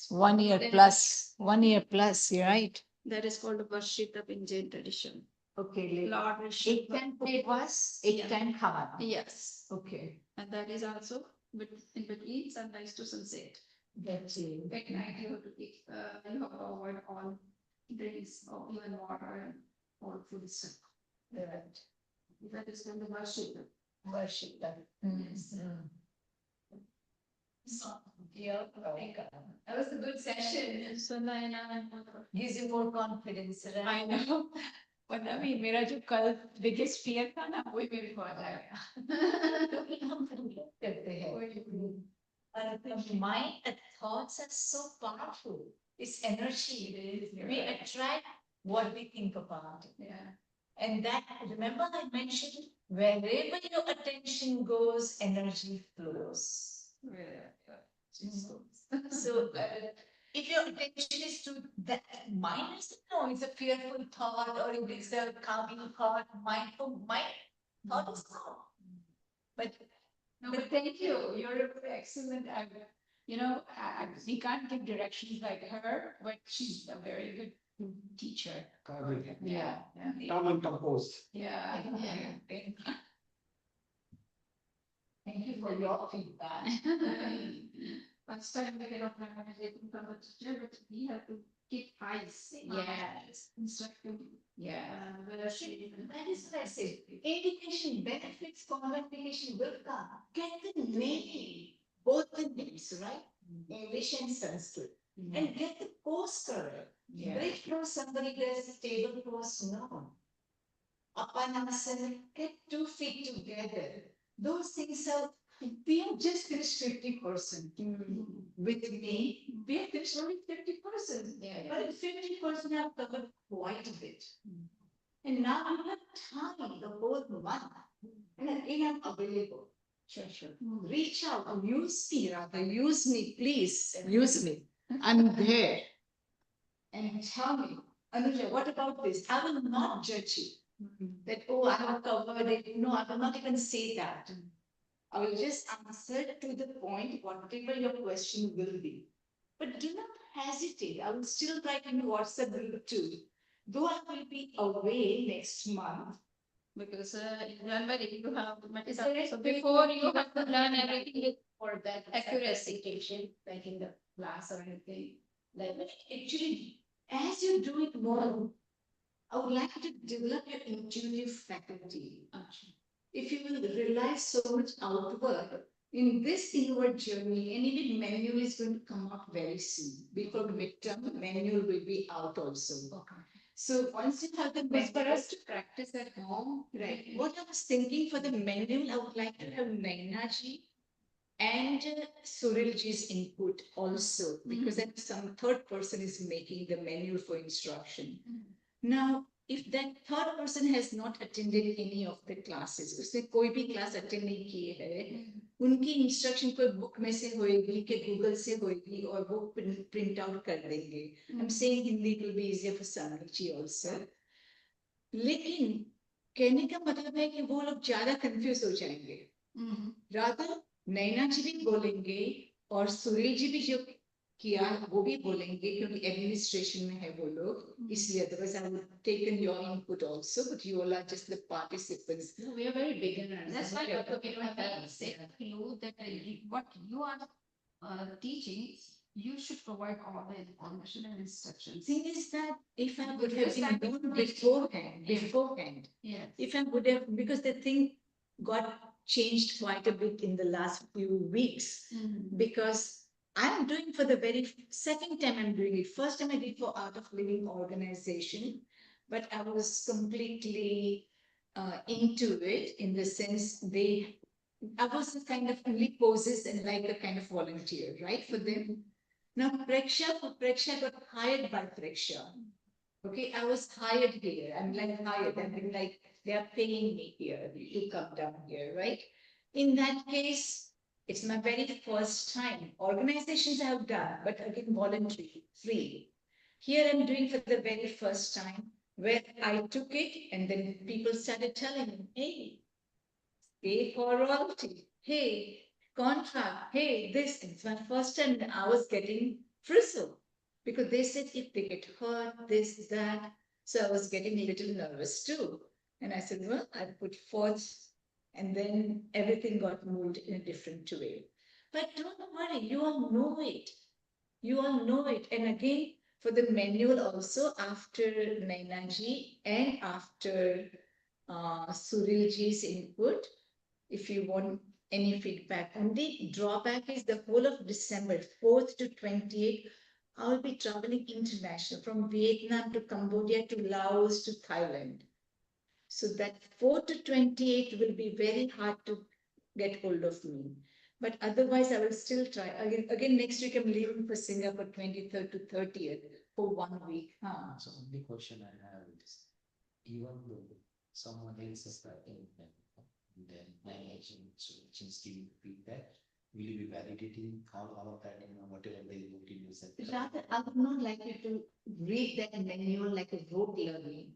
Speaker 11: 1 year
Speaker 1: Then
Speaker 11: plus. 1 year plus, you're right.
Speaker 1: that is called a Varshita in Jain tradition.
Speaker 11: Okay.
Speaker 1: Lord
Speaker 11: Ek time upvas, ek time khana.
Speaker 1: Yes.
Speaker 11: Okay.
Speaker 1: And that is also in between sunrise to sunset.
Speaker 11: That's it.
Speaker 1: At night you have to take, you have to avoid all drinks or even water and all foods.
Speaker 11: Right.
Speaker 1: That is called the Varshita.
Speaker 11: Worship that.
Speaker 1: Yes.
Speaker 11: Yeah, that was a good session.
Speaker 1: So Naina,
Speaker 11: Gives you more confidence, right?
Speaker 1: I know.
Speaker 11: But I mean, मेरा जो कल biggest fear था ना, वही मेरे को आ जाएगा. क्योंकि हम forget करते हैं. And the mind and thoughts are so powerful. It's energy. We attract what we think about.
Speaker 1: yeah.
Speaker 11: And that, remember I mentioned, wherever your attention goes, energy flows. So if your attention is to that mind, no, it's a fearful thought or it is a calming thought, mindful mind, thought is calm. But
Speaker 1: No, but thank you. You're excellent. We can't give directions like her, but she's a very good teacher. Yeah.
Speaker 5: Calm and composed.
Speaker 1: Yeah.
Speaker 11: thank you for your feedback.
Speaker 1: Last time we cannot have anything from the teacher, but we have to keep eyes.
Speaker 11: Yes.
Speaker 1: Instructing.
Speaker 11: Yeah.
Speaker 1: Whether she.
Speaker 11: That is what I said. Education benefits, communication will come. Get the name, both the names, right? English and Sanskrit. And get the course correct. Bridge from somebody does table course, no. Apanasana, get 2 feet together. Those things are, we have just finished 50%. With me, we have finished only 50%. But in 50% I've covered quite a bit. And now I have time, the whole month. And again, I'm available. Sure. Reach out, use me, rather, use me, please, use me. I'm there. And tell me, Anuja, what about this? I will not judge you.
Speaker 3: That, oh, I have covered it. No, I will not even say that. I will just answer to the point, whatever your question will be. But do not hesitate. I will still write in WhatsApp group too. Though I will be away next month.
Speaker 1: Because in January you have
Speaker 3: Is there a
Speaker 1: so
Speaker 3: way
Speaker 1: before
Speaker 3: to
Speaker 1: you have to learn everything
Speaker 12: For that
Speaker 1: accuracy.
Speaker 12: accuracy, like in the class or anything, like.
Speaker 3: Actually, as you do it more, I would like to develop your intuitive faculty. If you will rely so much outward, in this inward journey, and even manual is going to come out very soon. Before midterm, manual will be out also.
Speaker 14: Okay.
Speaker 3: So once you have the
Speaker 14: But for
Speaker 3: manual,
Speaker 14: us to practice at home,
Speaker 3: right? What I was thinking for the manual, I would like to have Nainaji and Surilji's input also, because then some third person is making the manual for instruction. Now, if that third person has not attended any of the classes, उसने कोई भी class attend नहीं किए है, उनकी instruction कोई book में से होएगी कि Google से होएगी और वो print out कर देंगे. I'm saying Hindi will be easier for Sanakchi also. लेकिन कहने का मतलब है कि वो लोग ज्यादा कंफ्यूज हो जाएंगे. राधा नैना जी भी बोलेंगे और सुनील जी भी जो किया वो भी बोलेंगे क्योंकि एडमिनिस्ट्रेशन में है वो लोग, इसलिए otherwise I would taken your input also, but you all are just the participants.
Speaker 12: No, we are very beginners.
Speaker 1: That's why
Speaker 12: We are-
Speaker 1: we don't have say clue that what you are teaching, you should provide all the information and instructions.
Speaker 3: Thing is that if I would
Speaker 1: Because
Speaker 3: have been known beforehand,
Speaker 1: Yes.
Speaker 3: if I would have, because the thing got changed quite a bit in the last few weeks, because I'm doing for the very second time I'm doing it. First time I did for Art of Living organization, but I was completely into it in the sense I was a kind of only poses and like a kind of volunteer, right, for them. Now Preksha got hired by Preksha. Okay, I was hired here. I'm like hired. I mean, like they are paying me here to come down here, right? In that case, it's my very first time. Organizations I have done, but again, voluntary, free. Here I'm doing for the very first time where I took it and then people started telling me, hey, pay for royalty. Hey, contract. Hey, this. It's my first time and I was getting frizzled because they said if they get hurt, this, that. So I was getting a little nervous too. And I said, well, I put forth and then everything got moved in a different way. But don't worry, you all know it. You all know it. And again, for the manual also, after Nainaji and after Surilji's input, if you want any feedback. And the drawback is the whole of December, 4th to 28th, I will be traveling international from Vietnam to Cambodia to Laos to Thailand. So that 4th to 28th will be very hard to get hold of me. But otherwise, I will still try. Again, next week, I'm leaving for Singapore 23rd to 30th for 1 week.
Speaker 13: So only question I have is, even though someone else is writing then managing solutions giving feedback, will you be validating all of that, whatever they want to use it?
Speaker 3: Rather, I would not like you to read that manual like a rote learning.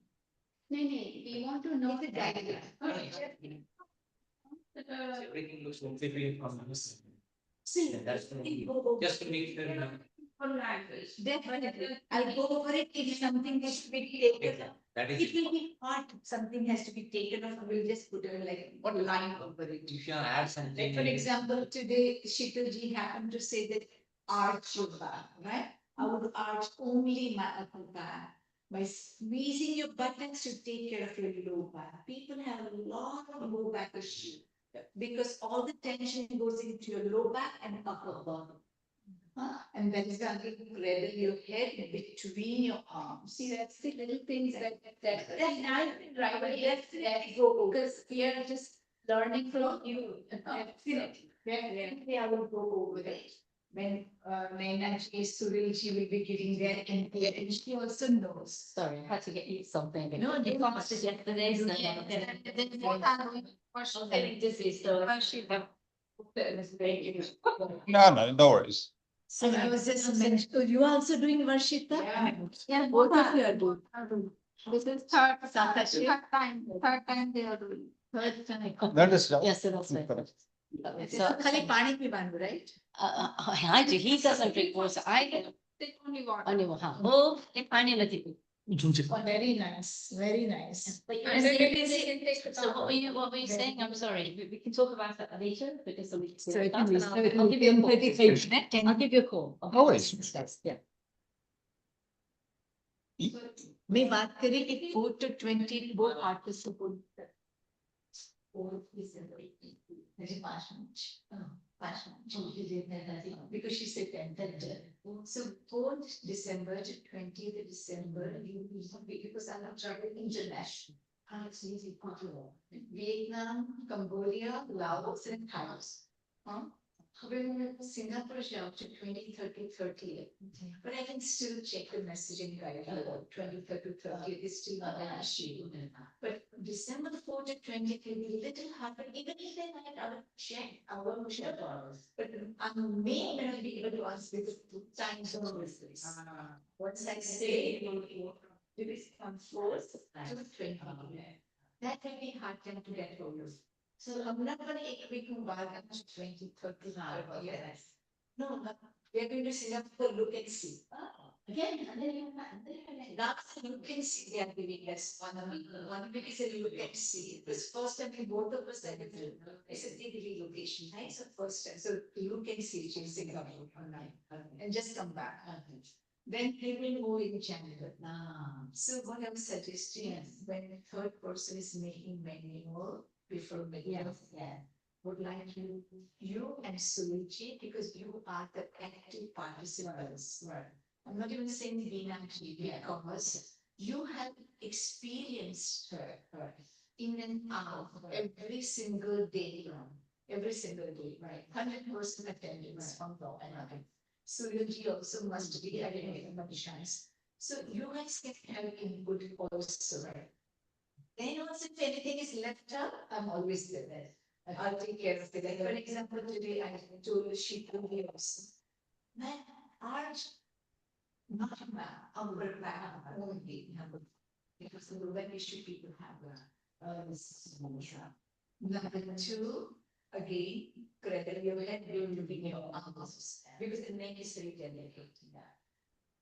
Speaker 14: No, we want to know the guideline.
Speaker 13: Everything looks completely from this.
Speaker 3: See,
Speaker 13: That's just to make sure.
Speaker 3: Definitely. I'll go over it if something has to be taken off.
Speaker 13: That is.
Speaker 3: It will be hard. Something has to be taken off. We'll just put a like one line over it.
Speaker 13: If you add something.
Speaker 3: Like for example, today Sheetalji happened to say that arch your back, right? I would arch only my upper back by squeezing your buttocks to take care of your low back. People have a lot of low back issue because all the tension goes into your low back and upper body. And then starting to cradle your head between your arms. See, that's the little things that I right, but that's go because we are just learning from you. Definitely, I will go over it. When Nainaji, Surilji will be giving their input, and she also knows.
Speaker 12: Sorry, I had to get you something.
Speaker 3: No,
Speaker 12: you
Speaker 3: you
Speaker 12: promised it yesterday. So
Speaker 1: Then what are we?
Speaker 12: I was getting dizzy, so.
Speaker 16: No worries.
Speaker 3: So I was just mentioning, you are also doing Varshita?
Speaker 14: Yeah.
Speaker 3: Both of you are doing.
Speaker 1: This is third time they are doing.
Speaker 14: Third time.
Speaker 16: That is.
Speaker 10: Yes, that's right.
Speaker 16: correct.
Speaker 3: So खाली पानी पिबानु, right?
Speaker 10: I do. He doesn't drink water. I do.
Speaker 1: Take only water.
Speaker 10: Only water. Oh, if I need to.
Speaker 11: Very nice, very nice.
Speaker 10: But you
Speaker 1: And
Speaker 10: were
Speaker 1: then
Speaker 10: saying-
Speaker 1: maybe they can take the
Speaker 10: So what were you saying? I'm sorry. We can talk about that later because we can.
Speaker 11: Certainly,
Speaker 10: I'll
Speaker 11: certainly.
Speaker 10: give you a call.
Speaker 11: 10:35 minutes,
Speaker 10: I'll give you a call. Okay.
Speaker 16: Always.
Speaker 10: Yeah.
Speaker 3: मैं बात करी कि 4 to 20 वो participant.
Speaker 12: 4 December. Very passionate.
Speaker 3: Because she said 10. So 4th December to 20th December, you because I'm traveling international.
Speaker 12: It's easy.
Speaker 3: Vietnam, Cambodia, Laos, and Thailand. However, Singapore shall to 20, 30, 30. But I can still check the messaging guide. 20, 30, 30 is still not an issue. But December 4 to 20 will be a little harder, even if they might have check our check. But I may not be able to answer the time zone with this. Once I say it is from 4th to 20. That will be hard time to get hold of. So I'm not going to take a week from back up to 20, 30, 40 years. No, but we're going to sit up for look and see.
Speaker 12: Again, and then you
Speaker 3: That's a look and see they are giving us 1 week. 1 week is a look and see. It was first time we both of us said it's a TV relocation, right? So first time. So look and see chasing up and just come back. Then he will go in January. So what I'm suggesting is when the third person is making manual before midnight, would like you and Suruchi, because you are the active participants. Right. I'm not even saying Veena because you have experienced her in and out every single day. Every single day, right? 100% attendance from the and Suruchi also must be having a chance. So you guys can have input also. Right. Then also if anything is left out, I'm always there. I'll take care of it. Like for example, today I told she told me also. Man, ours, not our back only. Because the when issue people have Number 2, again, correct, you will let you be your answers. Because the name is very delicate.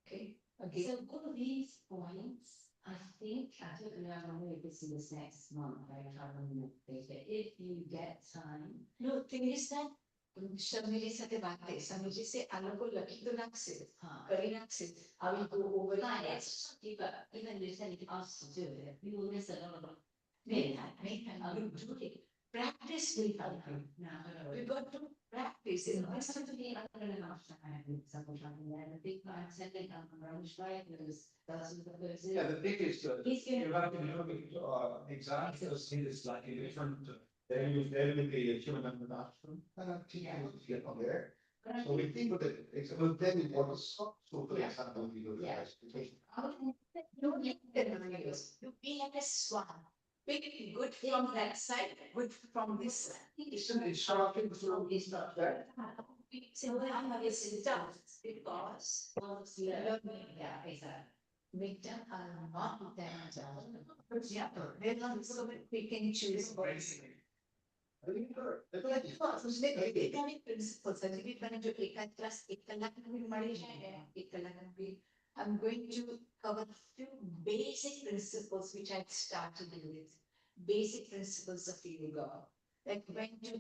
Speaker 3: Okay, again.
Speaker 12: So all these points, I think, I don't know, I'm going to see this next month, right? If you get time.
Speaker 3: No, thing is that Shamili साथे बात है समझी से अलग को lucky तो ना से करी ना से I will go over it.
Speaker 12: But even if you ask to do it, you will miss a lot of it.
Speaker 3: Do it. Practice will help you. We got to practice. It has to be
Speaker 12: I don't know enough time with someone trying to learn. A big man sending on the road, right? That's the first.
Speaker 5: Yeah, the thing is,
Speaker 12: He's
Speaker 5: you
Speaker 12: gonna-
Speaker 5: have to look at exams to see this slightly different. There will be a human and natural, and teaching will get on there. So we think of it, it's a very important. So for example, we go to education.
Speaker 3: Don't let the videos. You be like a swan. Pick good from that side, good from this side.
Speaker 5: It's shocking from this stuff there.
Speaker 3: So I'm going to sit down because learning,
Speaker 12: Yeah, exactly.
Speaker 3: make them are not that. Yeah, they're not so that we can choose. एकाधिक principles are to be done to एकाध class एक कलाक में भी मरी जाए एक कलाक में भी I'm going to cover few basic principles which I started with. Basic principles of yoga. Like when to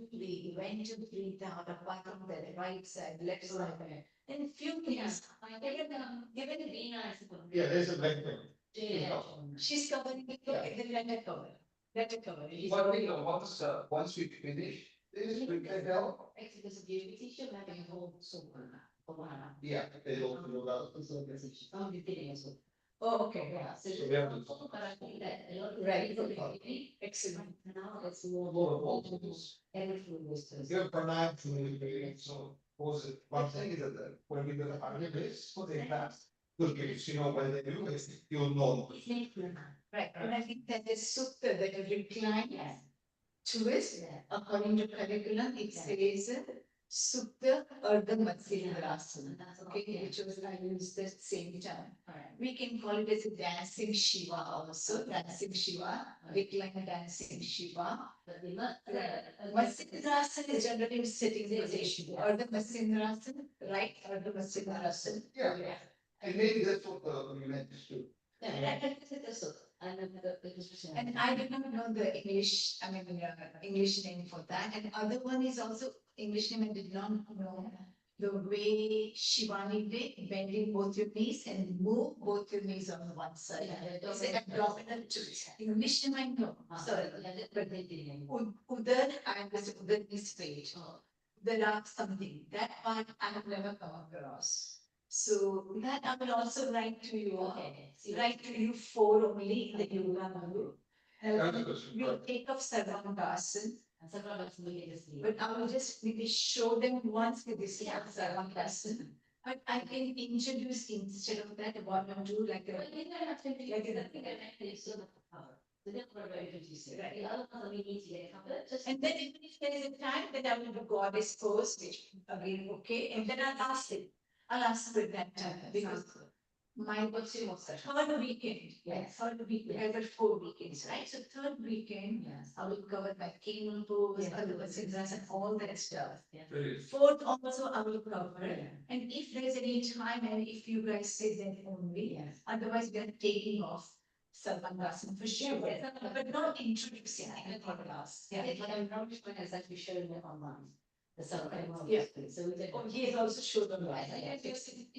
Speaker 3: breathe out apart from the right side, left side. And few things. Even Veena is a
Speaker 5: Yeah, there's a big thing.
Speaker 12: Yeah.
Speaker 3: She's covering it, okay, then let her cover. Let her cover.
Speaker 5: But we know once we finish, this we can help.
Speaker 12: Because of you, we teach you like a whole soul.
Speaker 5: Yeah, they don't know that.
Speaker 12: I'm beginning as well.
Speaker 3: Oh, okay.
Speaker 12: Yeah, so.
Speaker 5: So we have to-
Speaker 12: But I think that a lot of.
Speaker 3: Right. Excellent.
Speaker 12: Now it's more.
Speaker 5: More of all.
Speaker 12: Everything was.
Speaker 5: You're pronounced to me, so was it, one thing is that when we do the hundred days, for the past. Good kids, you know, when they do it, you'll know.
Speaker 3: Right, and I think that is sutta that you recline to it, according to curriculum, it says Supta Ardha Matsyendrasana, okay, which was I used the same term. We can call it as a dancing Shiva also, dancing Shiva, recliner dancing Shiva. Matsyendrasana is generally in sitting position, Ardha Matsyendrasana, right, Ardha Matsyendrasana.
Speaker 5: Yeah. And maybe that's what you meant to do.
Speaker 3: And I do not know the English, English name for that. And other one is also English name I did not know. The way Shivani did, bending both your knees and move both your knees on one side. It's an abdominal twist. English name I know, sorry. But Udar, I was Udar is straight. There are something, that part I have never come across. So that I will also write to you, write to you for only the yoga guru. We'll take up Sarvangasana. But I will just maybe show them once with this Sarvangasana. But I can introduce instead of that one or two like a. And then if there is a time that I will do goddess pose, which again, okay, and then I'll ask it. I'll ask for that time because my birthday was third weekend. Yes, third weekend. I got 4 weekends, right? So third weekend, yes, I will cover my camel pose, and all that stuff. Fourth also I will cover. And if there's any time and if you guys say that only, otherwise we are taking off Sarvangasana for sure, but not introducing anything else. Yeah, but I'm not going to actually show them online. Yeah. So we did. Oh, he has also showed them. It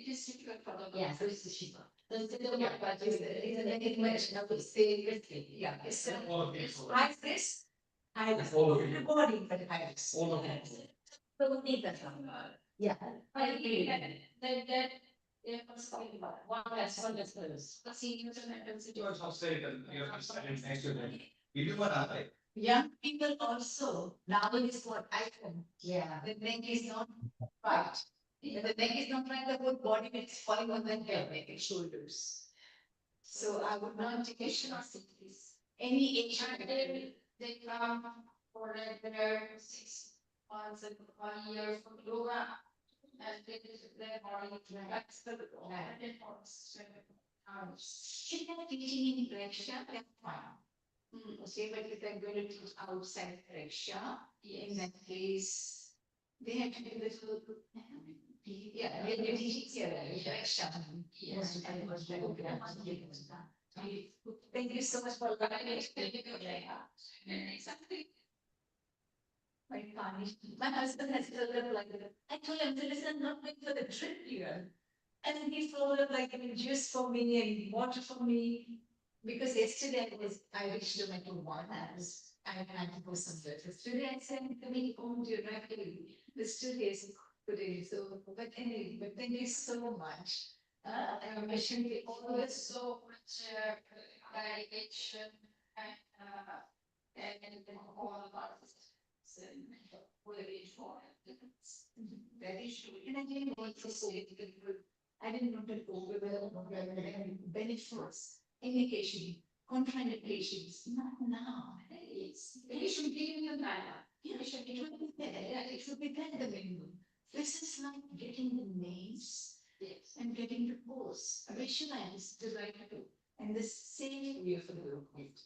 Speaker 3: is super problem. Yeah, so it's the Shiva. So the one about you, the mention of the same quickly. Yeah. So like this, I have the body, but I have all of it. So we need that. Yeah. I agree. That yeah, one less first. See, you don't
Speaker 5: I'll say that you have to stand next to them. You do what I like.
Speaker 3: young people also, now is what I can. Yeah. The neck is not right. The neck is not right, the whole body is falling on the head, neck and shoulders. So I would not take a shot of this. Any age. They come for like their 6 months and 1 year from yoga. And they their body that's the if they're teaching in Pressure, they're fine. Okay, but if they're going to teach outside Pressure, in that case, they have to do little. Yeah, they're teaching here, Pressure. Yes. Thank you so much for letting me. Exactly. My husband has told him like, I told him, listen, I'm not going for the trip here. And then he followed up like, juice for me and water for me. Because yesterday I reached home at 1. I had to go somewhere. So today I said to me, oh, dear, the studio is today. So, but anyway, but thank you so much. I wish you always so much dedication and all of us. That is true. And I didn't want to say it. I didn't want to overwhelm benefits, indication, contraindications. Not now. It should be in the manner. Yeah, it should be there. It should be there. This is like getting the names and getting the pose. Visualize the right to. And the same way for the movement.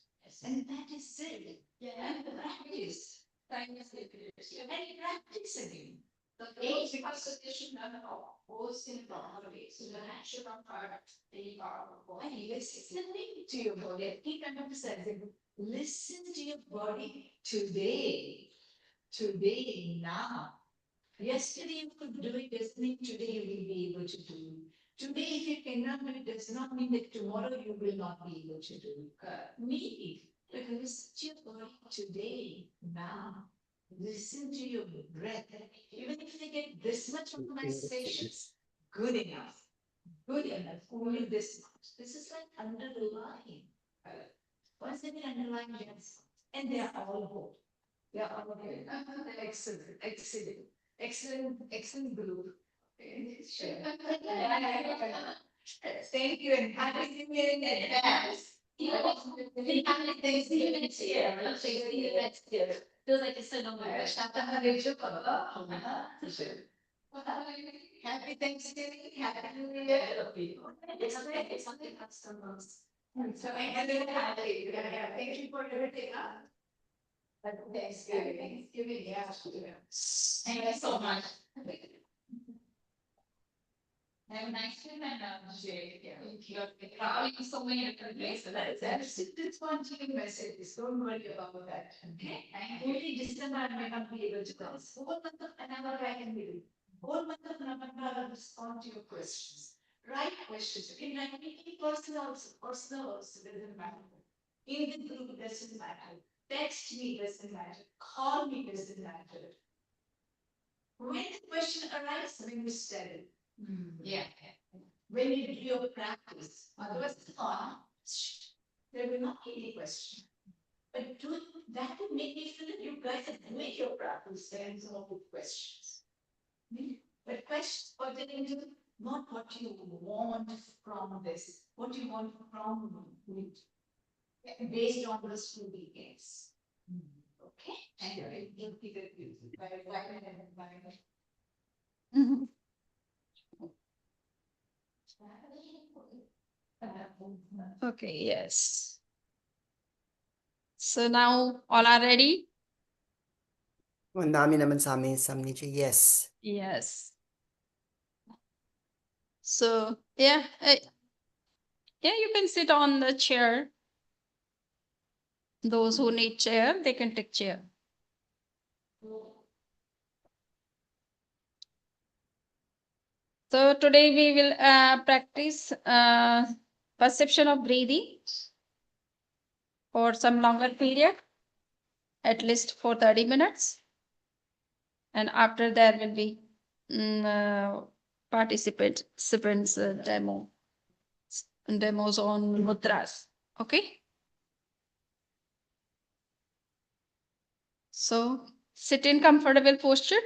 Speaker 3: And that is it. Yeah. And practice. And practice again. The age because they should not know most in boundaries. So the action of part they are body. Listening to your body. I keep emphasizing. Listen to your body today. Today, now. Yesterday you could do it, listening today you will be able to do. Today, if you cannot do it, does not mean that tomorrow you will not be able to do. Need. Because listen to your body today, now. Listen to your breath. Even if they get this much of my sessions, good enough. Good enough. Only this much. This is like underlying. Once they get underlying, yes. And they are all good. They are all good. Excellent. Excellent. Excellent. Excellent group. Thank you and happy New Year in advance. Happy Thanksgiving this year. I'll see you next year.
Speaker 12: Feels like it's so long.
Speaker 3: Happy Thanksgiving, Happy New Year.
Speaker 12: It's something customers.
Speaker 3: So thank you for everything. Happy Thanksgiving, yeah.
Speaker 12: Thank you so much. Have a nice trip and you're traveling so many different places.
Speaker 3: It's one team message, don't worry about that.
Speaker 12: Okay, thank you.
Speaker 3: Only December I may not be able to come. Whole month of November I can be. Whole month of November I will respond to your questions. Write questions. You can write me in personal also, doesn't matter. In the group doesn't matter. Text me doesn't matter. Call me doesn't matter. When the question arises, when you study.
Speaker 12: Yeah.
Speaker 3: When you do your practice, otherwise it's fun. There will not be any question. But that will make me feel that you guys are doing your practice and some of the questions. But questions pertaining to not what you want from this, what you want from me, based on the student case. Okay? And you'll be the by
Speaker 1: Mhm. Okay, yes. So now all are ready?
Speaker 7: Ang dami naman sa amin, Samniji. Yes.
Speaker 1: Yes. So yeah, yeah, you can sit on the chair. Those who need chair, they can take chair. So today we will practice perception of breathing for some longer period, at least for 30 minutes. And after there will be participants demos on mudras. Okay. So sit in comfortable posture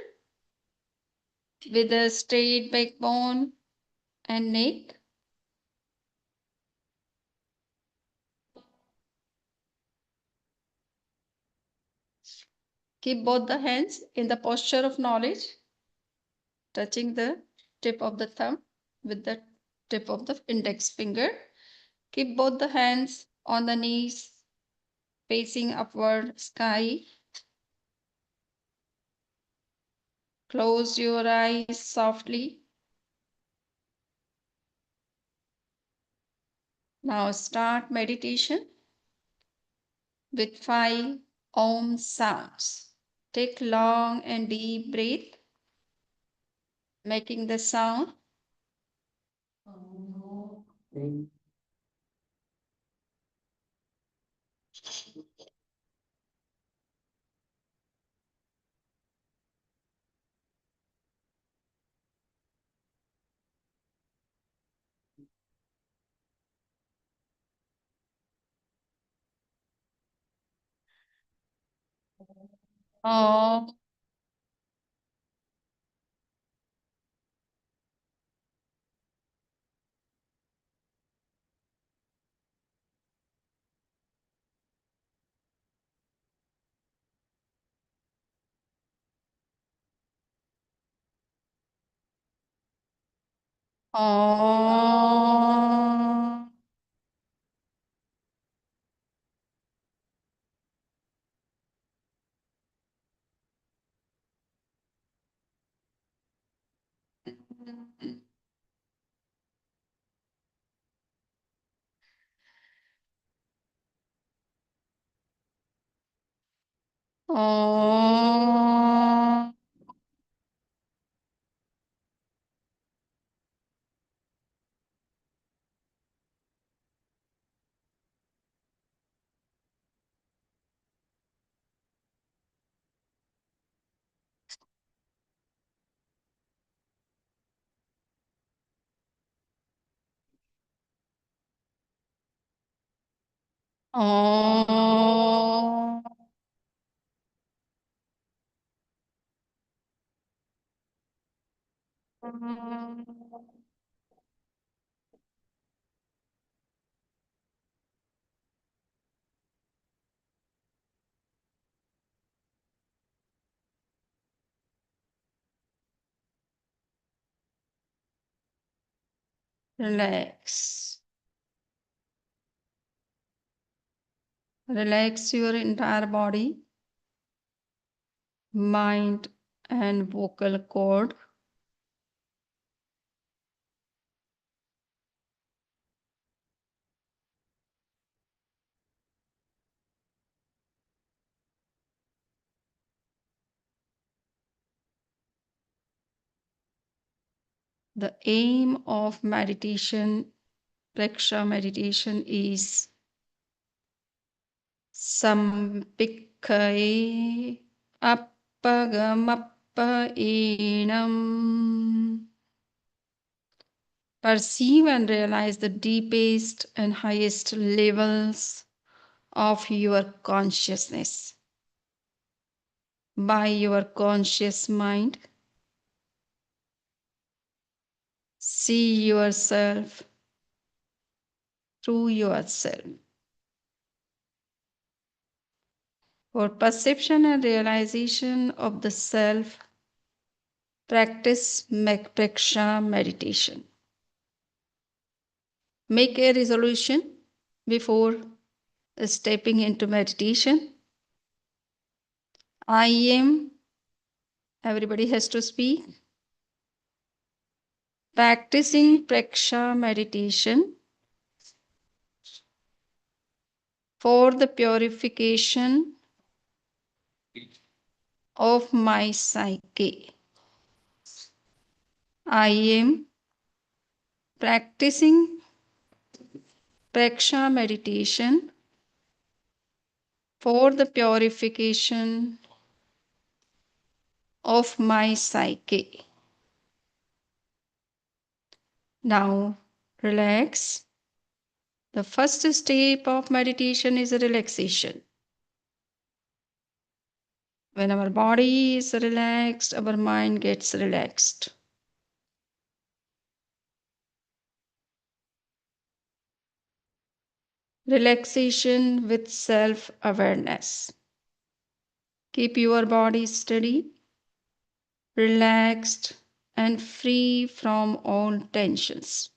Speaker 1: with a straight backbone and neck. Keep both the hands in the posture of knowledge, touching the tip of the thumb with the tip of the index finger. Keep both the hands on the knees, facing upward sky. Close your eyes softly. Now start meditation with 5 Om sounds. Take long and deep breath, making the sound. Om. Om. Om. Om. Relax. Relax your entire body, mind, and vocal cord. The aim of meditation, Praksha meditation, is Sampikkhai Appagammappaenam. Perceive and realize the deepest and highest levels of your consciousness by your conscious mind. See yourself through yourself. For perception and realization of the self, practice Praksha meditation. Make a resolution before stepping into meditation. I am, everybody has to speak, practicing Praksha meditation for the purification of my psyche. I am practicing Praksha meditation for the purification of my psyche. Now relax. The first step of meditation is relaxation. When our body is relaxed, our mind gets relaxed. Relaxation with self-awareness. Keep your body steady, relaxed, and free from all tensions.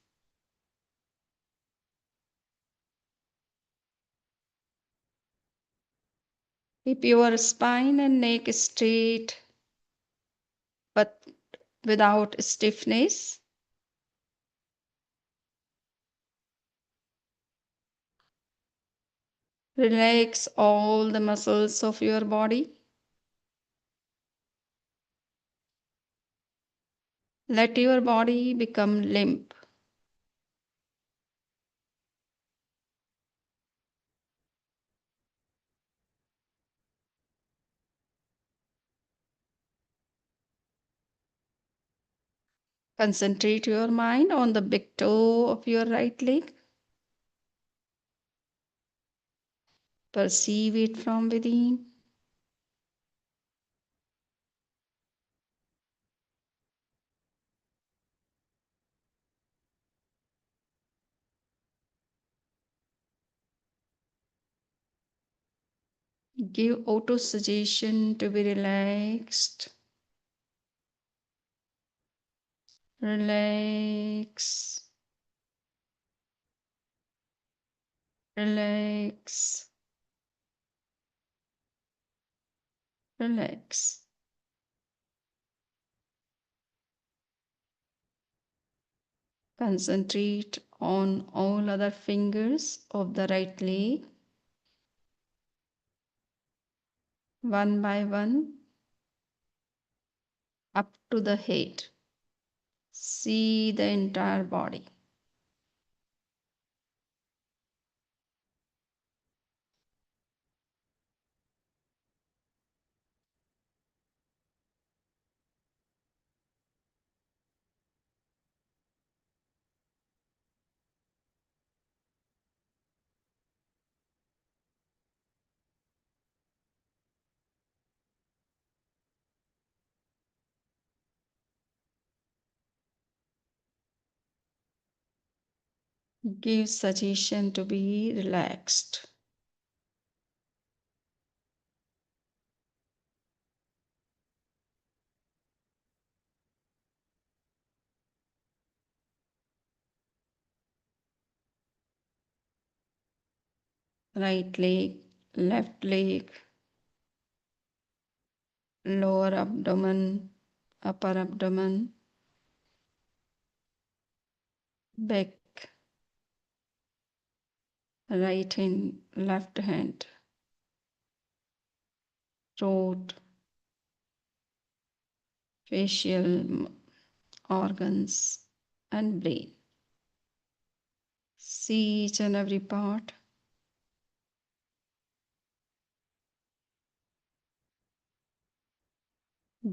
Speaker 1: Keep your spine and neck straight, but without stiffness. Relax all the muscles of your body. Let your body become limp. Concentrate your mind on the big toe of your right leg. Perceive it from within. Give auto suggestion to be relaxed. Relax. Relax. Relax. Concentrate on all other fingers of the right leg. One by one, up to the head. See the entire body. Give suggestion to be relaxed. right leg, left leg, lower abdomen, upper abdomen, back, right hand, left hand, throat, facial organs, and brain. See each and every part.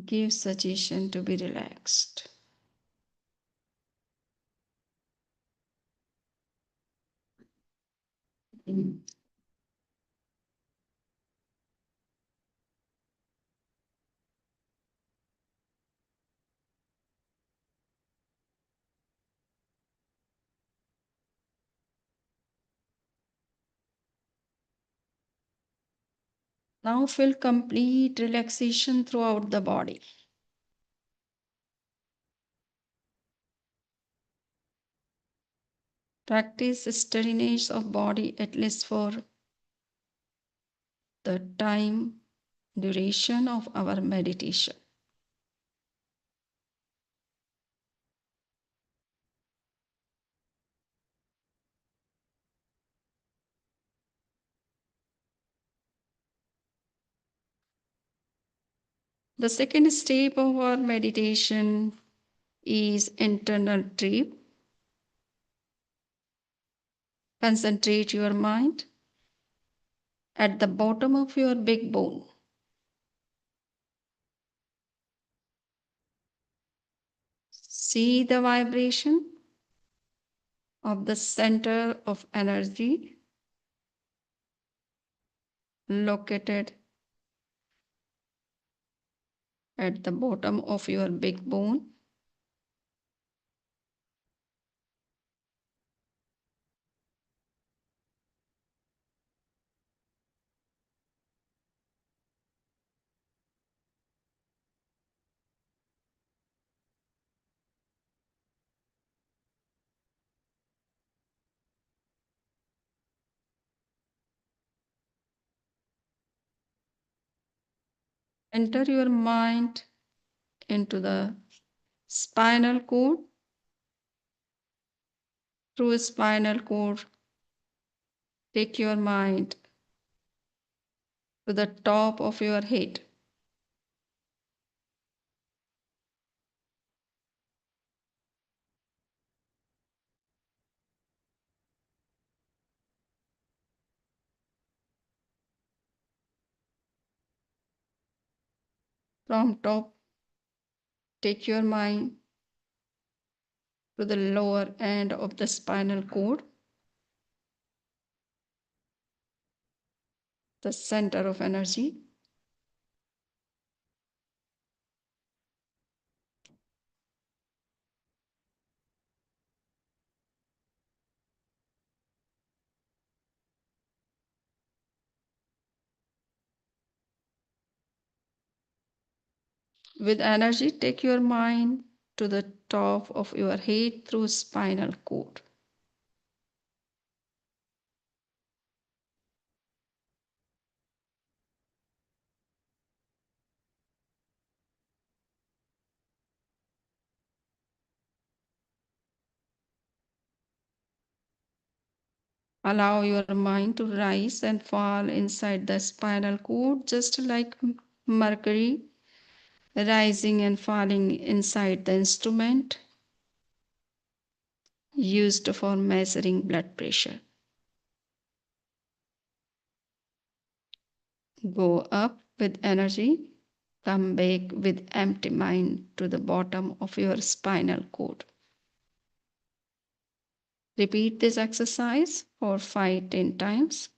Speaker 1: Give suggestion to be relaxed. Now feel complete relaxation throughout the body. Practice steadiness of body at least for the time duration of our meditation. The second step of our meditation is internal trip. Concentrate your mind at the bottom of your big bone. See the vibration of the center of energy located at the bottom of your big bone. Enter your mind into the spinal cord. Through spinal cord, take your mind to the top of your head. From top, take your mind to the lower end of the spinal cord, the center of energy. With energy, take your mind to the top of your head through spinal cord. Allow your mind to rise and fall inside the spinal cord, just like mercury rising and falling inside the instrument used for measuring blood pressure. Go up with energy, come back with empty mind to the bottom of your spinal cord. Repeat this exercise for 5-10 times.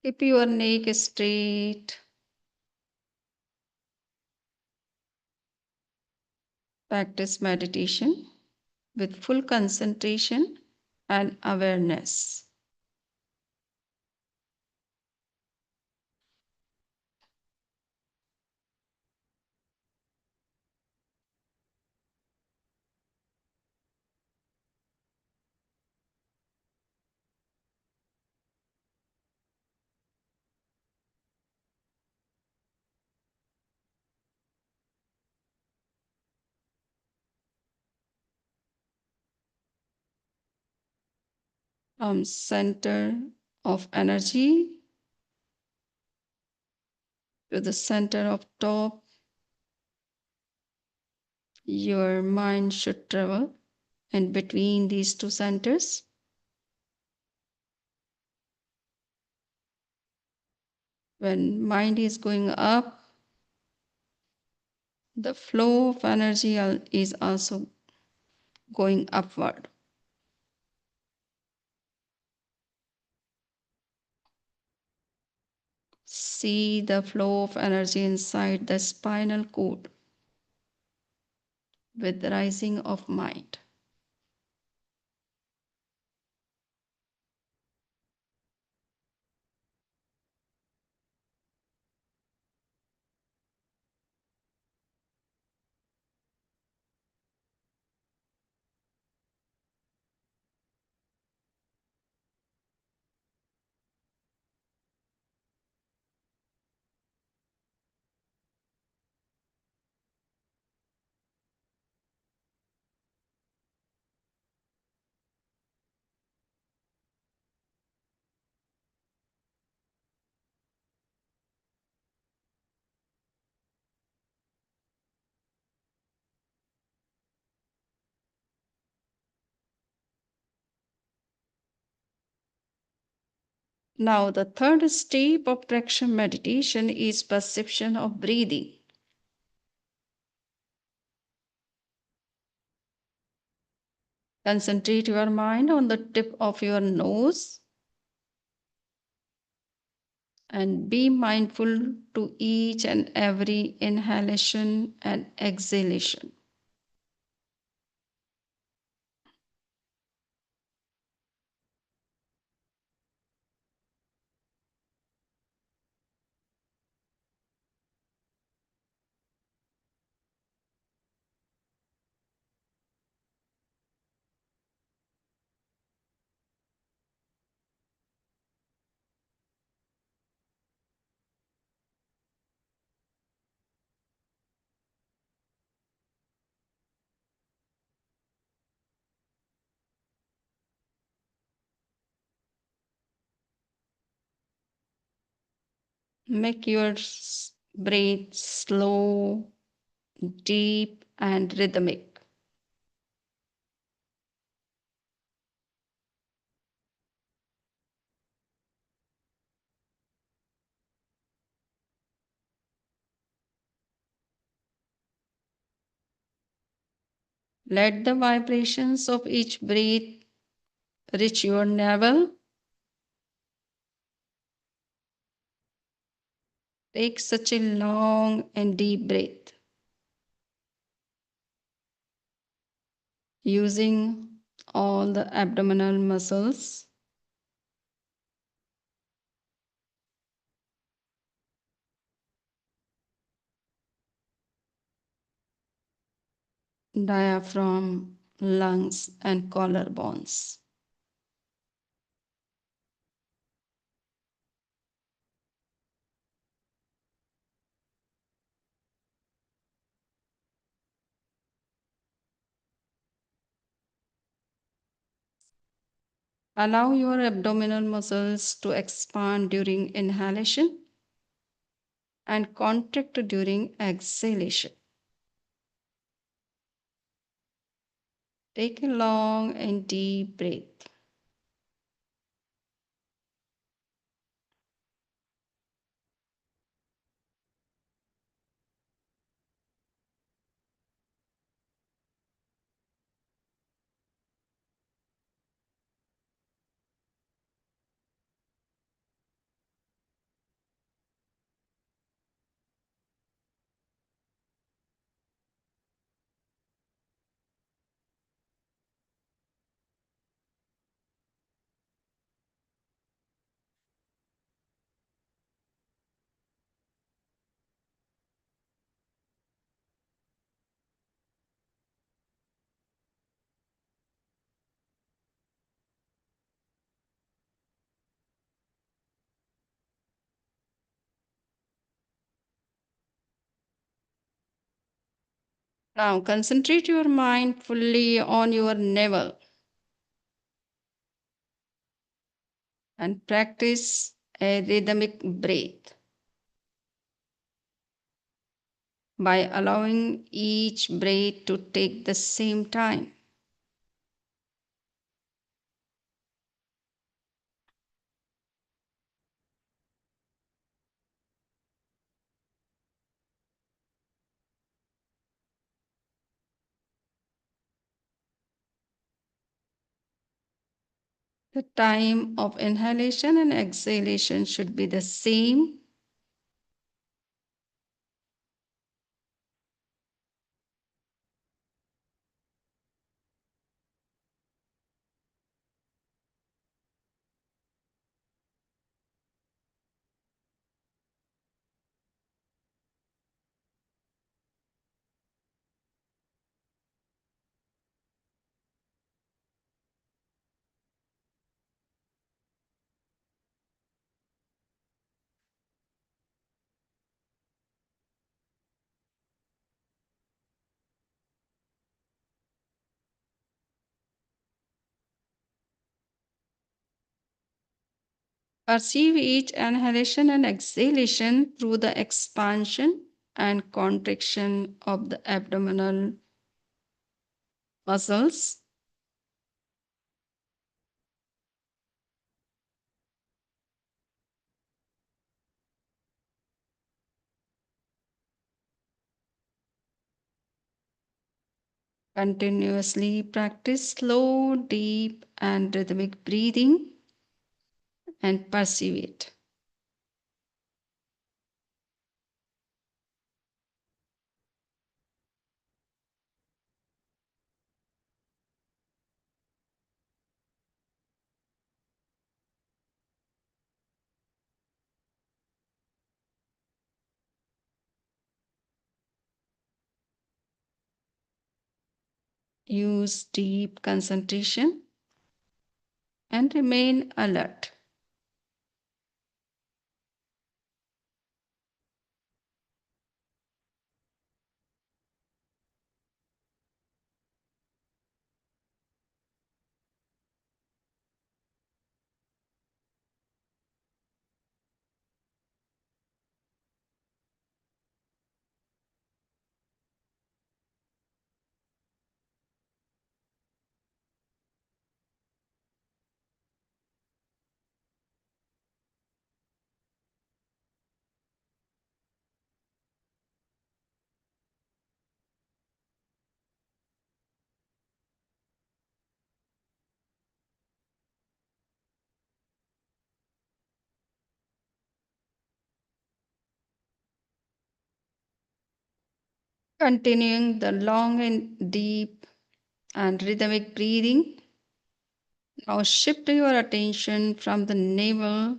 Speaker 1: Keep your neck straight. Practice meditation with full concentration and awareness. From center of energy to the center of top, your mind should travel in between these two centers. When mind is going up, the flow of energy is also going upward. See the flow of energy inside the spinal cord with the rising of mind. Now, the third step of traction meditation is perception of breathing. Concentrate your mind on the tip of your nose and be mindful to each and every inhalation and exhalation. Make your breath slow, deep, and rhythmic. Let the vibrations of each breath reach your navel. Take such a long and deep breath. Using all the abdominal muscles. Diaphragm, lungs, and collarbones. Allow your abdominal muscles to expand during inhalation and contract during exhalation. Take a long and deep breath. Now concentrate your mind fully on your navel and practice a rhythmic breath by allowing each breath to take the same time. The time of inhalation and exhalation should be the same. Perceive each inhalation and exhalation through the expansion and contraction of the abdominal muscles. Continuously practice slow, deep, and rhythmic breathing and perceive it. Use deep concentration and remain alert. Continuing the long and deep and rhythmic breathing. Now shift your attention from the navel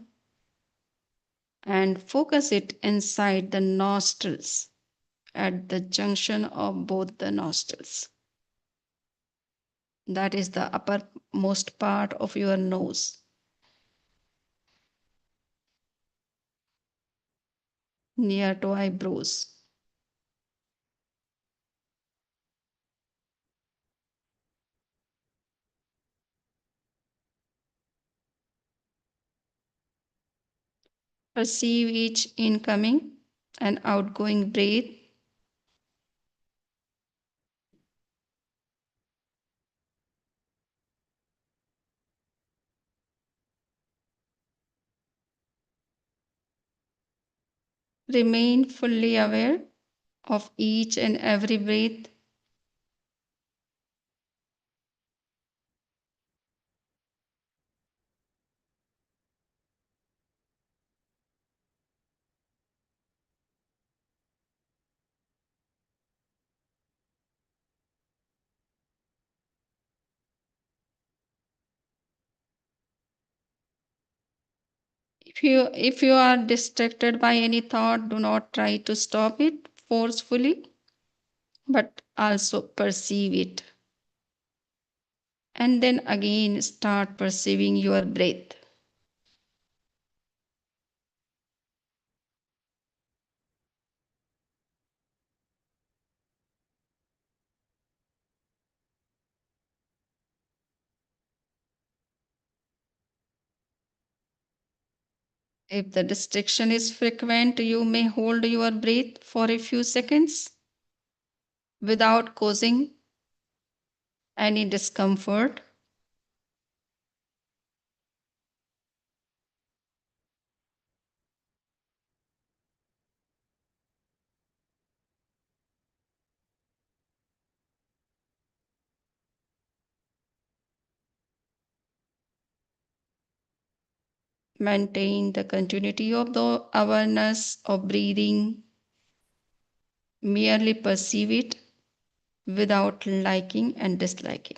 Speaker 1: and focus it inside the nostrils at the junction of both the nostrils. That is the uppermost part of your nose. Near to eyebrows. Perceive each incoming and outgoing breath. Remain fully aware of each and every breath. If you are distracted by any thought, do not try to stop it forcefully, but also perceive it. And then again start perceiving your breath. If the distraction is frequent, you may hold your breath for a few seconds without causing any discomfort. Maintain the continuity of the awareness of breathing. Merely perceive it without liking and disliking.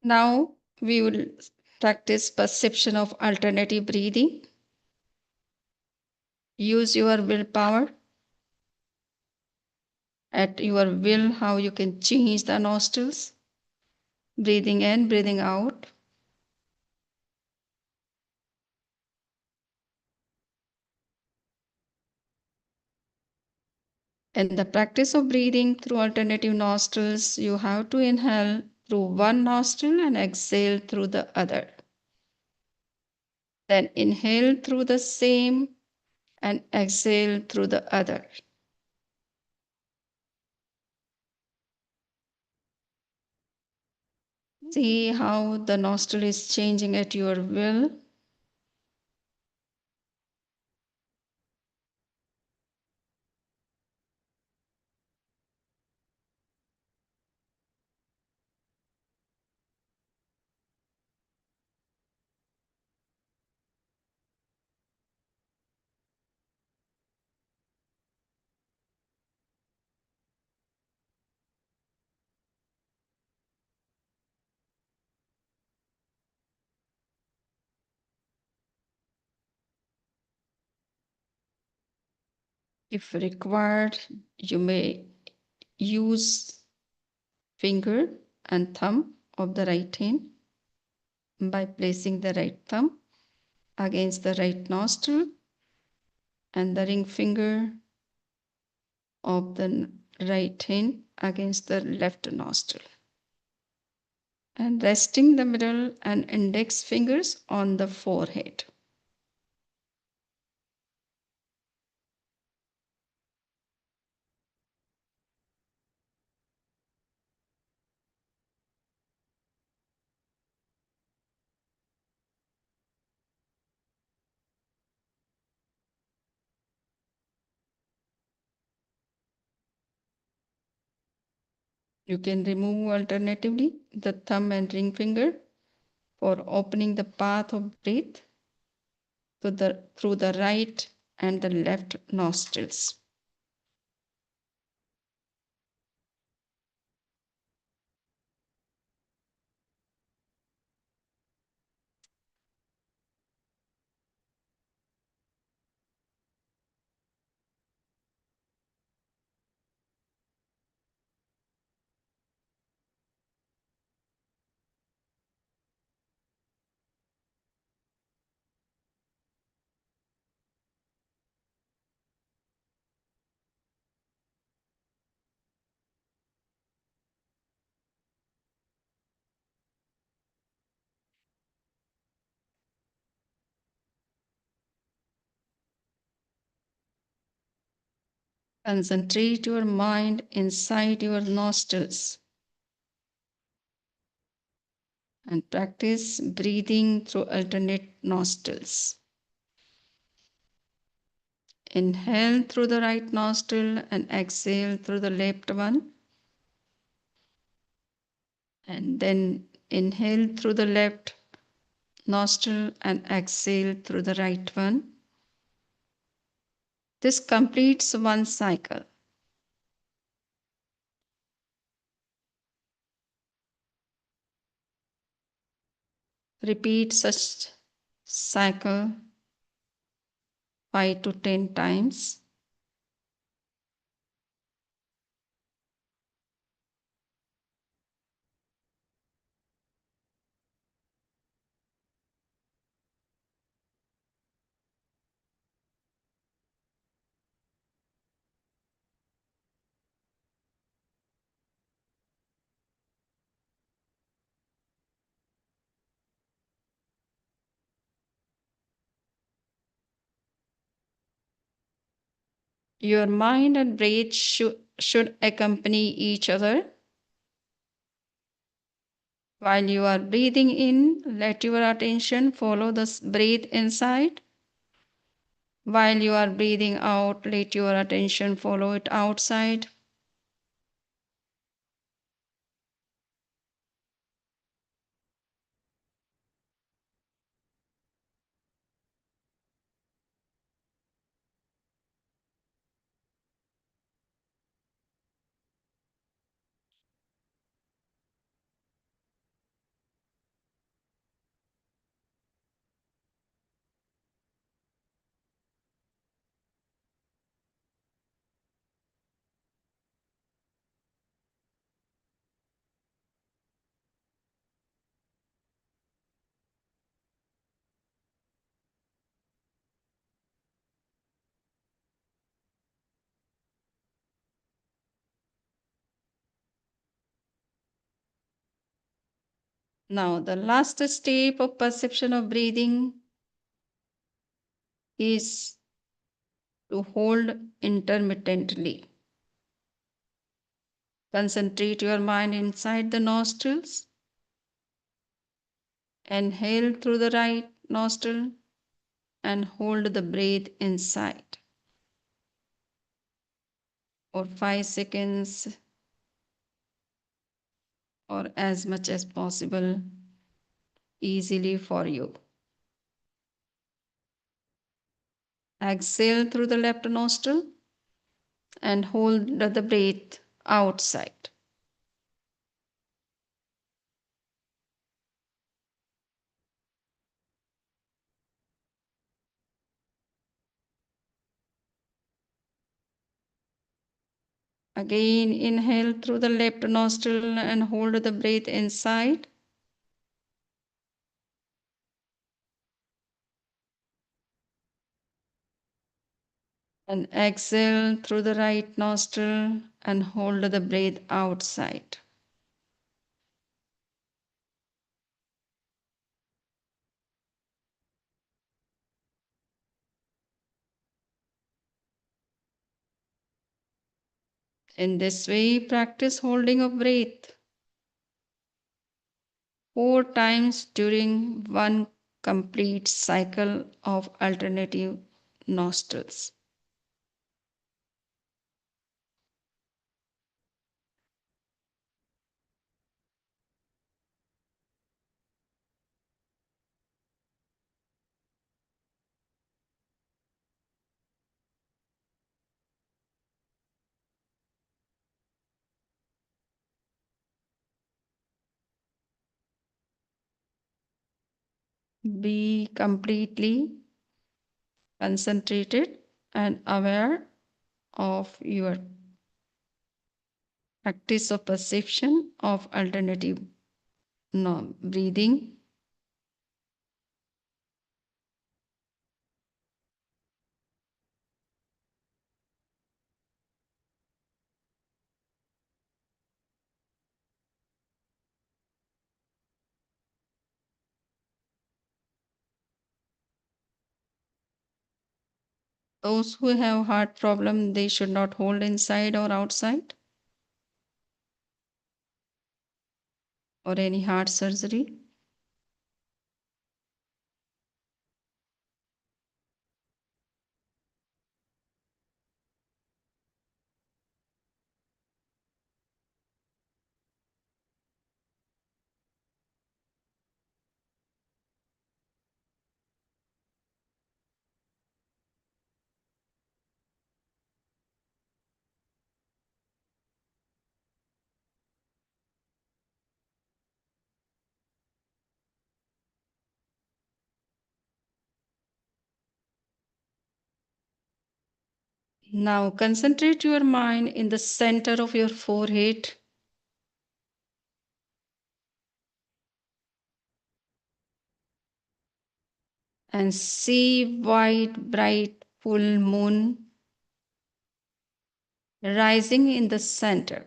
Speaker 1: Now we will practice perception of alternative breathing. Use your willpower. At your will, how you can change the nostrils, breathing in, breathing out. In the practice of breathing through alternative nostrils, you have to inhale through one nostril and exhale through the other. Then inhale through the same and exhale through the other. See how the nostril is changing at your will. If required, you may use finger and thumb of the right hand by placing the right thumb against the right nostril and the ring finger of the right hand against the left nostril, and resting the middle and index fingers on the forehead. You can remove alternatively the thumb and ring finger for opening the path of breath through the right and the left nostrils. Concentrate your mind inside your nostrils and practice breathing through alternate nostrils. Inhale through the right nostril and exhale through the left one. And then inhale through the left nostril and exhale through the right one. This completes one cycle. Repeat such cycle 5 to 10 times. Your mind and breath should accompany each other. While you are breathing in, let your attention follow the breath inside. While you are breathing out, let your attention follow it outside. Now, the last step of perception of breathing is to hold intermittently. Concentrate your mind inside the nostrils. Inhale through the right nostril and hold the breath inside for 5 seconds or as much as possible, easily for you. Exhale through the left nostril and hold the breath outside. Again, inhale through the left nostril and hold the breath inside. And exhale through the right nostril and hold the breath outside. In this way, practice holding of breath 4 times during one complete cycle of alternative nostrils. Be completely concentrated and aware of your practice of perception of alternative breathing. Those who have heart problem, they should not hold inside or outside, or any heart surgery. Now concentrate your mind in the center of your forehead. And see white, bright full moon rising in the center.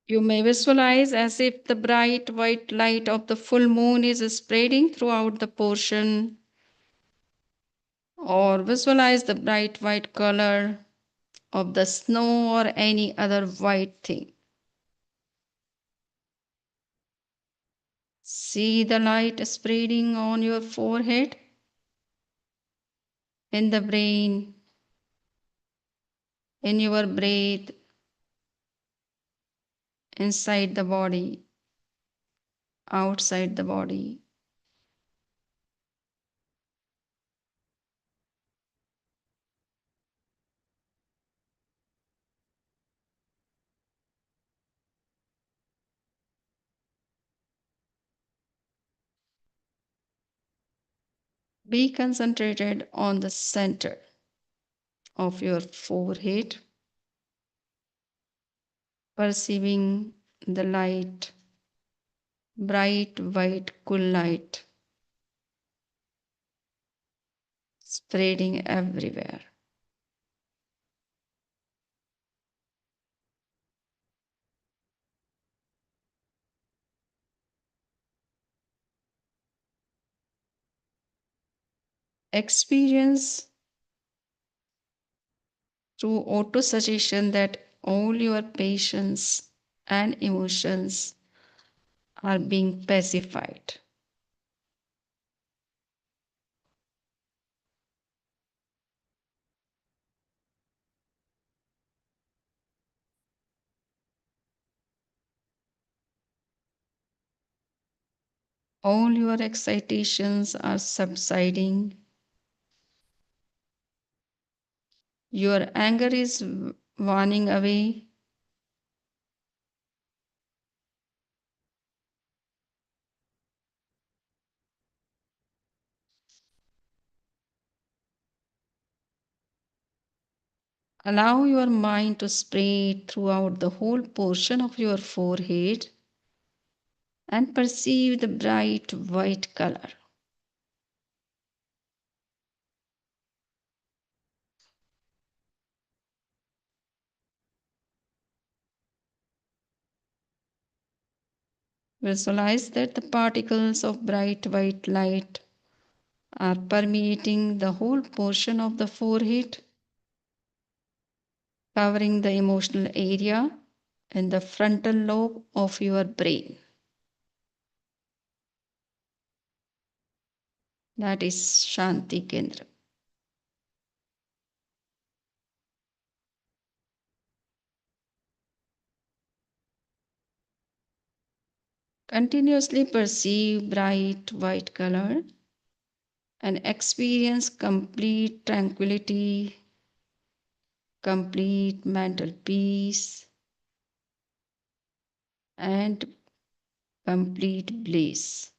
Speaker 1: You may visualize as if the bright white light of the full moon is spreading throughout the portion, or visualize the bright white color of the snow or any other white thing. See the light spreading on your forehead, in the brain, in your breath, inside the body, outside the body. Be concentrated on the center of your forehead, perceiving the light, bright white cool light spreading everywhere. Experience through auto-suggestion that all your passions and emotions are being pacified. All your excitations are subsiding. Your anger is waning away. Allow your mind to spread throughout the whole portion of your forehead and perceive the bright white color. Visualize that the particles of bright white light are permeating the whole portion of the forehead, covering the emotional area in the frontal lobe of your brain. That is Shanti Kendra. Continuously perceive bright white color and experience complete tranquility, complete mental peace, and complete bliss.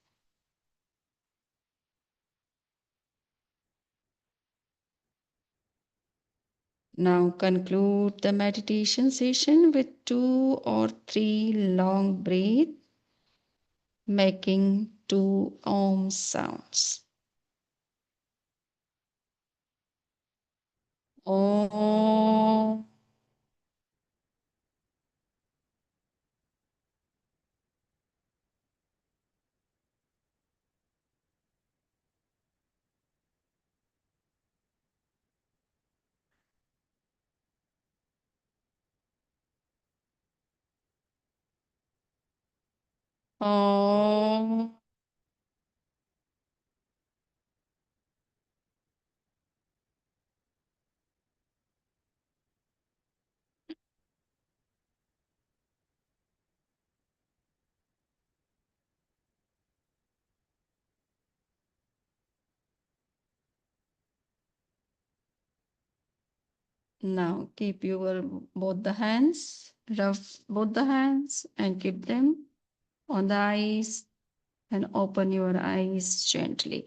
Speaker 1: Now conclude the meditation session with 2 or 3 long breaths, making 2 Om sounds. Om. Oh. Now keep your both the hands, rub both the hands and keep them on the eyes and open your eyes gently.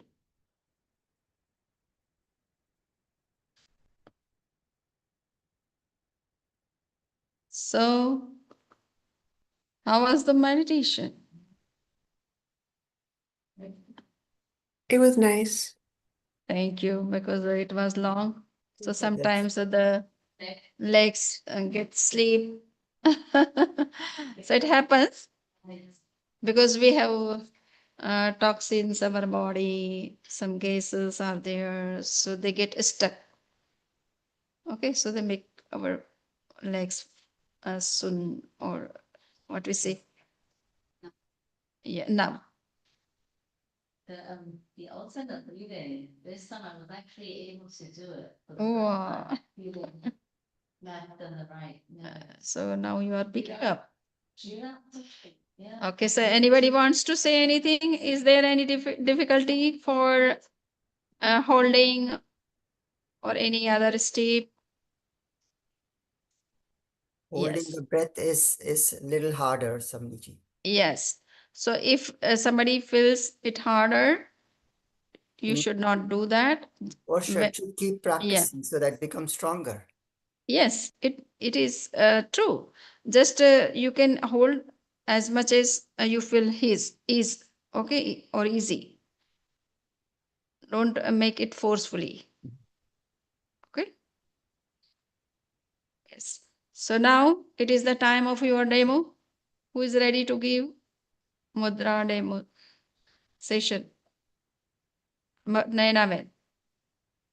Speaker 1: So, how was the meditation?
Speaker 8: It was nice.
Speaker 1: Thank you, because it was long. So sometimes the legs get sleep. So it happens because we have toxins in our body, some gases are there, so they get stuck. Okay, so they make our legs soon, or what we say. Yeah, now.
Speaker 12: The alternate breathing, this time I was actually able to do it. for the
Speaker 1: Oh,
Speaker 12: first time, feeling left and the right. Yeah.
Speaker 1: so now you are picking up.
Speaker 12: Yeah. Yeah.
Speaker 1: Okay, so anybody wants to say anything? Is there any difficulty for holding or any other step?
Speaker 7: Holding
Speaker 1: Yes.
Speaker 7: the breath is a little harder, Samiji.
Speaker 1: Yes. So if somebody feels it harder, you should not do that.
Speaker 7: Or should keep
Speaker 1: Yeah.
Speaker 7: practicing so that it becomes stronger.
Speaker 1: Yes, it is true. Just you can hold as much as you feel is okay or easy. Don't make it forcefully. Okay. Yes. So now it is the time of your demo. Who is ready to give mudra demo session? Nainaven.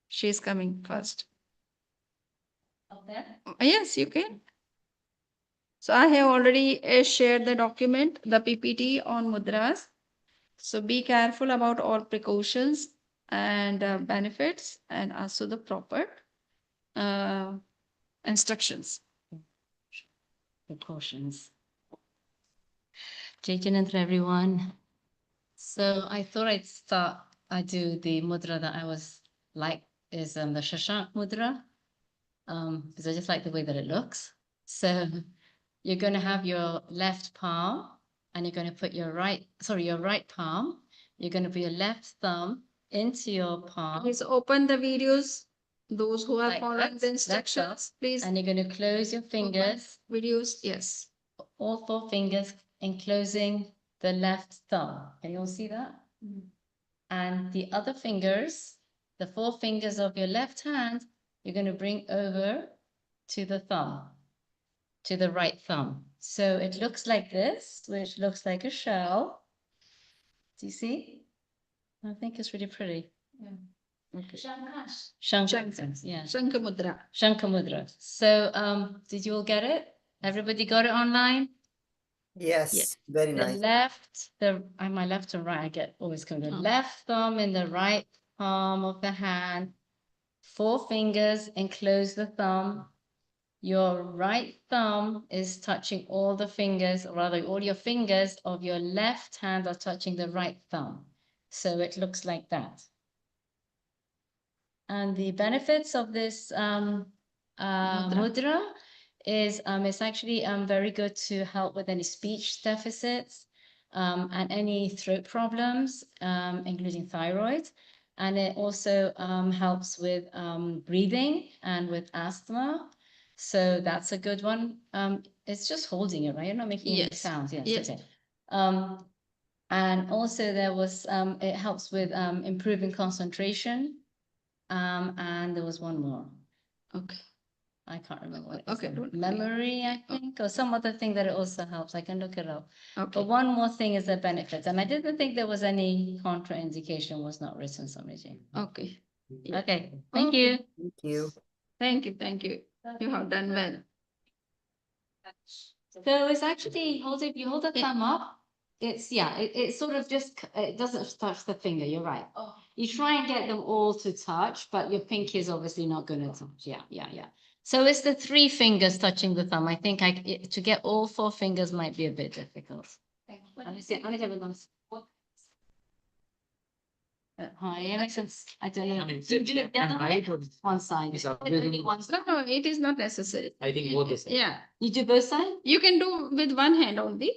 Speaker 1: She is coming first.
Speaker 12: Up there?
Speaker 1: Yes, you can. So I have already shared the document, the PPT on mudras. So be careful about all precautions and benefits, and also the proper instructions.
Speaker 12: Precautions. Jai Janandra, everyone. So I thought I'd do the mudra that I was like is the Shashank mudra. Because I just like the way that it looks. So you're going to have your left palm and you're going to put your right palm. You're going to put your left thumb into your palm.
Speaker 1: Please open the videos. Those who are
Speaker 12: Like
Speaker 1: following
Speaker 12: that.
Speaker 1: the
Speaker 12: That's
Speaker 1: instructions, please.
Speaker 12: And you're going to close your fingers,
Speaker 1: Videos, yes.
Speaker 12: all 4 fingers enclosing the left thumb. Can you all see that? And the other fingers, the 4 fingers of your left hand, you're going to bring over to the thumb, to the right thumb. So it looks like this, which looks like a shell. Do you see? I think it's really pretty. Yeah. Okay. Shankar. Yeah.
Speaker 1: Shankhamudra.
Speaker 12: Shankhamudra. So did you all get it? Everybody got it online?
Speaker 7: Yes, very
Speaker 12: The
Speaker 7: nice.
Speaker 12: left, my left and right, I get always come the left thumb in the right palm of the hand, 4 fingers enclose the thumb. Your right thumb is touching all the fingers, or rather all your fingers of your left hand are touching the right thumb. So it looks like that. And the benefits of this mudra is it's actually very good to help with any speech deficits and any throat problems, including thyroid. And it also helps with breathing and with asthma. So that's a good one. It's just holding it, right? You're not making any sounds. Yes.
Speaker 1: Yes.
Speaker 12: Okay. And also there was it helps with improving concentration. And there was one more.
Speaker 1: Okay.
Speaker 12: I can't remember what it
Speaker 1: Okay,
Speaker 12: is.
Speaker 1: don't worry.
Speaker 12: Memory, I think, or some other thing that it also helps. I can look it up.
Speaker 1: Okay.
Speaker 12: But one more thing is the benefits. And I didn't think there was any contraindication was not written, Samiji.
Speaker 1: Okay.
Speaker 12: Okay, thank you.
Speaker 7: Thank you.
Speaker 1: Thank you. Thank you. You have done well.
Speaker 12: So it's actually, you hold the thumb up
Speaker 10: It sort of just, it doesn't touch the finger, you're right.
Speaker 12: Oh.
Speaker 10: You try and get them all to touch, but your pinky is obviously not gonna touch, yeah. So it's the 3 fingers touching the thumb. I think to get all 4 fingers might be a bit difficult. Let me see, let me have a look. I don't know.
Speaker 13: I mean,
Speaker 10: Do you do it the other way?
Speaker 13: right or
Speaker 10: One side.
Speaker 13: is up?
Speaker 10: Only one side.
Speaker 1: No, it is not necessary.
Speaker 13: I think both the same.
Speaker 1: Yeah,
Speaker 10: You do both sides?
Speaker 1: you can do with one hand only.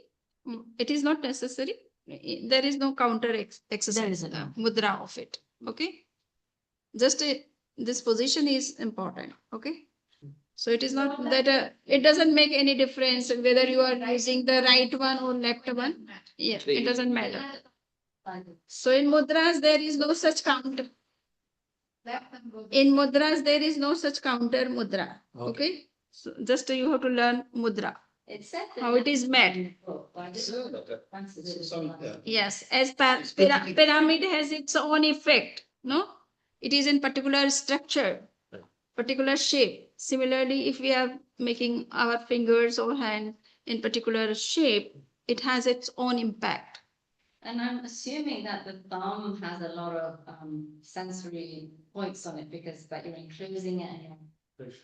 Speaker 1: It is not necessary. There is no counter exercise,
Speaker 10: isn't, no.
Speaker 1: mudra of it. Okay. Just this position is important. Okay. So it is not that it doesn't make any difference whether you are using the right one or left one. Yeah, it doesn't matter. So in mudras, there is no such counter. In mudras, there is no such counter mudra. Okay. So just you have to learn mudra.
Speaker 12: It said that
Speaker 1: How it is made.
Speaker 13: Sorry, yeah.
Speaker 1: Yes, as pyramid has its own effect. No, it is in particular structure, particular shape. Similarly, if we are making our fingers or hand in particular shape, it has its own impact.
Speaker 12: And I'm assuming that the thumb has a lot of sensory points on it because that you're enclosing it and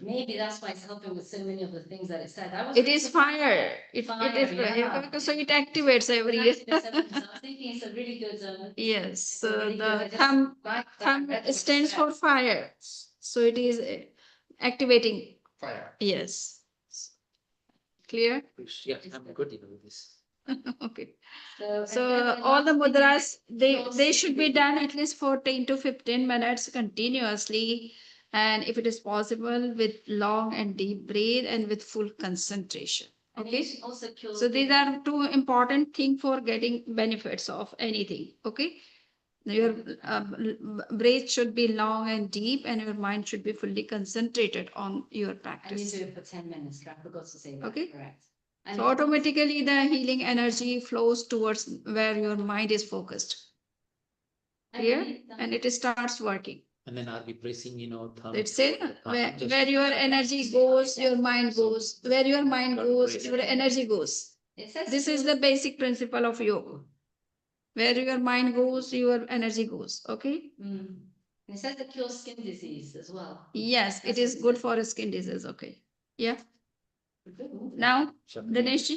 Speaker 12: maybe that's why it's helping with so many of the things that it said.
Speaker 1: It is fire. It is
Speaker 12: yeah.
Speaker 1: so it activates every year.
Speaker 12: So I was thinking it's a really good.
Speaker 1: Yes, so
Speaker 12: really
Speaker 1: the
Speaker 12: good. I just
Speaker 1: thumb
Speaker 12: like that
Speaker 1: stands for fire. So it is activating.
Speaker 13: Fire.
Speaker 1: Yes. Clear?
Speaker 13: Yeah, I'm good with this.
Speaker 1: Okay.
Speaker 12: So
Speaker 1: So all the mudras, they should be done at least 14 to 15 minutes continuously. And if it is possible, with long and deep breath and with full concentration. Okay. So these are 2 important things for getting benefits of anything. Okay. Your breath should be long and deep, and your mind should be fully concentrated on your
Speaker 12: And you
Speaker 1: practice.
Speaker 12: do it for 10 minutes. I forgot to say that.
Speaker 1: Okay.
Speaker 12: Correct. And
Speaker 1: So automatically the healing energy flows towards where your mind is focused. Clear? And it starts working.
Speaker 13: And then are we pressing, thumb?
Speaker 1: Let's say
Speaker 13: Just-
Speaker 1: where your energy goes, your mind goes. Where your mind goes, your energy goes. This is the basic principle of yoga. Where your mind goes, your energy goes. Okay?
Speaker 12: It says it cures skin disease as well.
Speaker 1: Yes, it is good for skin disease. Okay. Yeah. Now, Dinesh,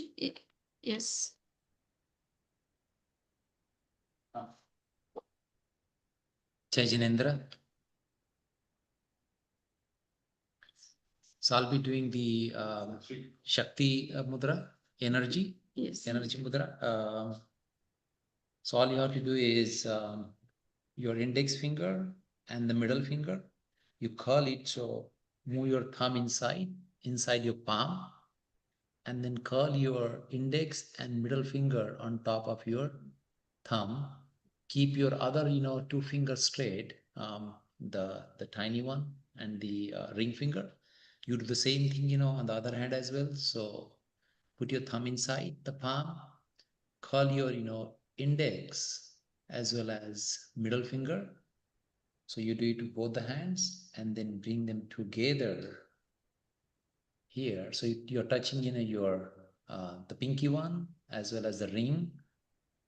Speaker 1: yes.
Speaker 13: Jai Jinendra. So I'll be doing the Shakti mudra, energy.
Speaker 1: Yes.
Speaker 13: Energy mudra. So all you have to do is your index finger and the middle finger, you curl it, so move your thumb inside your palm, and then curl your index and middle finger on top of your thumb. Keep your other, 2 fingers straight, the tiny one and the ring finger. You do the same thing, on the other hand as well. So put your thumb inside the palm, curl your, index as well as middle finger. So you do it with both the hands and then bring them together here. So you're touching, your the pinky one as well as the ring,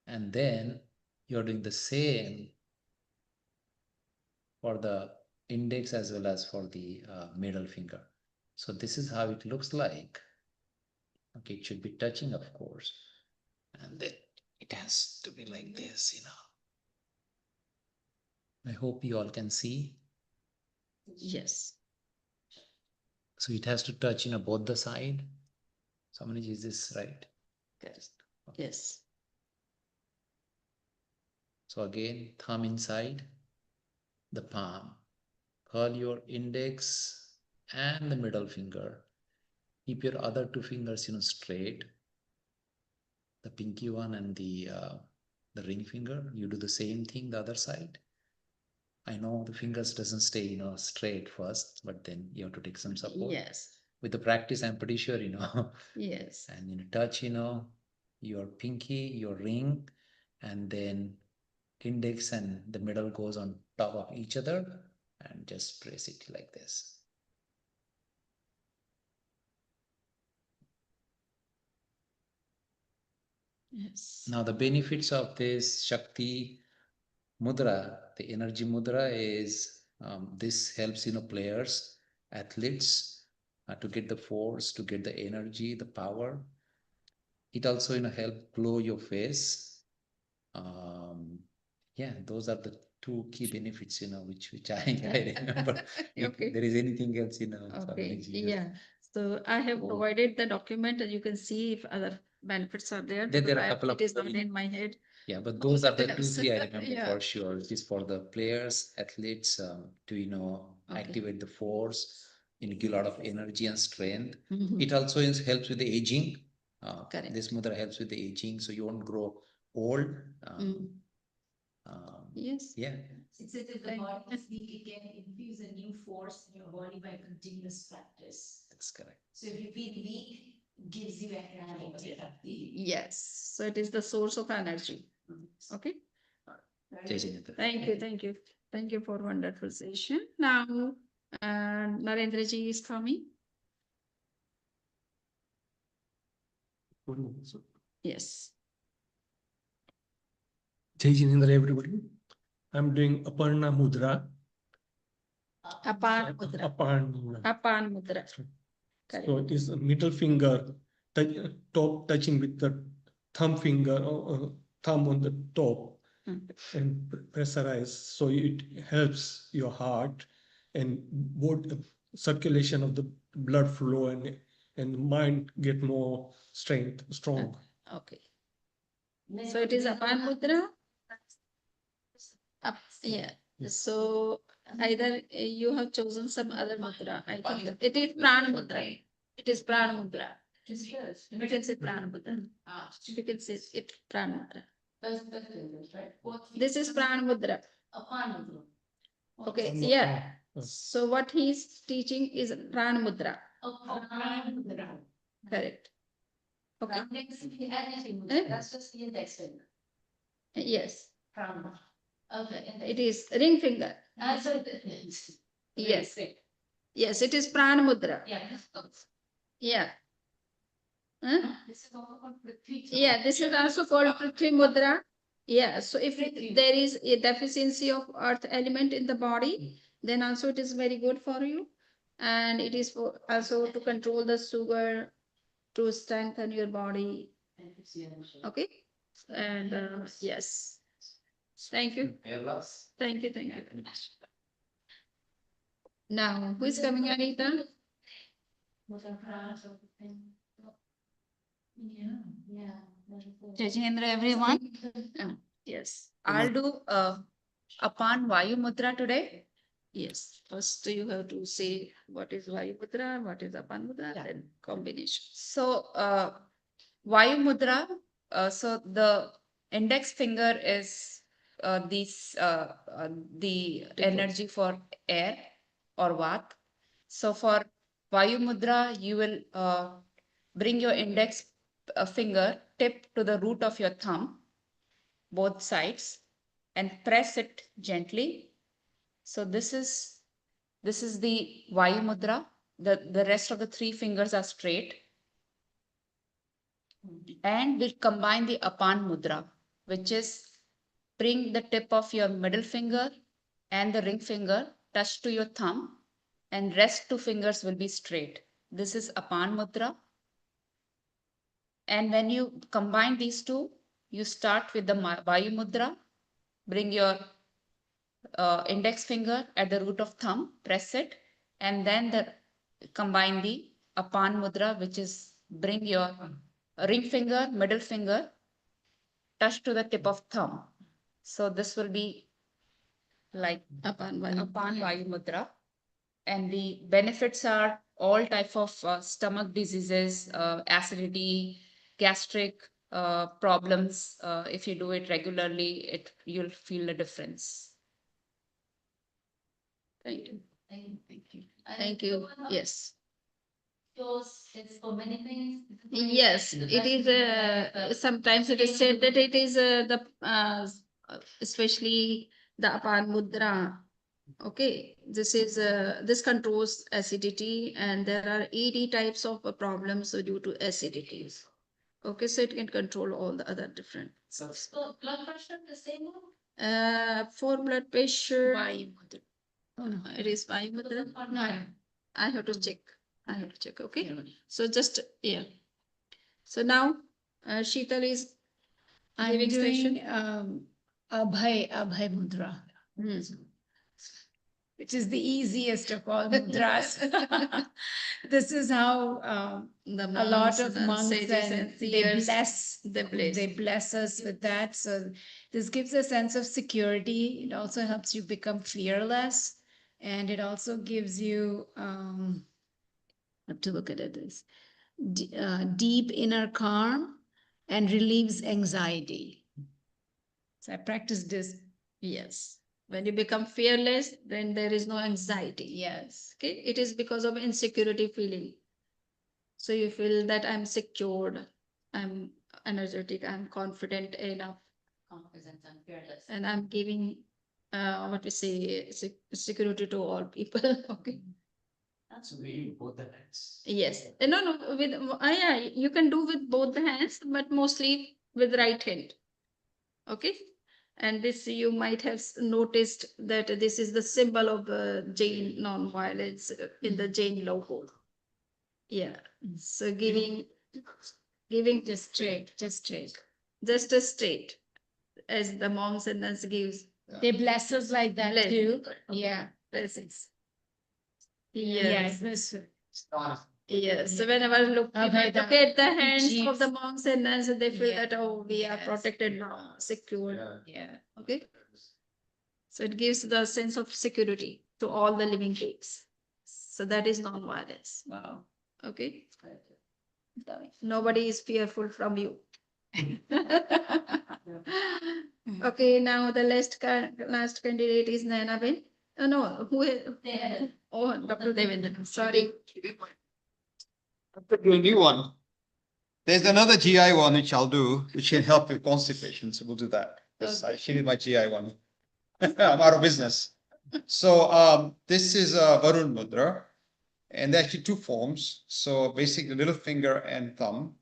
Speaker 13: and then you're doing the same for the index as well as for the middle finger. So this is how it looks like. Okay, it should be touching, of course, and then it has to be like this, I hope you all can see.
Speaker 1: Yes.
Speaker 13: So it has to touch, both the side. So how many is this right?
Speaker 1: Yes. Yes.
Speaker 13: So again, thumb inside the palm, curl your index and the middle finger. Keep your other 2 fingers, straight. The pinky one and the ring finger. You do the same thing the other side. I know the fingers doesn't stay, straight first, but then you have to take some support.
Speaker 1: Yes.
Speaker 13: With the practice, I'm pretty sure,
Speaker 1: Yes.
Speaker 13: And touch, your pinky, your ring, and then index and the middle goes on top of each other, and just press it like this.
Speaker 1: Yes.
Speaker 13: Now, the benefits of this Shakti Mudra, the energy mudra is this helps players, athletes to get the force, to get the energy, the power. It also help glow your face. Yeah, those are the two key benefits which I remember. If
Speaker 1: Okay.
Speaker 13: there is anything else
Speaker 1: Okay,
Speaker 13: Swaminiji,
Speaker 1: yeah. So I have
Speaker 13: Oh.
Speaker 1: provided the document and you can see if other benefits are there.
Speaker 13: There
Speaker 1: because
Speaker 13: are a couple of
Speaker 1: It is not in my head.
Speaker 13: Yeah, but those are the two,
Speaker 1: Yes.
Speaker 13: three I remember
Speaker 1: Yeah.
Speaker 13: for sure. It is for the players, athletes to
Speaker 1: Okay.
Speaker 13: activate the force, give a lot of energy and strength.
Speaker 1: Mhm.
Speaker 13: It also helps with the aging.
Speaker 1: Correct.
Speaker 13: This mudra helps with the aging, so you won't grow old.
Speaker 1: Mm. Yes.
Speaker 13: Yeah.
Speaker 12: Since it is the body is weak, it can infuse a new force in your body by continuous practice.
Speaker 13: That's correct.
Speaker 12: So if you feel weak, it gives you energy.
Speaker 1: Yes, so it is the source of energy. Okay.
Speaker 13: Jai Jinendra.
Speaker 1: Thank you. Thank you for wonderful session. Now, Narendra ji is coming. Yes.
Speaker 17: Jai Jinendra, everybody. I'm doing Aparna Mudra.
Speaker 1: Apan Mudra. Apan Mudra. Correct.
Speaker 17: So it is a middle finger, top touching with the thumb finger, thumb on the top, and pressurize. So it helps your heart and circulation of the blood flow and mind get more strong.
Speaker 1: Okay. So it is Apan Mudra. Yeah. So either you have chosen some other mudra. I think it is Prana Mudra. It is Prana Mudra. You can say Prana Mudra. You can say it Prana Mudra.
Speaker 12: That's it, right?
Speaker 1: This is Prana Mudra.
Speaker 12: Upon Mudra.
Speaker 1: Okay, yeah. So what he's teaching is Prana Mudra.
Speaker 12: Upon Mudra.
Speaker 1: Correct. Okay.
Speaker 12: That's just the index finger.
Speaker 1: Yes.
Speaker 12: Prana. Okay.
Speaker 1: It is ring finger. Yes. Yes, it is Prana Mudra.
Speaker 12: Yeah.
Speaker 1: Yeah. Huh?
Speaker 12: This is also called Prithvi.
Speaker 1: Yeah, this is also called Prithvi Mudra. Yeah, so if there is a deficiency of earth element in the body, then also it is very good for you. And it is for also to control the sugar, to strengthen your body. Okay. And yes. Thank you. Thank you. Thank you. Now, who is coming, Anita?
Speaker 15: Jai Jinendra, everyone.
Speaker 1: Yes.
Speaker 15: I'll do Apan Vayu Mudra today.
Speaker 1: Yes. First, you have to say what is Vayu Mudra, what is Apan Mudra, then combination.
Speaker 15: So, Vayu Mudra, so the index finger is the energy for air or Vat. So for Vayu Mudra, you will bring your index finger tip to the root of your thumb, both sides, and press it gently. So this is the Vayu Mudra. The rest of the three fingers are straight. And we'll combine the Apan Mudra, which is bring the tip of your middle finger and the ring finger touch to your thumb, and rest two fingers will be straight. This is Apan Mudra. And when you combine these two, you start with the Vayu Mudra, bring your index finger at the root of thumb, press it, and then combine the Apan Mudra, which is bring your ring finger, middle finger, touch to the tip of thumb. So this will be like Apan Vayu Mudra. And the benefits are all type of stomach diseases, acidity, gastric problems. If you do it regularly, you'll feel a difference.
Speaker 1: Thank you.
Speaker 12: Thank you.
Speaker 1: Thank you. Yes.
Speaker 12: Yours is for many things.
Speaker 1: Yes, it is. Sometimes it is said that it is especially the Apan Mudra. Okay, this is this controls acidity, and there are 80 types of problems due to acidities. Okay, so it can control all the other different.
Speaker 12: So blood pressure, the same one?
Speaker 1: For blood pressure,
Speaker 11: Vayu mudra.
Speaker 1: oh no, it is Vayu mudra.
Speaker 11: No.
Speaker 1: I have to check. I have to check. Okay. So just yeah. So now, Sheetal is
Speaker 11: I'm
Speaker 1: giving
Speaker 11: doing
Speaker 1: session.
Speaker 11: Abhay Mudra, which is the easiest of all mudras. This is how
Speaker 1: The
Speaker 11: a lot
Speaker 1: monks
Speaker 11: of
Speaker 1: and
Speaker 11: monks
Speaker 1: sages
Speaker 11: and
Speaker 1: and
Speaker 11: they
Speaker 1: seers,
Speaker 11: bless
Speaker 1: they bless.
Speaker 11: us with that. So this gives a sense of security. It also helps you become fearless, and it also gives you have to look at it as deep inner calm and relieves anxiety. So I practiced this.
Speaker 1: Yes. When you become fearless, then there is no anxiety.
Speaker 11: Yes.
Speaker 1: Okay. It is because of insecurity feeling. So you feel that I'm secured, I'm energetic, I'm confident enough,
Speaker 12: Confident and fearless.
Speaker 1: and I'm giving what we say security to all people. Okay.
Speaker 13: That's really both the hands.
Speaker 1: Yes. No, with yeah, you can do with both the hands, but mostly with right hand. Okay. And this you might have noticed that this is the symbol of Jain non-violence in the Jain logo. Yeah. So giving
Speaker 11: Just straight.
Speaker 1: just a straight, as the monks and nuns gives.
Speaker 11: They bless us like that
Speaker 1: Bless.
Speaker 11: too. Yeah.
Speaker 1: Blessings.
Speaker 11: Yes.
Speaker 1: Yes. Yes. So whenever if I
Speaker 11: Okay,
Speaker 1: look at the hands
Speaker 11: jeeps.
Speaker 1: of the monks and nuns, they feel
Speaker 11: Yeah.
Speaker 1: that, oh, we are
Speaker 11: Yes.
Speaker 1: protected now, secure.
Speaker 11: Yeah.
Speaker 1: Okay. So it gives the sense of security to all the living beings. So that is non-violence.
Speaker 11: Wow.
Speaker 1: Okay. Nobody is fearful from you. Okay, now the last candidate is Nainabin. Oh, no, who is?
Speaker 12: Devendra.
Speaker 1: Oh, Dr. Devendra. Sorry.
Speaker 5: Do a new one. There's another GI one which I'll do, which can help with constipation. So we'll do that. Because I finished my GI one. I'm out of business. So this is Varun Mudra. And there are actually two forms. So basically little finger and thumb.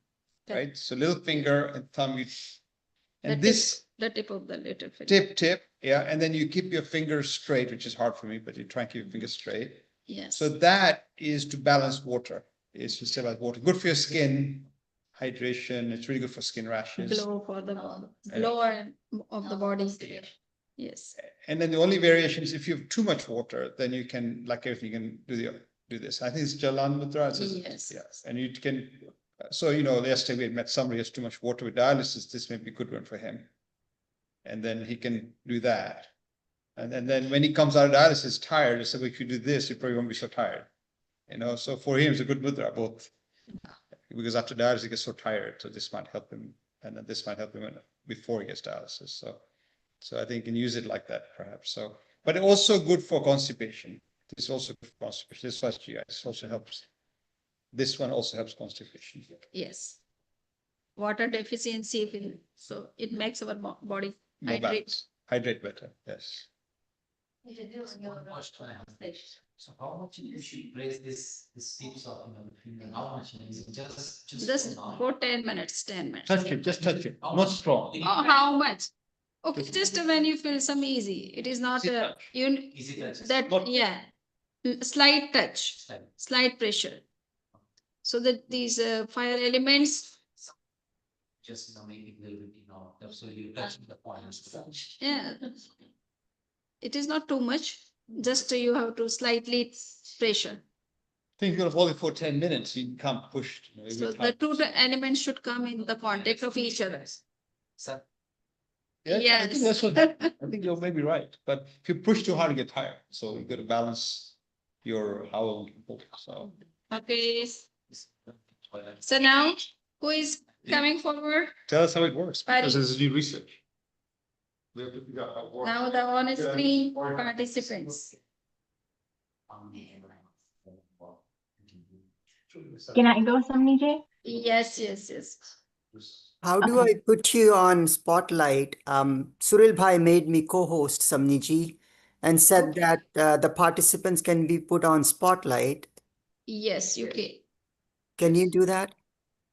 Speaker 1: Okay.
Speaker 5: Right? So little finger and thumb. And
Speaker 1: The
Speaker 5: this
Speaker 1: the tip of the little finger.
Speaker 5: tip, yeah. And then you keep your fingers straight, which is hard for me, but you try and keep your fingers straight.
Speaker 1: Yes.
Speaker 5: So that is to balance water. It's to stabilize water. Good for your skin, hydration. It's really good for skin rashes.
Speaker 1: Glow for the glow of the body. Yes.
Speaker 5: And then the only variation is if you have too much water, then you can, like everything, you can do this. I think it's Jalan Mudra.
Speaker 1: Yes.
Speaker 5: Yes. And you can, so, yesterday we had met somebody who has too much water with dialysis. This may be a good one for him. And then he can do that. And then when he comes out of dialysis tired, I said, well, if you do this, you probably won't be so tired. So for him, it's a good mudra, both. Because after dialysis, he gets so tired. So this might help him. And then this might help him before he gets dialysis. So I think you can use it like that, perhaps. So, but also good for constipation. This is also good for constipation. This was GI. This also helps. This one also helps constipation.
Speaker 1: Yes. Water deficiency, so it makes our body
Speaker 5: More
Speaker 1: hydrate.
Speaker 5: balance. Hydrate better. Yes.
Speaker 12: You should do on your stage.
Speaker 13: So how much you should raise this tips of the finger? How much is it?
Speaker 1: Just for 10 minutes, 10 minutes.
Speaker 5: Touch it. Just touch it. Not strong.
Speaker 1: Oh, how much? Okay, just when you feel some easy. It is not
Speaker 5: Easy touch.
Speaker 13: Easy touch.
Speaker 1: that,
Speaker 5: Not-
Speaker 1: yeah, slight touch, slight pressure. So that these fire elements,
Speaker 13: Just make it a little bit, so you touch the points.
Speaker 1: yeah, it is not too much. Just you have to slightly pressure.
Speaker 5: Think you're gonna hold it for 10 minutes. You can't push. Every
Speaker 1: So
Speaker 5: time.
Speaker 1: the two elements should come in the contact of each other.
Speaker 13: Sir,
Speaker 5: Yeah, I
Speaker 1: Yes.
Speaker 5: think that's what, I think you're maybe right. But if you push too hard, you get tired. So you got to balance your how long you can hold it. So
Speaker 1: Okay. So now, who is coming forward?
Speaker 5: tell us how it works,
Speaker 1: Pari.
Speaker 5: because this is new research. We have to figure out how it works.
Speaker 1: Now the on-screen participants.
Speaker 4: Can I go, Samniji?
Speaker 1: Yes, yes, yes.
Speaker 7: How do I put you on spotlight? Suril Bhai made me co-host Samniji and said that the participants can be put on spotlight.
Speaker 1: Yes, you can.
Speaker 7: Can you do that?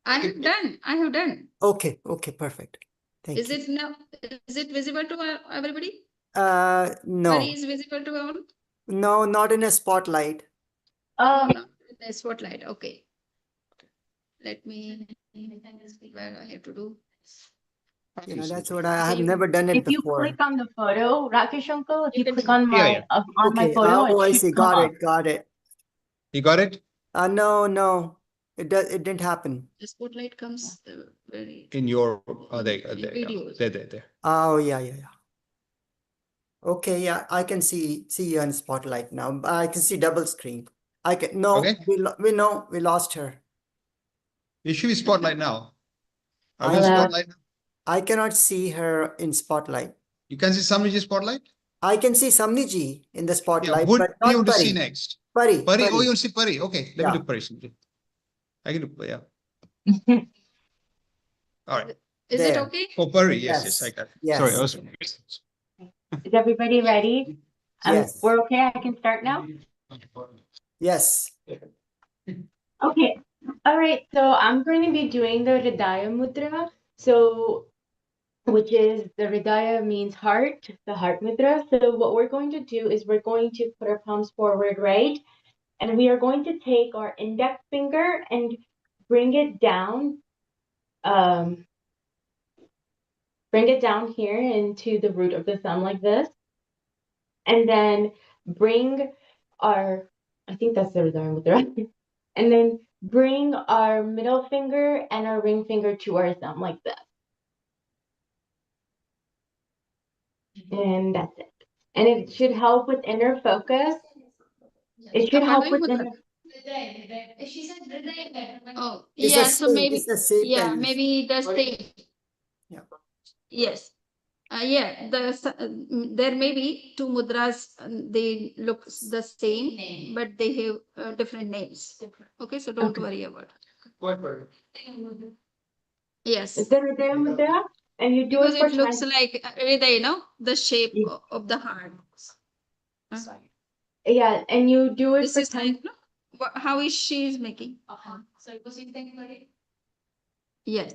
Speaker 1: I have done. I have done.
Speaker 7: Okay, okay, perfect. Thank
Speaker 1: Is
Speaker 7: you.
Speaker 1: it now? Is it visible to everybody?
Speaker 7: No,
Speaker 1: Pari is visible to all?
Speaker 7: no, not in a spotlight.
Speaker 1: No, not in the spotlight. Okay. Let me. Where I have to do.
Speaker 7: Yeah, that's what I have
Speaker 1: you-
Speaker 7: never done it
Speaker 4: If you
Speaker 7: before.
Speaker 4: click on the photo, Rakesh uncle, if you click on
Speaker 16: Yeah,
Speaker 4: my
Speaker 16: yeah.
Speaker 4: on my
Speaker 7: Okay,
Speaker 4: photo,
Speaker 7: oh, I
Speaker 4: it should
Speaker 7: see.
Speaker 4: come
Speaker 7: Got
Speaker 4: up.
Speaker 7: it, got it.
Speaker 16: You got it?
Speaker 7: No, no, it didn't happen.
Speaker 1: The spotlight comes very.
Speaker 16: In your, there,
Speaker 1: in
Speaker 16: there, yeah.
Speaker 1: videos.
Speaker 16: There.
Speaker 7: Oh, yeah, yeah, yeah. Okay, yeah, I can see you on spotlight now. I can see double screen. I can, no,
Speaker 16: Okay.
Speaker 7: we know, we lost her.
Speaker 16: You should be spotlight now. Are we in
Speaker 4: Hello.
Speaker 16: spotlight now?
Speaker 7: I cannot see her in spotlight.
Speaker 16: You can see Samriji spotlight?
Speaker 7: I can see Samniji in the
Speaker 16: Yeah,
Speaker 7: spotlight,
Speaker 16: who
Speaker 7: but
Speaker 16: do you
Speaker 7: not
Speaker 16: want to see
Speaker 7: Pari.
Speaker 16: next?
Speaker 7: Pari,
Speaker 16: Pari, oh,
Speaker 7: Pari.
Speaker 16: you want to see Pari? Okay, let
Speaker 7: Yeah.
Speaker 16: me do Pari. Samriji. I can do, yeah. All right.
Speaker 1: Is it
Speaker 7: There.
Speaker 1: okay?
Speaker 16: Oh, Pari, yes, I
Speaker 7: Yes,
Speaker 16: got it.
Speaker 7: yes.
Speaker 16: Sorry, I was.
Speaker 4: Is everybody ready?
Speaker 7: Yes.
Speaker 4: We're okay. I can start now.
Speaker 7: Yes.
Speaker 4: Okay. All right. So I'm going to be doing the Hridaya Mudra. So, which is the Hridaya means heart, the heart mudra. So what we're going to do is we're going to put our palms forward, right? And we are going to take our index finger and bring it down. Bring it down here into the root of the thumb like this. And then bring our, I think that's the Hridaya Mudra. And then bring our middle finger and our ring finger to our thumb like this. And that's it. And it should help with inner focus. It should help with inner.
Speaker 12: She said
Speaker 1: Oh,
Speaker 7: It's
Speaker 1: yeah.
Speaker 7: the
Speaker 1: So
Speaker 7: same,
Speaker 1: maybe,
Speaker 7: it's the same
Speaker 1: yeah,
Speaker 7: kind of-
Speaker 1: maybe the same.
Speaker 7: Yeah.
Speaker 1: Yes. Yeah, there may be two mudras, they look the same, but they have different names. Okay, so don't worry about it. Yes.
Speaker 4: It's the Hridaya Mudra, and you do
Speaker 1: Because
Speaker 4: it for
Speaker 1: it looks
Speaker 4: 20.
Speaker 1: like the shape of the heart. Huh?
Speaker 4: Yeah, and you do it
Speaker 1: This
Speaker 4: for
Speaker 1: is
Speaker 4: 10.
Speaker 1: like, how is she is making?
Speaker 6: So it was in thing,
Speaker 1: Yes,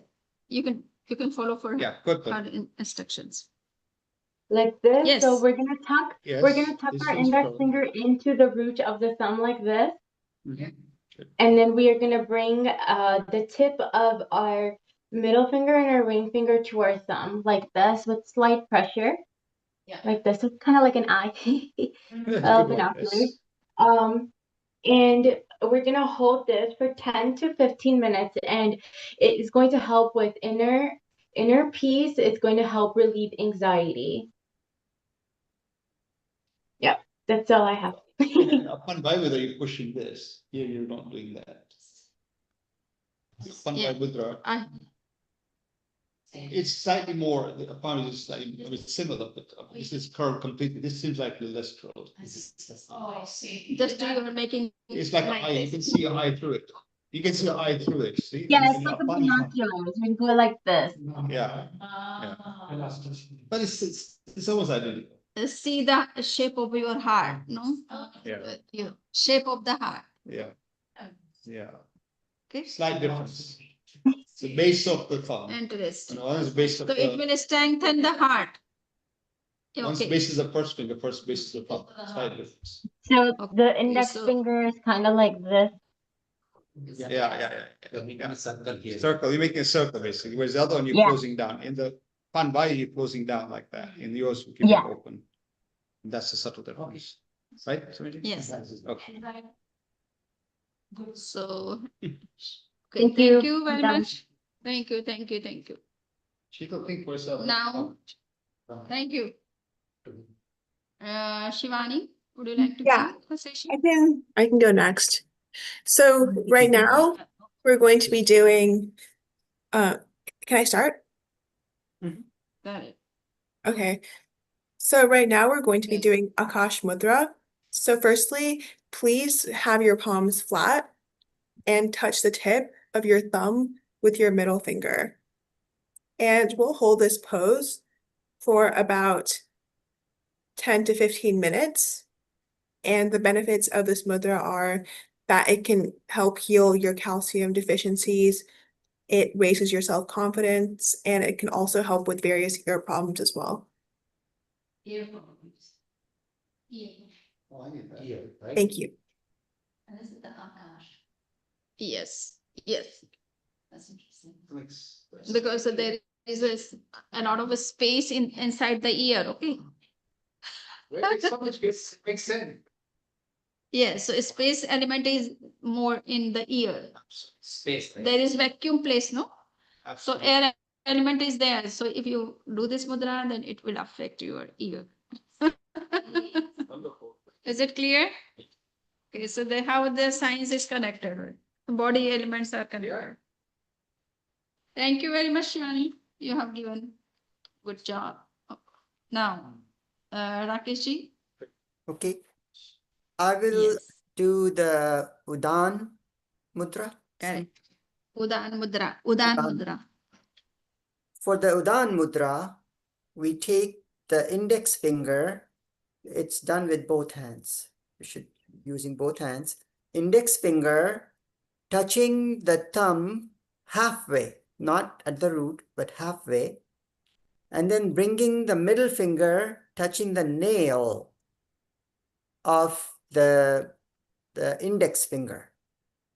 Speaker 1: you can follow for
Speaker 16: Yeah, good.
Speaker 1: her instructions.
Speaker 4: Like this.
Speaker 1: Yes.
Speaker 4: So we're gonna tuck.
Speaker 16: Yes,
Speaker 4: We're gonna tuck
Speaker 16: this
Speaker 4: our
Speaker 16: is
Speaker 4: index
Speaker 16: from-
Speaker 4: finger into the root of the thumb like this,
Speaker 16: Mhm.
Speaker 4: and then we are gonna bring the tip of our middle finger and our ring finger to our thumb like this with slight pressure.
Speaker 12: Yeah.
Speaker 4: Like this. It's kind of like an eye.
Speaker 16: Good
Speaker 4: Binoculars.
Speaker 16: one, yes.
Speaker 4: And we're gonna hold this for 10 to 15 minutes, and it is going to help with inner peace. It's going to help relieve anxiety. Yeah, that's all I have.
Speaker 16: Upon Vaivudra, you're pushing this. Here, you're not doing that. Upon
Speaker 1: Yeah.
Speaker 16: Vaivudra, it's slightly more, the upon is slightly, I mean, similar, but this is curved completely. This seems like less curled.
Speaker 12: Oh, I see.
Speaker 1: Just you are making.
Speaker 16: It's like an eye, you can see your eye through it. You can see your eye through it, see?
Speaker 4: Yeah,
Speaker 16: And
Speaker 4: it's like a
Speaker 16: upon is not-
Speaker 4: binoculars. We go like this.
Speaker 16: Yeah,
Speaker 12: Ah.
Speaker 16: but it's almost identical.
Speaker 1: See the shape of your heart, no?
Speaker 16: Yeah.
Speaker 1: Shape of the heart.
Speaker 16: Yeah. Yeah,
Speaker 1: Okay.
Speaker 16: slight difference. It's the base of the thumb.
Speaker 1: Interesting.
Speaker 16: And one is base of
Speaker 1: So it
Speaker 16: the,
Speaker 1: will strengthen the heart.
Speaker 16: one's
Speaker 1: Okay.
Speaker 16: base is the first finger, first base is the thumb, slight difference.
Speaker 4: So
Speaker 1: Okay,
Speaker 4: the index
Speaker 1: so-
Speaker 4: finger is kind of like this.
Speaker 16: Yeah. Circle, you're making a circle basically, whereas the other one you're
Speaker 4: Yeah.
Speaker 16: closing down. In the Panbai, you're closing down like that. In yours, you keep it
Speaker 4: Yeah.
Speaker 16: open. That's the subtle difference, right? Samriti?
Speaker 1: Yes.
Speaker 16: Okay.
Speaker 1: So, okay,
Speaker 4: Thank
Speaker 1: thank
Speaker 4: you.
Speaker 1: you very
Speaker 4: I'm done.
Speaker 1: much. Thank you.
Speaker 16: She could think for herself.
Speaker 1: Now- Thank you. Shivani, would you like to
Speaker 8: Yeah.
Speaker 1: go for session?
Speaker 8: I can go next. So right now, we're going to be doing, can I start?
Speaker 1: Got it.
Speaker 8: Okay. So right now we're going to be doing Akash Mudra. So firstly, please have your palms flat and touch the tip of your thumb with your middle finger. And we'll hold this pose for about 10 to 15 minutes. And the benefits of this mudra are that it can help heal your calcium deficiencies, it raises your self-confidence, and it can also help with various ear problems as well.
Speaker 6: Ear problems. Ear.
Speaker 5: Oh, I need that. Yeah, right?
Speaker 8: Thank you.
Speaker 6: And this is the Akash.
Speaker 1: Yes, yes.
Speaker 6: That's interesting.
Speaker 1: Because there is a lot of space inside the ear, okay?
Speaker 5: Makes sense.
Speaker 1: Yes, so space element is more in the ear.
Speaker 5: Space.
Speaker 1: There is vacuum place, no? So
Speaker 5: Absolutely.
Speaker 1: air element is there. So if you do this mudra, then it will affect your ear.
Speaker 5: Wonderful.
Speaker 1: Is it clear? Okay, so how the science is connected. Body elements are connected. Thank you very much, Shani. You have given good job. Now, Rakesh ji.
Speaker 7: Okay. I will do the Udan Mudra.
Speaker 1: Correct. Udan mudra. Udan mudra.
Speaker 7: For the Udan Mudra, we take the index finger. It's done with both hands. You should using both hands. Index finger touching the thumb halfway, not at the root, but halfway. And then bringing the middle finger touching the nail of the index finger.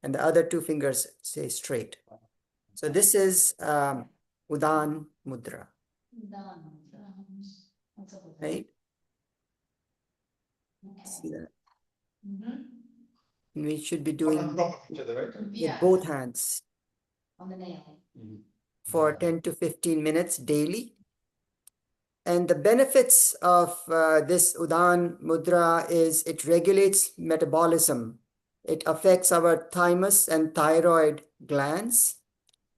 Speaker 7: And the other two fingers stay straight. So this is Udan Mudra. Right? See that? We should be doing with both hands
Speaker 6: On the nail.
Speaker 7: for 10 to 15 minutes daily. And the benefits of this Udan Mudra is it regulates metabolism. It affects our thymus and thyroid glands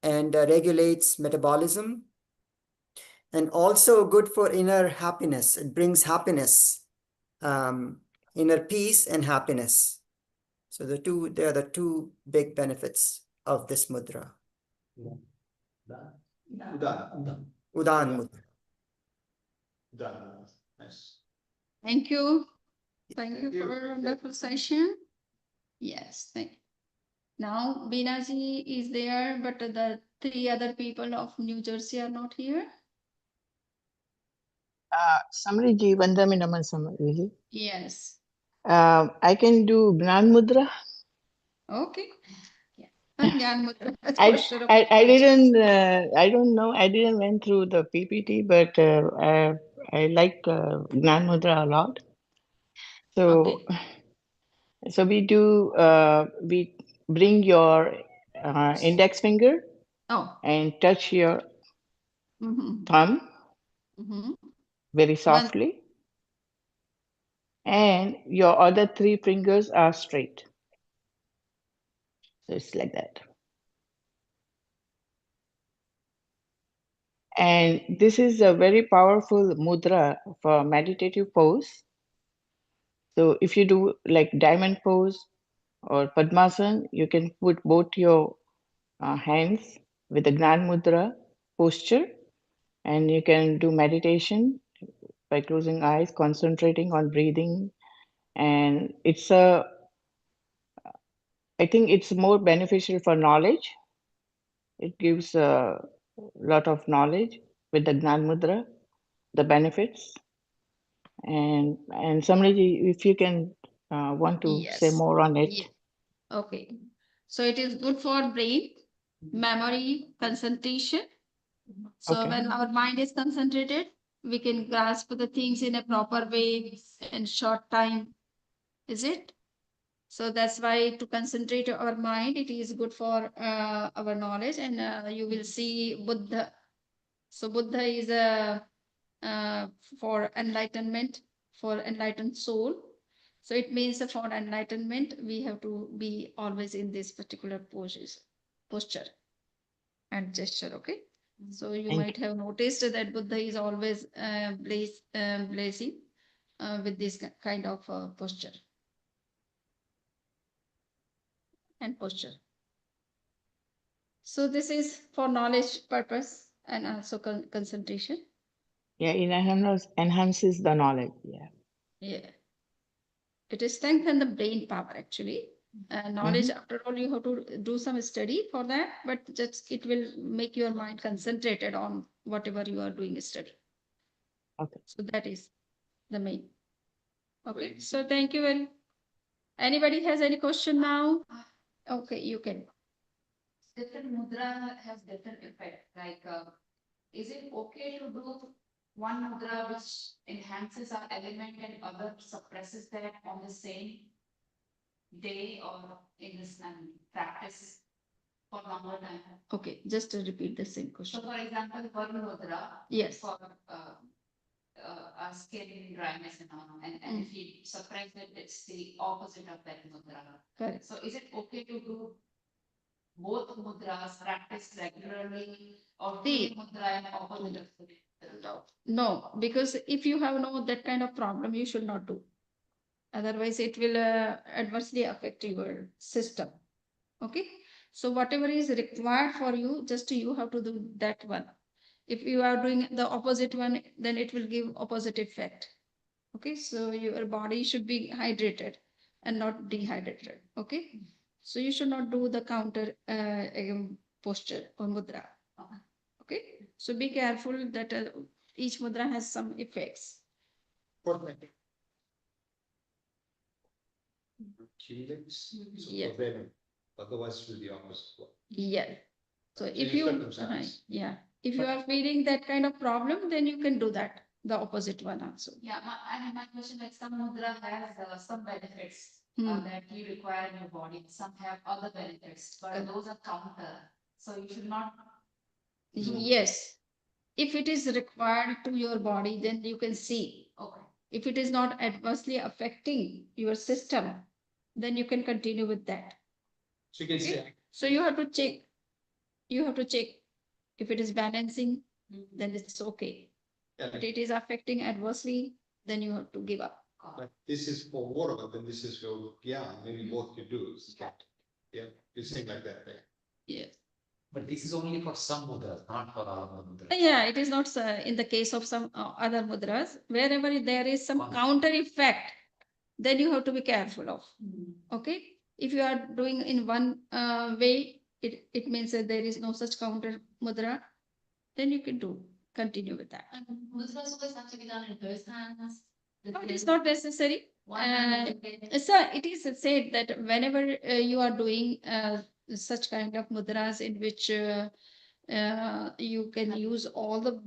Speaker 7: and regulates metabolism. And also good for inner happiness. It brings happiness, inner peace and happiness. So they are the two big benefits of this mudra.
Speaker 5: Udan.
Speaker 7: Udan
Speaker 5: Udan. Nice.
Speaker 1: Thank you. Thank you for a wonderful session. Yes, thank you. Now, Binaji is there, but the three other people of New Jersey are not here.
Speaker 9: Samriji, Vandami Naman Samriji.
Speaker 1: Yes.
Speaker 9: I can do Gnan Mudra.
Speaker 1: Okay. Gyan mudra.
Speaker 9: I didn't, I don't know, I didn't went through the PPT, but I like Gnan Mudra a lot. So, so we do, we bring your index finger and touch your thumb very softly. And your other three fingers are straight. So it's like that. And this is a very powerful mudra for meditative pose. So if you do like diamond pose or Padmasana, you can put both your hands with the Gnan Mudra posture, and you can do meditation by closing eyes, concentrating on breathing. And I think it's more beneficial for knowledge. It gives a lot of knowledge with the Gnan Mudra, the benefits. And Samriji, if you can want to say more on it.
Speaker 1: Yeah. Okay. So it is good for brain, memory, concentration. So when our mind is concentrated, we can grasp the things in a proper way in short time. Is it? So that's why to concentrate our mind, it is good for our knowledge, and you will see Buddha. So Buddha is for enlightenment, for enlightened soul. So it means for enlightenment, we have to be always in this particular posture and gesture. Okay. So you might have noticed that Buddha is always blazing with this kind of posture and posture. So this is for knowledge purpose and also concentration.
Speaker 9: Yeah, it enhances the knowledge. Yeah.
Speaker 1: Yeah. It is strengthen the brain power actually. Knowledge, after all, you have to do some study for that, but just it will make your mind concentrated on whatever you are doing study.
Speaker 9: Okay.
Speaker 1: So that is the main. Okay, so thank you. Well, anybody has any question now? Okay, you can.
Speaker 6: Different mudra has different effect, like, is it okay to do one mudra which enhances our element and other suppresses that on the same day or in this practice for longer time?
Speaker 1: Okay, just to repeat the same
Speaker 6: So
Speaker 1: question.
Speaker 6: for example, Varun mudra.
Speaker 1: Yes.
Speaker 6: For our skin dryness and all, and if you suppress it, it's the opposite of that mudra.
Speaker 1: Correct.
Speaker 6: So is it okay to do both mudras practice regularly or do
Speaker 1: See.
Speaker 6: mudra in opposite of the
Speaker 1: No, because if you have no that kind of problem, you should not do. Otherwise, it will adversely affect your system. Okay. So whatever is required for you, just you have to do that one. If you are doing the opposite one, then it will give opposite effect. Okay. So your body should be hydrated and not dehydrated. Okay. So you should not do the counter posture or mudra. Okay. So be careful that each mudra has some effects.
Speaker 5: Helix, so
Speaker 1: Yeah.
Speaker 5: prevent, otherwise it will be opposite.
Speaker 1: Yeah. So if
Speaker 5: Any
Speaker 1: you,
Speaker 5: circumstance.
Speaker 1: yeah, if you are feeling that kind of problem, then you can do that, the opposite one also.
Speaker 6: Yeah, my question, like some mudra has some benefits
Speaker 1: Hmm.
Speaker 6: that you require in your body. Some have other benefits, but those are counter. So you should not.
Speaker 1: Yes. If it is required to your body, then you can see.
Speaker 6: Okay.
Speaker 1: If it is not adversely affecting your system, then you can continue with that.
Speaker 5: So you can say,
Speaker 1: Okay? So you have to check. You have to check if it is balancing, then it's okay.
Speaker 5: yeah,
Speaker 1: But it is affecting adversely, then you have to give up.
Speaker 5: like this is for water, but then this is for, yeah, maybe both you do. Yeah, you're saying like that, right?
Speaker 1: Yes.
Speaker 13: But this is only for some mudras, not for all the mudras.
Speaker 1: Yeah, it is not in the case of some other mudras. Wherever there is some counter effect, then you have to be careful of. Okay. If you are doing in one way, it means that there is no such counter mudra, then you can continue with that.
Speaker 12: And mudras always have to be done in both hands.
Speaker 1: No, it is not necessary.
Speaker 12: One hand is okay.
Speaker 1: So it is said that whenever you are doing such kind of mudras in which you can use all the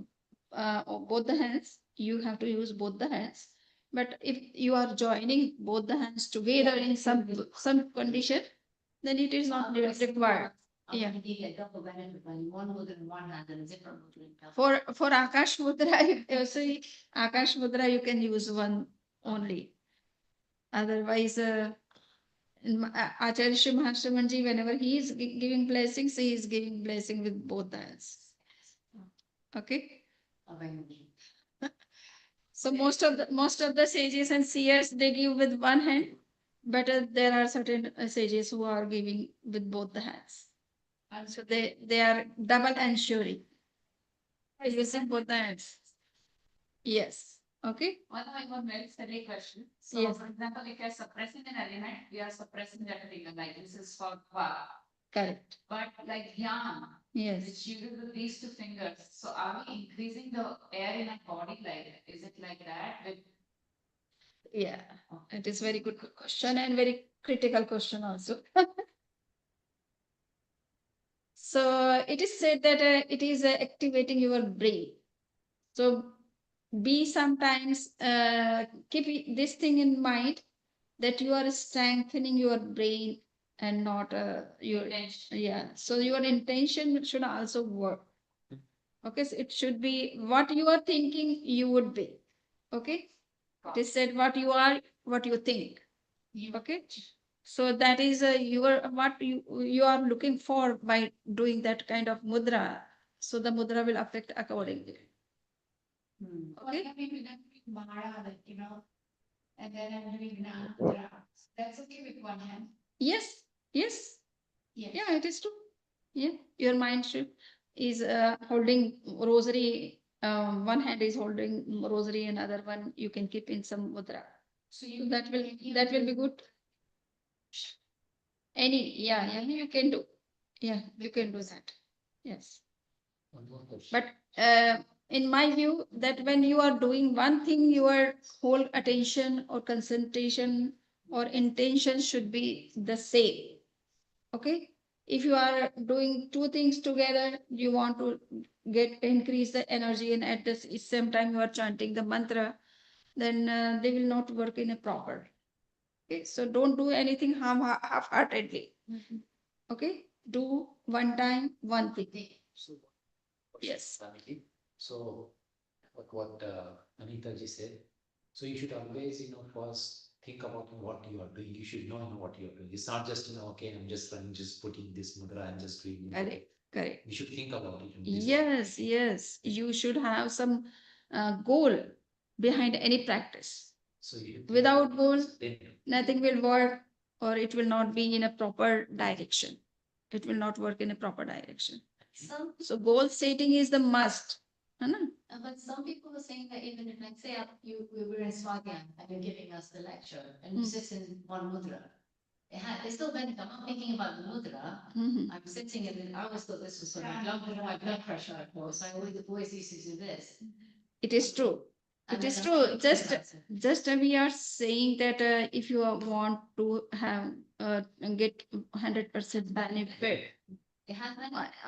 Speaker 1: both the hands, you have to use both the hands. But if you are joining both the hands together in some condition, then it is not required. Yeah.
Speaker 12: One mudra in one hand and a different mudra in the other.
Speaker 1: For Akash Mudra, you see, Akash Mudra you can use one only. Otherwise, Acharya Shri Mahaswamanji, whenever he is giving blessings, he is giving blessing with both hands. Okay. So most of the sages and seers, they give with one hand, but there are certain sages who are giving with both the hands. And so they are double ensuring. Using both the hands. Yes. Okay.
Speaker 6: Well, I have a very silly question. So,
Speaker 1: Yes.
Speaker 6: for example, if you're suppressing an element, we are suppressing that finger, like this is for va.
Speaker 1: Correct.
Speaker 6: But like dhyana,
Speaker 1: Yes.
Speaker 6: which you do with these two fingers. So are we increasing the air in our body? Like, is it like that? With
Speaker 1: Yeah. It is very good question and very critical question also. So it is said that it is activating your brain. So be sometimes keep this thing in mind that you are strengthening your brain and not your
Speaker 6: intention.
Speaker 1: yeah. So your intention should also work. Okay, so it should be what you are thinking you would be. Okay, it is said what you are, what you think. Okay, so that is your what you are looking for by doing that kind of mudra. So the mudra will affect accordingly.
Speaker 14: Okay. Maybe not Mara, like, and then I'm doing Nandra. That's okay with one hand.
Speaker 1: Yes, yes.
Speaker 14: Yes.
Speaker 1: Yeah, it is true. Yeah, your mind should is holding rosary. One hand is holding rosary, another one you can keep in some mudra.
Speaker 14: So
Speaker 1: So that will be good. Yeah, you can do. Yeah, you can do that. Yes.
Speaker 13: One more question.
Speaker 1: But in my view, that when you are doing one thing, your whole attention or concentration or intention should be the same. Okay? If you are doing two things together, you want to increase the energy, and at the same time you are chanting the mantra, then they will not work in a proper. Okay? So don't do anything half-heartedly. Okay? Do one time, one thing.
Speaker 13: So,
Speaker 1: Yes.
Speaker 13: family. So, what Anita ji said. So you should always, first think about what you are doing. You should know what you are doing. It's not just, okay, I'm just putting this mudra and just doing it.
Speaker 1: Correct.
Speaker 13: You should think about it.
Speaker 1: Yes. You should have some goal behind any practice.
Speaker 13: So you
Speaker 1: Without goal,
Speaker 13: then
Speaker 1: nothing will work, or it will not be in a proper direction. It will not work in a proper direction. So goal setting is the must.
Speaker 12: But some people are saying that even if, like, say, we were in Swagyam and you're giving us the lecture and you sit in one mudra, it's still benefit. I'm not thinking about the mudra. I'm sitting in it. I always thought this was for my blood pressure, of course. I always used to do this.
Speaker 1: It is true. It is true. Just we are saying that if you want to have get 100% benefit,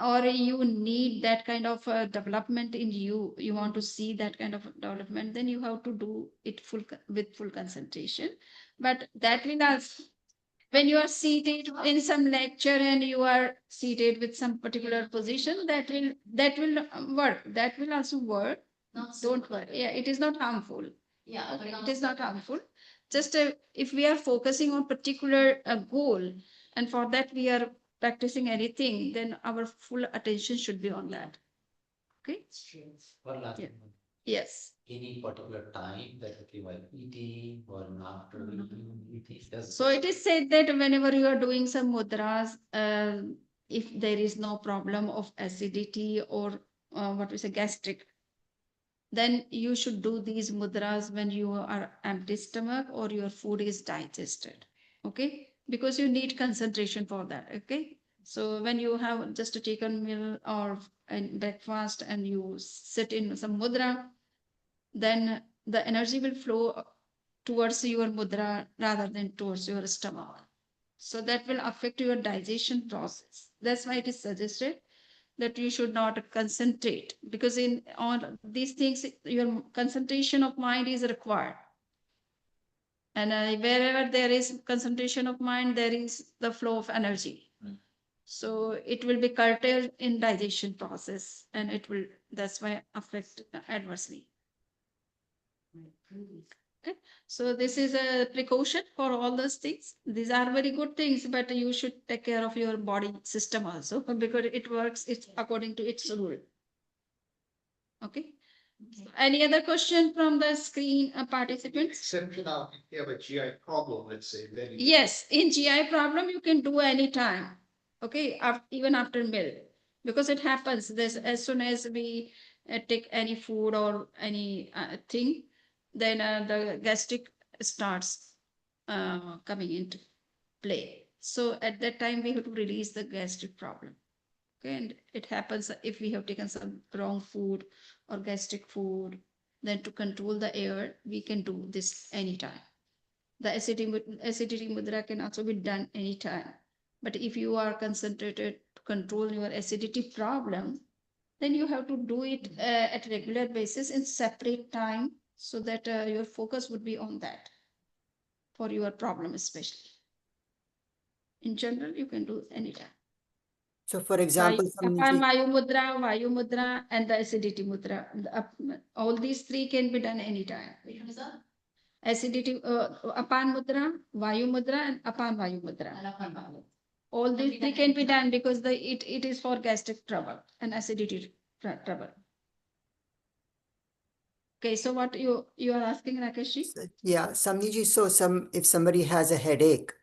Speaker 1: or you need that kind of development in you, you want to see that kind of development, then you have to do it with full concentration. But that will also, when you are seated in some lecture and you are seated with some particular position, that will work. That will also work. Don't worry. Yeah, it is not harmful.
Speaker 12: Yeah, but
Speaker 1: It is not harmful. Just if we are focusing on particular goal, and for that we are practicing anything, then our full attention should be on that. Okay?
Speaker 13: one last
Speaker 1: Yeah.
Speaker 13: one.
Speaker 1: Yes.
Speaker 13: Any particular time that, okay, while eating or after eating?
Speaker 1: So it is said that whenever you are doing some mudras, if there is no problem of acidity or what we say gastric, then you should do these mudras when you are empty stomach or your food is digested. Okay? Because you need concentration for that. Okay? So when you have just a taken meal or breakfast and you sit in some mudra, then the energy will flow towards your mudra rather than towards your stomach. So that will affect your digestion process. That's why it is suggested that you should not concentrate, because in all these things your concentration of mind is required, and wherever there is concentration of mind, there is the flow of energy. So it will be curtailed in digestion process, and it will, that's why affect adversely. Okay. So this is a precaution for all those things. These are very good things, but you should take care of your body system also, because it works, it's according to its rule. Okay. Any other question from the screen participants?
Speaker 5: Except now, if you have a GI problem, let's say, then.
Speaker 1: Yes, in GI problem you can do any time. Okay, even after meal, because it happens this as soon as we take any food or any thing, then the gastric starts coming into play. So at that time we have to release the gastric problem. Okay, and it happens if we have taken some wrong food or gastric food, then to control the air, we can do this anytime. The acidity mudra can also be done anytime. But if you are concentrated to control your acidity problem, then you have to do it at regular basis in separate time, so that your focus would be on that for your problem especially. In general, you can do anytime.
Speaker 7: So for example,
Speaker 1: Apan Vayu Mudra, and the acidity mudra. All these three can be done anytime.
Speaker 12: Which one is that?
Speaker 1: Acidity, Apan Mudra, Vayu Mudra, and Apan Vayu Mudra. All these three can be done because it is for gastric trouble and acidity trouble. Okay, so what you are asking, Rakeshji?
Speaker 7: Yeah, Samniji, so if somebody has a headache,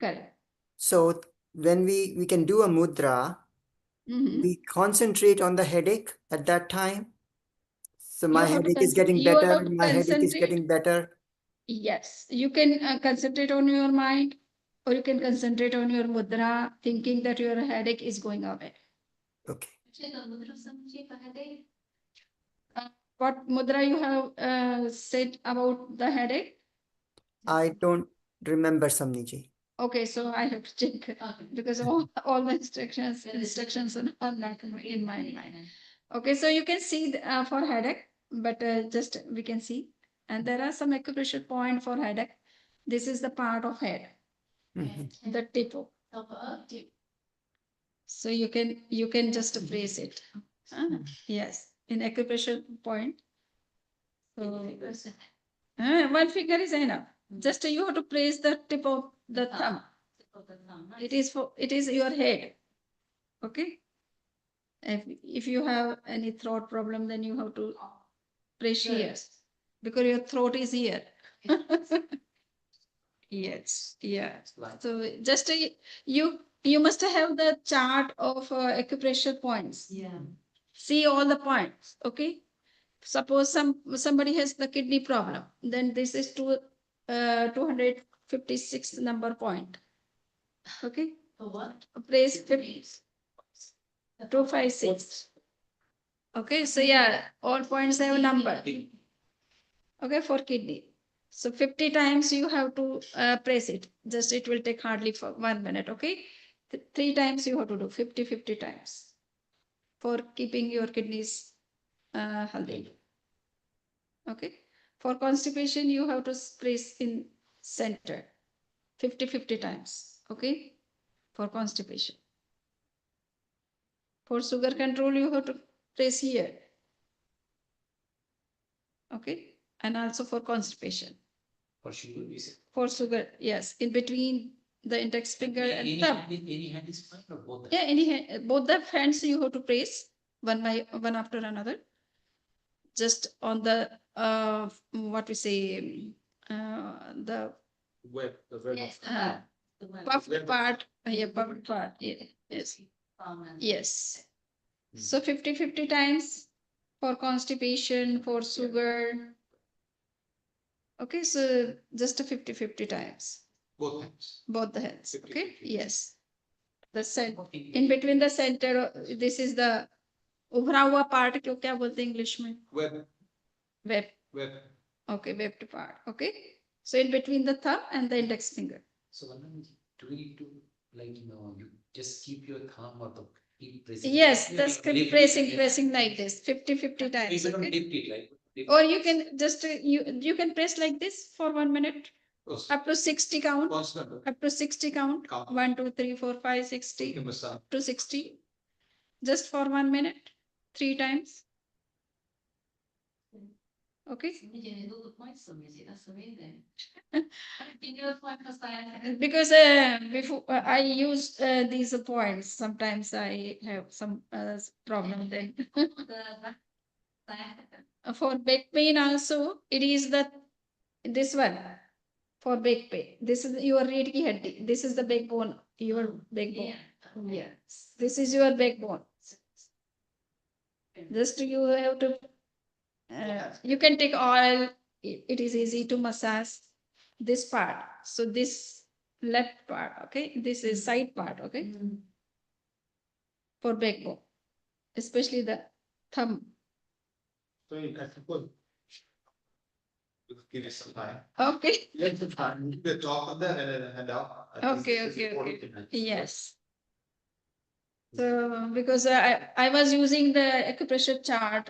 Speaker 1: Correct.
Speaker 7: so when we can do a mudra, we concentrate on the headache at that time. So my headache is getting better, my headache is getting better.
Speaker 1: Yes, you can concentrate on your mind, or you can concentrate on your mudra, thinking that your headache is going away.
Speaker 7: Okay.
Speaker 1: What mudra you have said about the headache?
Speaker 7: I don't remember, Samniji.
Speaker 1: Okay, so I have to check because all the instructions are not in my mind. Okay, so you can see for headache, but just we can see, and there are some acupressure point for headache. This is the part of head, the tip. So you can just place it. Yes, in acupressure point. So one finger is enough. Just you have to place the tip of the thumb. It is your head. Okay. If you have any throat problem, then you have to press here because your throat is here. Yes, yeah. So just you must have the chart of acupressure points.
Speaker 12: Yeah.
Speaker 1: See all the points. Okay. Suppose somebody has the kidney problem, then this is 256 number point. Okay.
Speaker 12: For what?
Speaker 1: Place 256. Okay, so yeah, all points have a number. Okay, for kidney. So 50 times you have to press it. Just it will take hardly for 1 minute. Okay, 3 times you have to do 50 times for keeping your kidneys healthy. Okay, for constipation you have to press in center 50 times. Okay, for constipation. For sugar control you have to press here. Okay, and also for constipation.
Speaker 13: For sugar, you said.
Speaker 1: For sugar, yes, in between the index finger and thumb.
Speaker 13: Any hand is fine or both?
Speaker 1: Yeah, both the hands you have to press one after another. Just on the what we say the
Speaker 13: Web, the web.
Speaker 1: yes,
Speaker 12: The web.
Speaker 1: puffed part. Yeah, puffed part. Yeah, yes, yes. So 50 times for constipation, for sugar. Okay, so just 50 times.
Speaker 13: Both hands.
Speaker 1: Both the hands.
Speaker 13: 50,
Speaker 1: Okay,
Speaker 13: 50.
Speaker 1: yes. The center in between the center. This is the उभरा हुआ part को क्या बोलते हैं English में?
Speaker 13: Web.
Speaker 1: Web.
Speaker 13: Web.
Speaker 1: Okay, webbed part. Okay. So in between the thumb and the index finger.
Speaker 13: So when do we need to you just keep your thumb or the keep pressing?
Speaker 1: Yes,
Speaker 13: Yeah,
Speaker 1: just
Speaker 13: lift
Speaker 1: keep
Speaker 13: it,
Speaker 1: pressing like this 50
Speaker 13: You
Speaker 1: times.
Speaker 13: don't
Speaker 1: Okay.
Speaker 13: lift it, right? Lift
Speaker 1: Or
Speaker 13: it.
Speaker 1: you can just you can press like this for 1 minute.
Speaker 13: Close.
Speaker 1: Up to 60 count.
Speaker 13: Constant.
Speaker 1: Up to 60 count.
Speaker 13: Count.
Speaker 1: 1, 2, 3, 4, 5, 60.
Speaker 13: Okay, massage.
Speaker 1: To 60. Just for 1 minute. 3 times. Okay.
Speaker 12: That's amazing. Can you point us
Speaker 1: Because before I use these points, sometimes I have some problem then. For back pain also, it is this one for back pain. This is your reed ki haddi. This is the backbone, your backbone. Yes, this is your backbone. Just you have to. You can take oil. It is easy to massage this part. So this left part, okay. This is side part, okay. For backbone, especially the thumb.
Speaker 16: So you have to put. Give it some time.
Speaker 1: Okay.
Speaker 16: Let the time, keep the top of that and then hand out. I think
Speaker 1: Okay,
Speaker 16: this is
Speaker 1: okay,
Speaker 16: important
Speaker 1: okay.
Speaker 16: tonight.
Speaker 1: Yes. So because I was using the acupressure chart,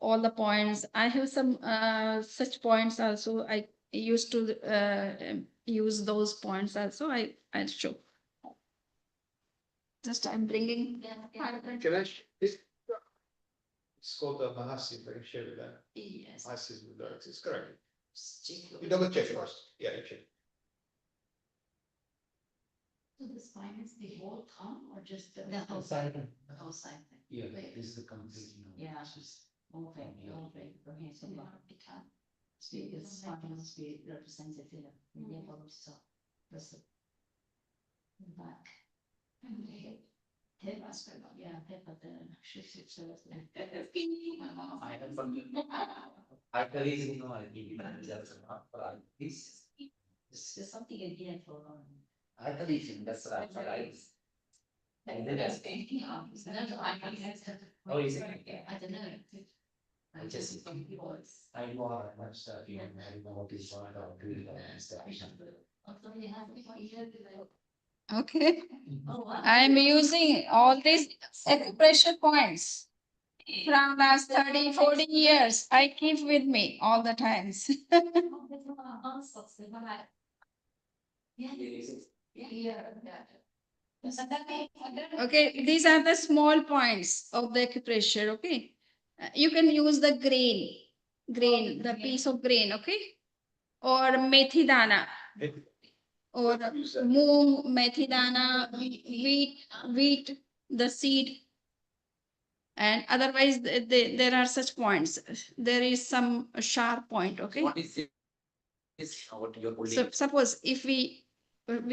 Speaker 1: all the points. I have some such points also. I used to use those points also. I show. Just I'm bringing.
Speaker 16: Can I? It's called the Mahasi, if I can share with that.
Speaker 12: Yes.
Speaker 16: Mahasi is the dark, it's correct. You double check first. Yeah, you check.
Speaker 12: So the spine is the whole thumb or just the
Speaker 13: whole
Speaker 12: side?
Speaker 13: side.
Speaker 12: The whole side thing.
Speaker 13: Yeah,
Speaker 12: Wait.
Speaker 13: this is the complete,
Speaker 12: Yeah.
Speaker 13: it's just-
Speaker 12: Moving from here to there. It can. Speak is spine must be represented here. Maybe above the top. That's the back. And the hip. Hip aspect, yeah, hip, but then shift it so that's the.
Speaker 13: I have some. I believe, I give you that, that's enough, but this
Speaker 12: There's something in here for.
Speaker 13: I believe that's right. And then that's. Oh, is it?
Speaker 12: I don't know.
Speaker 13: I just. I know how much stuff you and I know what is going on doing and stuff.
Speaker 1: Okay.
Speaker 12: Oh, wow.
Speaker 1: I'm using all these acupressure points from last 30, 40 years. I keep with me all the times. Okay, these are the small points of the acupressure, okay? You can use the grain, the piece of grain, okay? Or methi dana, or moong, methi dana, wheat, the seed. And otherwise, there are such points. There is some sharp point, okay?
Speaker 13: What is this? What you're holding?
Speaker 1: So suppose if we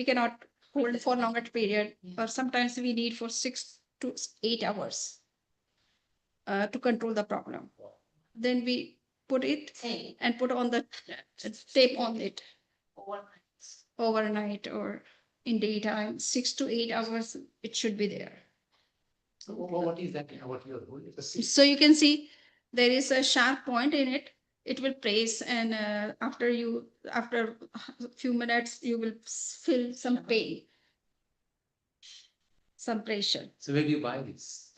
Speaker 1: cannot hold for longer period, or sometimes we need for 6 to 8 hours to control the problem. Then we put it and put on the tape on it overnight or in daytime, 6 to 8 hours, it should be there.
Speaker 13: So what is that? What you're holding?
Speaker 1: So you can see there is a sharp point in it. It will press, and after a few minutes, you will feel some pain, some pressure.
Speaker 13: So where do you buy this?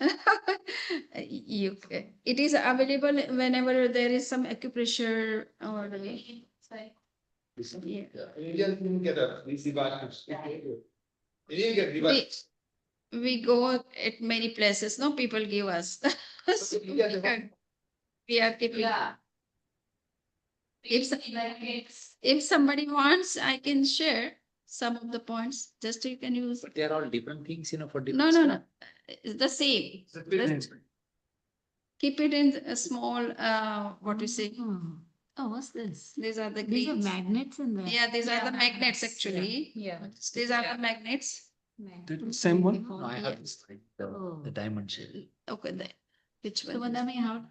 Speaker 1: It is available whenever there is some acupressure or yeah.
Speaker 16: You can get a easy box. You get device.
Speaker 1: We go at many places. No, people give us. So we are keeping. If somebody wants, I can share some of the points. Just you can use.
Speaker 13: But they are all different things, for different.
Speaker 1: No. It's the same. Just keep it in a small. What you say?
Speaker 11: Oh, what's this?
Speaker 1: These are the
Speaker 11: These are
Speaker 1: greens.
Speaker 11: magnets in there.
Speaker 1: Yeah, these are the magnets actually.
Speaker 11: Yeah.
Speaker 1: These are the magnets.
Speaker 17: The same one?
Speaker 13: No, I have this, like the diamond shape.
Speaker 1: Okay, there. Which
Speaker 11: So
Speaker 1: one?
Speaker 11: Vandami, how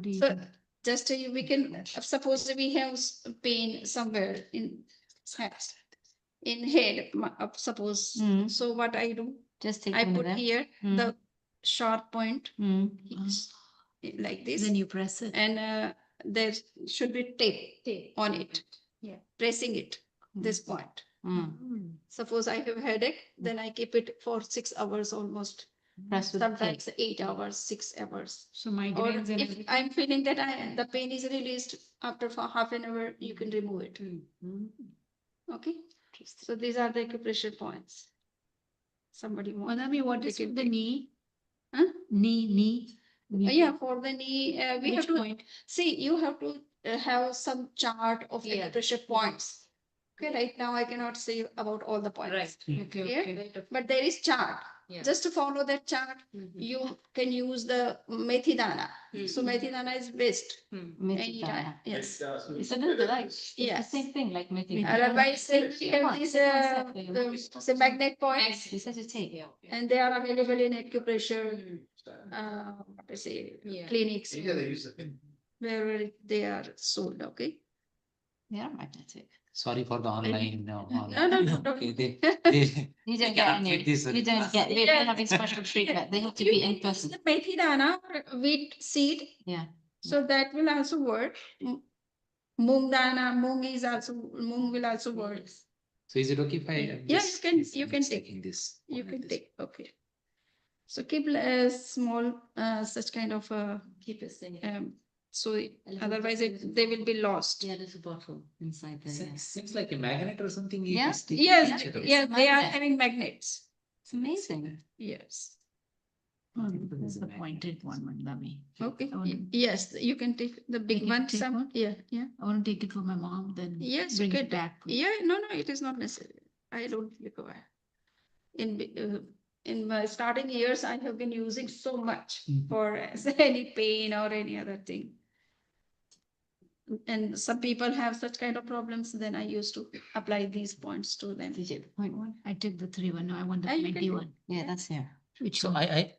Speaker 11: do you?
Speaker 1: So just we can suppose we have pain somewhere in head, suppose.
Speaker 11: Mm.
Speaker 1: So what I do,
Speaker 11: Just take
Speaker 1: I
Speaker 11: one of
Speaker 1: put
Speaker 11: them.
Speaker 1: here the sharp point like this,
Speaker 11: Then you press it.
Speaker 1: and there should be tape on it.
Speaker 11: Yeah.
Speaker 1: Pressing it, this point.
Speaker 11: Mm.
Speaker 1: Suppose I have headache, then I keep it for 6 hours almost.
Speaker 11: Press with
Speaker 1: Sometimes
Speaker 11: tape.
Speaker 1: 8 hours, 6 hours.
Speaker 11: So
Speaker 1: Or
Speaker 11: migraines and
Speaker 1: if
Speaker 11: everything.
Speaker 1: I'm feeling that the pain is released after half an hour, you can remove it. Okay. So these are the acupressure points. Somebody wants.
Speaker 11: Vandami, what
Speaker 1: they
Speaker 11: is
Speaker 1: can
Speaker 11: with the
Speaker 1: take.
Speaker 11: knee?
Speaker 1: Huh?
Speaker 11: Knee.
Speaker 1: Yeah, for the knee, we
Speaker 11: Which
Speaker 1: have to
Speaker 11: point?
Speaker 1: see. You have to have some chart of
Speaker 11: Yeah.
Speaker 1: acupressure points. Okay, right now I cannot say about all the points.
Speaker 11: Right. Okay.
Speaker 1: Yeah.
Speaker 11: Okay.
Speaker 1: But there is chart.
Speaker 11: Yeah.
Speaker 1: Just to follow that chart, you can use the methi dana. So methi dana is best. Anytime. Yes.
Speaker 11: Isn't it like it's the
Speaker 1: Yes.
Speaker 11: same thing like methi?
Speaker 1: Otherwise, we have these the magnet points,
Speaker 11: This is a tape.
Speaker 1: and they are available in acupressure. What I say, clinics,
Speaker 16: Yeah, they use the pin.
Speaker 1: wherever they are sold. Okay.
Speaker 11: They are magnetic.
Speaker 13: Sorry for the online.
Speaker 1: No.
Speaker 13: Okay, they
Speaker 11: You don't get
Speaker 13: cannot
Speaker 11: any.
Speaker 13: fit this.
Speaker 11: You don't get. We're
Speaker 1: Yeah.
Speaker 11: having special treatment. They have to
Speaker 1: You
Speaker 11: be
Speaker 1: can
Speaker 11: in
Speaker 1: use
Speaker 11: person.
Speaker 1: the methi dana, wheat seed.
Speaker 11: Yeah.
Speaker 1: So that will also work. Moong dana, moong will also work.
Speaker 13: So is it okay if I?
Speaker 1: Yeah, you can take.
Speaker 13: Taking this.
Speaker 1: You
Speaker 13: like
Speaker 1: can
Speaker 13: this?
Speaker 1: take. Okay. So keep small such kind of
Speaker 12: Keep it safe.
Speaker 1: so otherwise they will be lost.
Speaker 12: Yeah, there's a bottle inside there. Yeah.
Speaker 13: Seems like a magnet or something. You
Speaker 11: Yeah.
Speaker 13: can stick
Speaker 1: Yes,
Speaker 13: each other.
Speaker 1: yes, they are
Speaker 11: magnet.
Speaker 1: having magnets.
Speaker 11: It's amazing.
Speaker 1: Yes.
Speaker 11: There's a pointed one, Vandami.
Speaker 1: Okay.
Speaker 11: I want-
Speaker 1: Yes, you can take the
Speaker 11: I
Speaker 1: big
Speaker 11: can
Speaker 1: one.
Speaker 11: take
Speaker 1: Some.
Speaker 11: one?
Speaker 1: Yeah, yeah.
Speaker 11: I want to take it for my mom, then
Speaker 1: Yes, you
Speaker 11: bring
Speaker 1: can.
Speaker 11: it back.
Speaker 1: Yeah, no, it is not necessary. I don't require. In my starting years, I have been using so much for any pain or any other thing. And some people have such kind of problems, then I used to apply these points to them.
Speaker 11: Did you take the point one? I took the 3 one. No, I want the
Speaker 1: Ah, you can
Speaker 11: pointy
Speaker 1: take-
Speaker 11: one.
Speaker 12: Yeah, that's here.
Speaker 11: Which
Speaker 13: So
Speaker 11: one?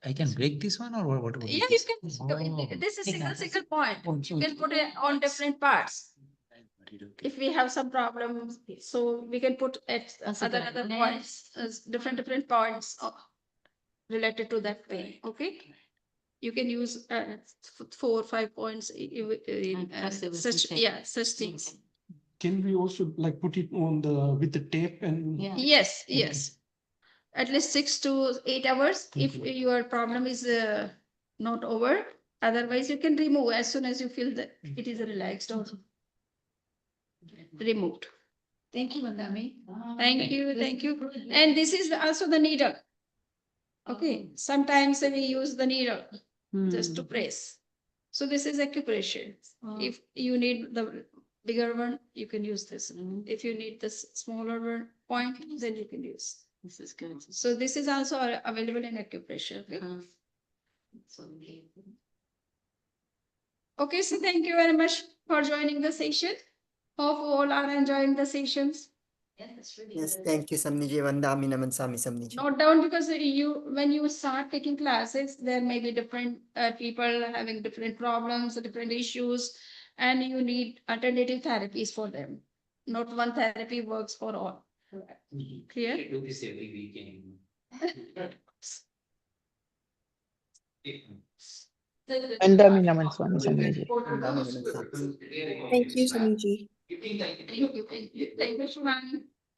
Speaker 13: I can break this one or what? would
Speaker 1: Yeah,
Speaker 13: be
Speaker 1: you
Speaker 13: this?
Speaker 1: can.
Speaker 13: Oh.
Speaker 1: This is
Speaker 11: Take that.
Speaker 1: single point. You can put it on different parts. if we have some problems, so we can put at
Speaker 10: That's a
Speaker 1: other
Speaker 10: good idea.
Speaker 1: points, different points related to that pain. Okay, you can use 4 or 5 points in
Speaker 10: press it with some
Speaker 1: such
Speaker 10: tape.
Speaker 1: such things.
Speaker 17: Can we also like put it on with the tape and?
Speaker 10: Yeah.
Speaker 1: Yes, yes. At least 6 to 8 hours if
Speaker 17: Okay.
Speaker 1: your problem is not over. Otherwise, you can remove as soon as you feel that it is relaxed or removed.
Speaker 14: Thank you, Vandami.
Speaker 1: Thank you, thank you. And this is also the needle. Okay, sometimes we use the needle just to press. So this is acupressure. If you need the bigger one, you can use this. If you need this smaller one point, then you can use.
Speaker 10: This is good.
Speaker 1: So this is also available in acupressure. Okay? Okay, so thank you very much for joining the session. Hope all are enjoying the sessions.
Speaker 12: Yeah, that's really
Speaker 7: Yes,
Speaker 12: good.
Speaker 7: thank you, Samniji. Vandami Naman Sami Samniji.
Speaker 1: Note down because when you start taking classes, there may be different people having different problems, different issues, and you need alternative therapies for them. Not one therapy works for all. Clear?
Speaker 13: I do this every weekend.
Speaker 9: Vandami Naman Swami Samniji.
Speaker 7: Vandami Naman Sami.
Speaker 8: Thank you, Samiji.
Speaker 1: Thank you, Shivani.